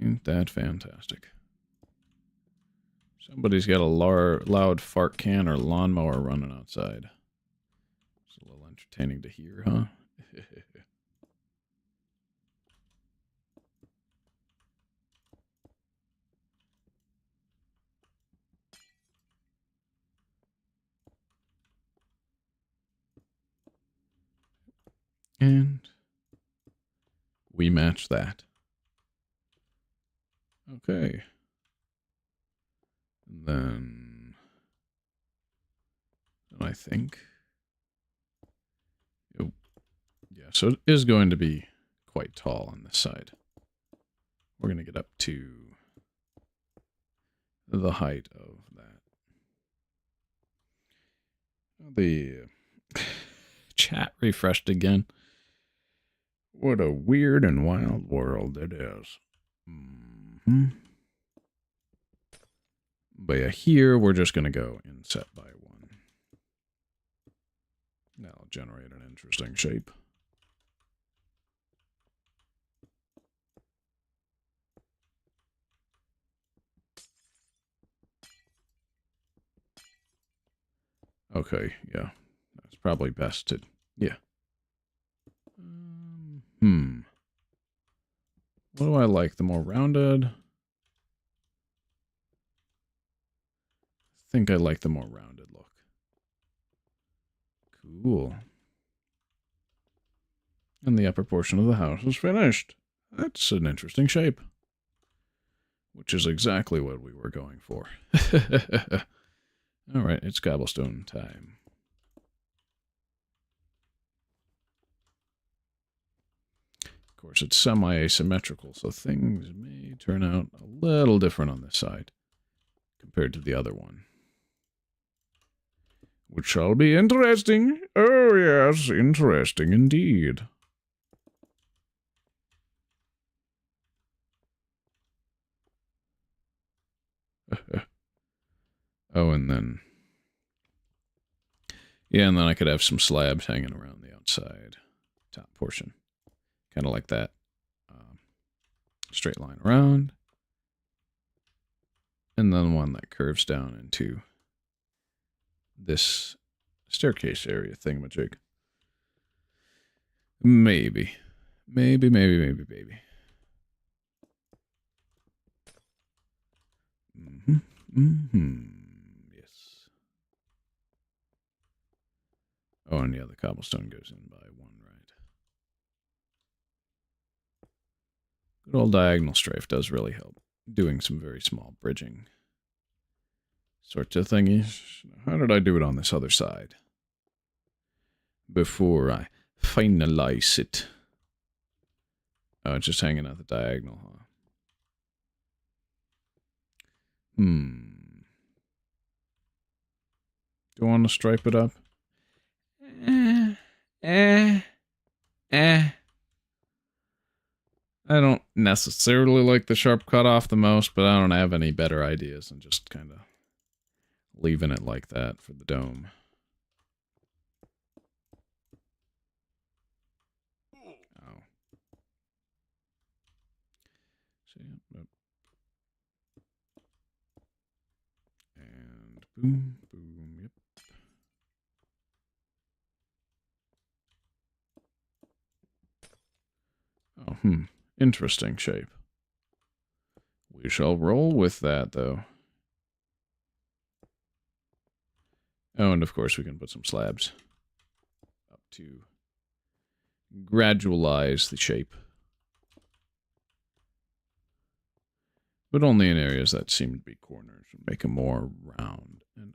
Ain't that fantastic? Somebody's got a loud fart can or lawnmower running outside. It's a little entertaining to hear, huh? And we match that. Okay. And then I think... Oh, yeah, so it is going to be quite tall on this side. We're going to get up to the height of that. The chat refreshed again. What a weird and wild world it is. But yeah, here we're just going to go inset by 1. That'll generate an interesting shape. Okay, yeah. That's probably best to... Yeah. What do I like? The more rounded? I think I like the more rounded look. Cool. And the upper portion of the house is finished. That's an interesting shape. Which is exactly what we were going for. Alright, it's cobblestone time. Of course, it's semi-asymmetrical, so things may turn out a little different on this side compared to the other one. Which shall be interesting. Oh, yes, interesting indeed. Oh, and then... Yeah, and then I could have some slabs hanging around the outside top portion. Kind of like that. Straight line around. And then one that curves down into this staircase area thingamajig. Maybe. Maybe. Yes. Oh, and yeah, the cobblestone goes in by 1, right? Good old diagonal strafe does really help. Doing some very small bridging sorts of thingies. How did I do it on this other side? Before I finalize it. Oh, it's just hanging out the diagonal, huh? Do I want to stripe it up? I don't necessarily like the sharp cutoff the most, but I don't have any better ideas than just kind of leaving it like that for the dome. Oh. Nope. And boom, boom, yep. Oh, interesting shape. We shall roll with that, though. Oh, and of course we can put some slabs up to gradualize the shape. But only in areas that seem to be corners, make them more round. And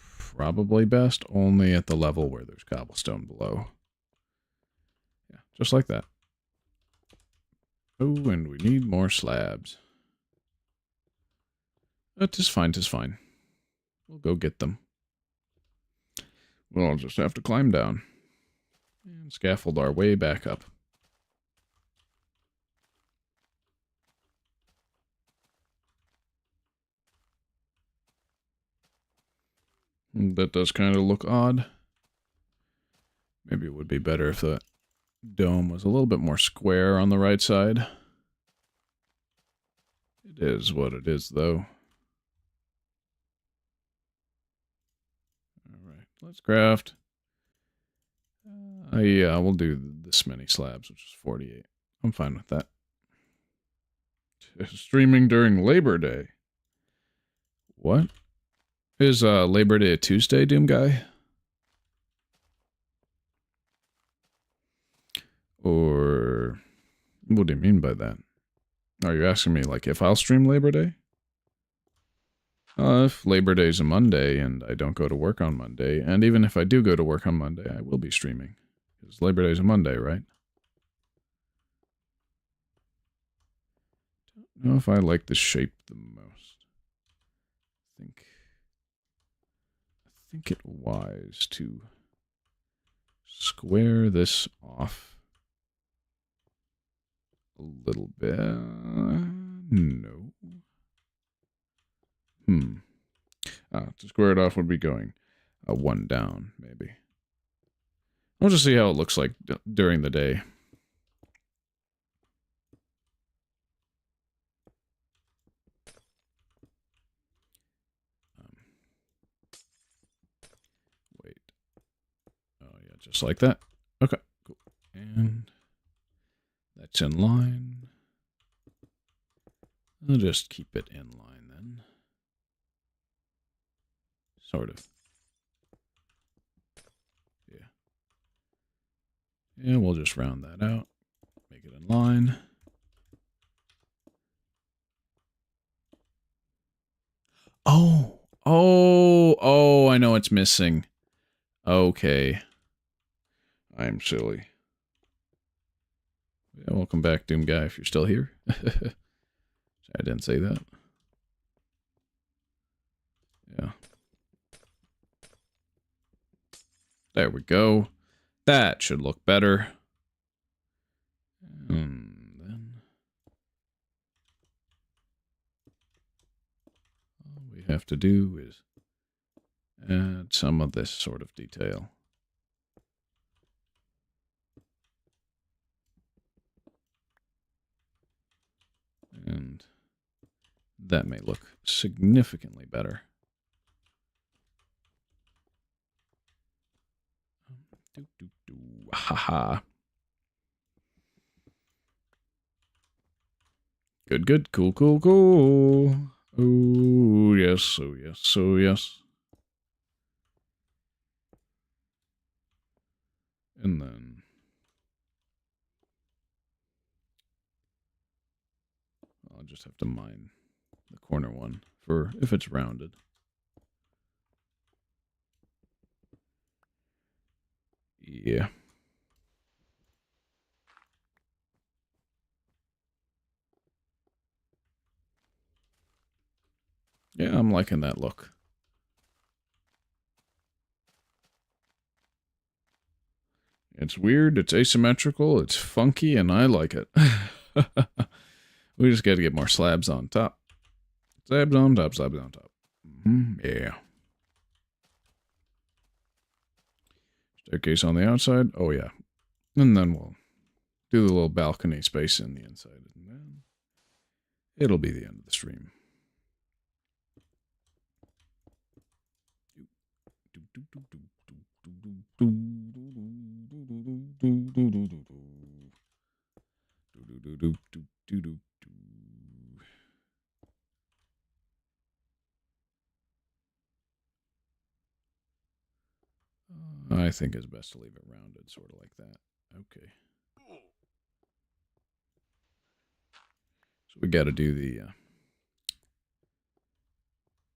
probably best only at the level where there's cobblestone below. Yeah, just like that. Oh, and we need more slabs. Tis fine, tis fine. We'll go get them. We'll just have to climb down. And scaffold our way back up. That does kind of look odd. Maybe it would be better if the dome was a little bit more square on the right side. It is what it is, though. Alright, let's craft. Yeah, we'll do this many slabs, which is 48. I'm fine with that. Streaming during Labor Day. What? Is Labor Day a Tuesday, Doom Guy? Or what do you mean by that? Are you asking me, like, if I'll stream Labor Day? If Labor Day is a Monday and I don't go to work on Monday, and even if I do go to work on Monday, I will be streaming. Because Labor Day is a Monday, right? Don't know if I like this shape the most. I think it wise to square this off a little bit. No. To square it off would be going one down, maybe. I'll just see how it looks like during the day. Wait. Oh, yeah, just like that. Okay, cool. And that's in line. I'll just keep it in line then. Sort of. Yeah. Yeah, we'll just round that out. Make it in line. Oh, I know what's missing. Okay. I'm silly. Yeah, welcome back, Doom Guy, if you're still here. I didn't say that. Yeah. There we go. That should look better. And then all we have to do is add some of this sort of detail. And that may look significantly better. Haha. Good, good. Cool, cool, cool. Oh, yes, oh, yes, oh, yes. And then I'll just have to mine the corner one for if it's rounded. Yeah. Yeah, I'm liking that look. It's weird, it's asymmetrical, it's funky, and I like it. We just got to get more slabs on top. Slabs on top, slabs on top. Yeah. Staircase on the outside. Oh, yeah. And then we'll do the little balcony space in the inside. It'll be the end of the stream. I think it's best to leave it rounded, sort of like that. Okay. So we got to do the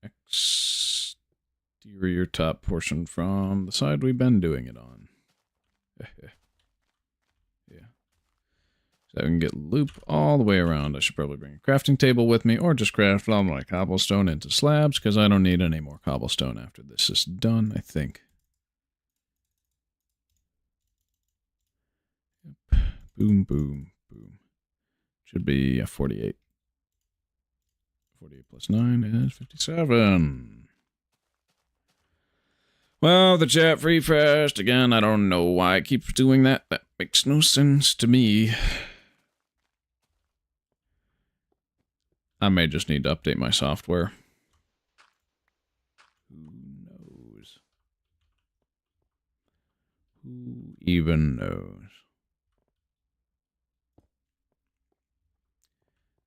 exterior top portion from the side we've been doing it on. Yeah. So I can get loop all the way around. I should probably bring a crafting table with me, or just craft all my cobblestone into slabs, because I don't need any more cobblestone after this is done, I think. Yep. Boom, boom, boom. Should be 48. 48 plus 9 is 57. Well, the chat refreshed again. I don't know why it keeps doing that. That makes no sense to me. I may just need to update my software. Who knows? Who even knows?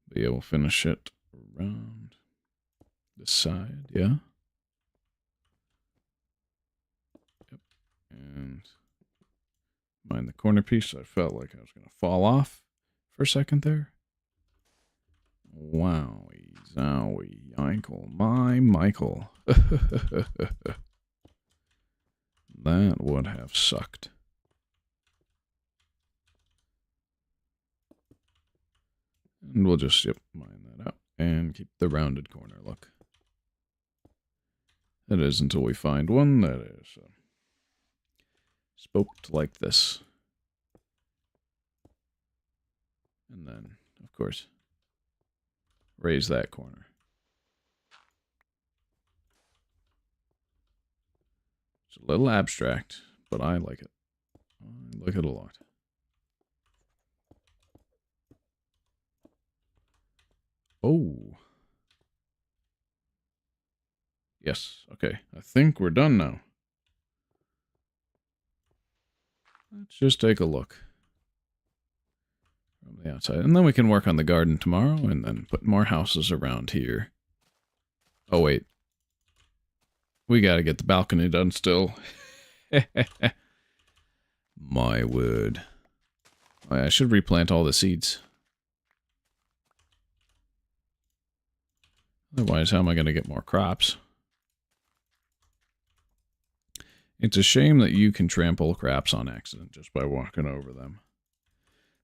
But yeah, we'll finish it around this side, yeah? Yep. And mind the corner piece. I felt like I was going to fall off for a second there. Wowie, zowie, Michael, my Michael. That would have sucked. And we'll just, mine that out and keep the rounded corner look. That is until we find one that is spoked like this. And then, of course, raise that corner. It's a little abstract, but I like it. I like it a lot. Oh. Yes, okay. I think we're done now. Let's just take a look from the outside. And then we can work on the garden tomorrow and then put more houses around here. Oh, wait. We gotta get the balcony done still. My word. I should replant all the seeds. Otherwise, how am I going to get more crops? It's a shame that you can trample crops on accident just by walking over them.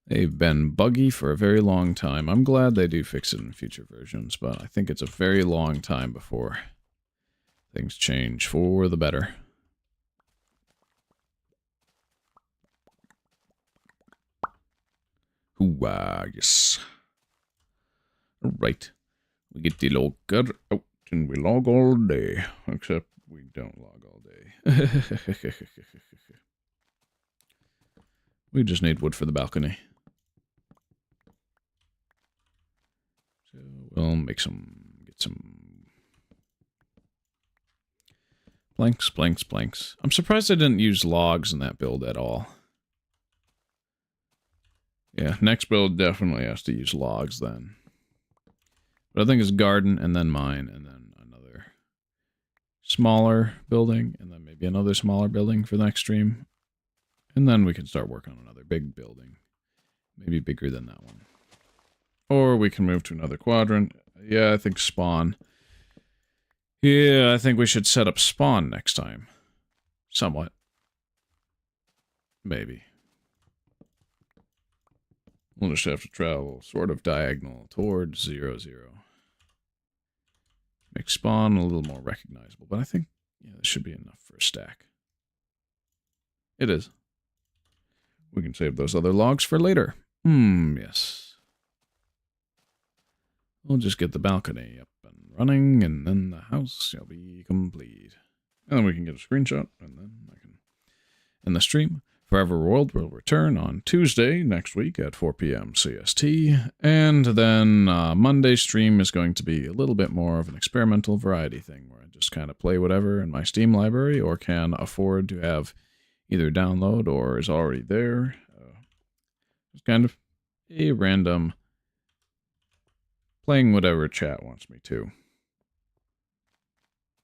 They've been buggy for a very long time. I'm glad they do fix it in future versions, but I think it's a very long time before things change for the better. Hoo-ah, yes. All right. We get the logger out and we log all day. Except we don't log all day. We just need wood for the balcony. So we'll make get some planks. I'm surprised I didn't use logs in that build at all. Yeah, next build definitely has to use logs then. But I think it's garden and then mine and then another smaller building and then maybe another smaller building for the next stream. And then we can start working on another big building. Maybe bigger than that one. Or we can move to another quadrant. Yeah, I think spawn. Yeah, I think we should set up spawn next time. Somewhat. Maybe. We'll just have to travel sort of diagonal towards 0, 0. Make spawn a little more recognizable. But I think, yeah, this should be enough for a stack. It is. We can save those other logs for later. Yes. We'll just get the balcony up and running, and then the house shall be complete. And then we can get a screenshot, and then I can end the stream. Forever World will return on Tuesday next week at 4 p.m. CST, and then Monday's stream is going to be a little bit more of an experimental variety thing where I just kind of play whatever in my Steam library or can afford to have either download or is already there. It's kind of a random playing whatever chat wants me to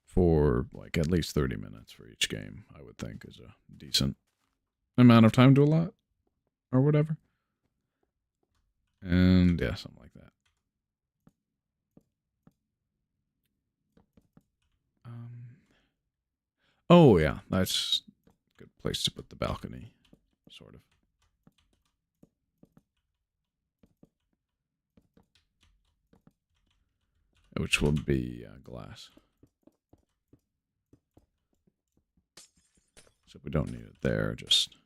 for like at least 30 minutes for each game, I would think is a decent amount of time to allot or whatever. And yeah, something like that. Oh yeah, that's a good place to put the balcony, sort of. Which will be glass. So we don't need it there, just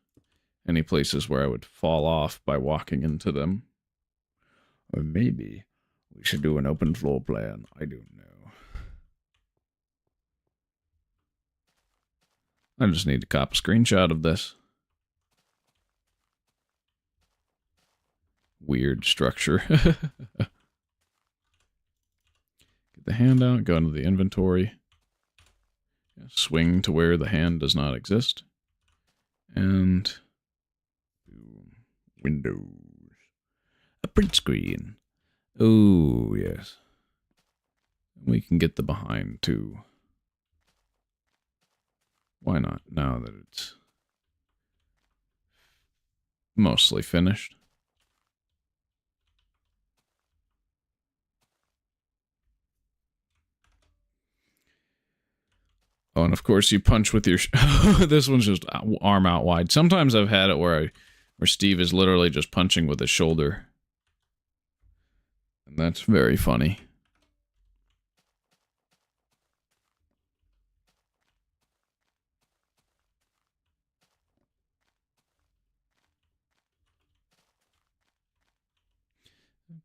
any places where I would fall off by walking into them. Or maybe we should do an open floor plan. I don't know. I just need to cop a screenshot of this. Weird structure. Get the hand out, go into the inventory. Swing to where the hand does not exist. And boom. Windows. A print screen. Oh, yes. We can get the behind too. Why not, now that it's mostly finished? Oh, and of course you punch with your... This one's just arm out wide. Sometimes I've had it where Steve is literally just punching with his shoulder. And that's very funny.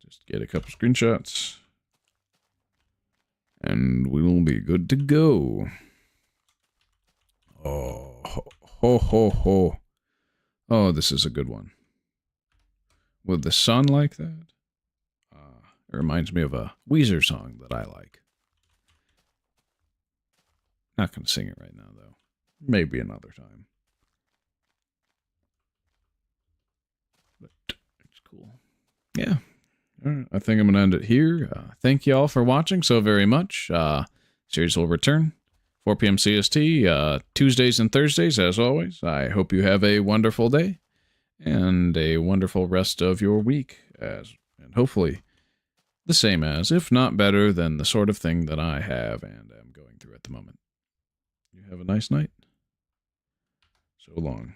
Just get a couple screenshots. And we'll be good to go. Oh, ho, ho, ho. Oh, this is a good one. With the sun like that? It reminds me of a Weezer song that I like. Not going to sing it right now, though. Maybe another time. But it's cool. Yeah. All right, I think I'm going to end it here. Thank you all for watching so very much. Series will return 4 p.m. CST, Tuesdays and Thursdays, as always. I hope you have a wonderful day and a wonderful rest of your week, and hopefully the same as, if not better than, the sort of thing that I have and am going through at the moment. You have a nice night. So long.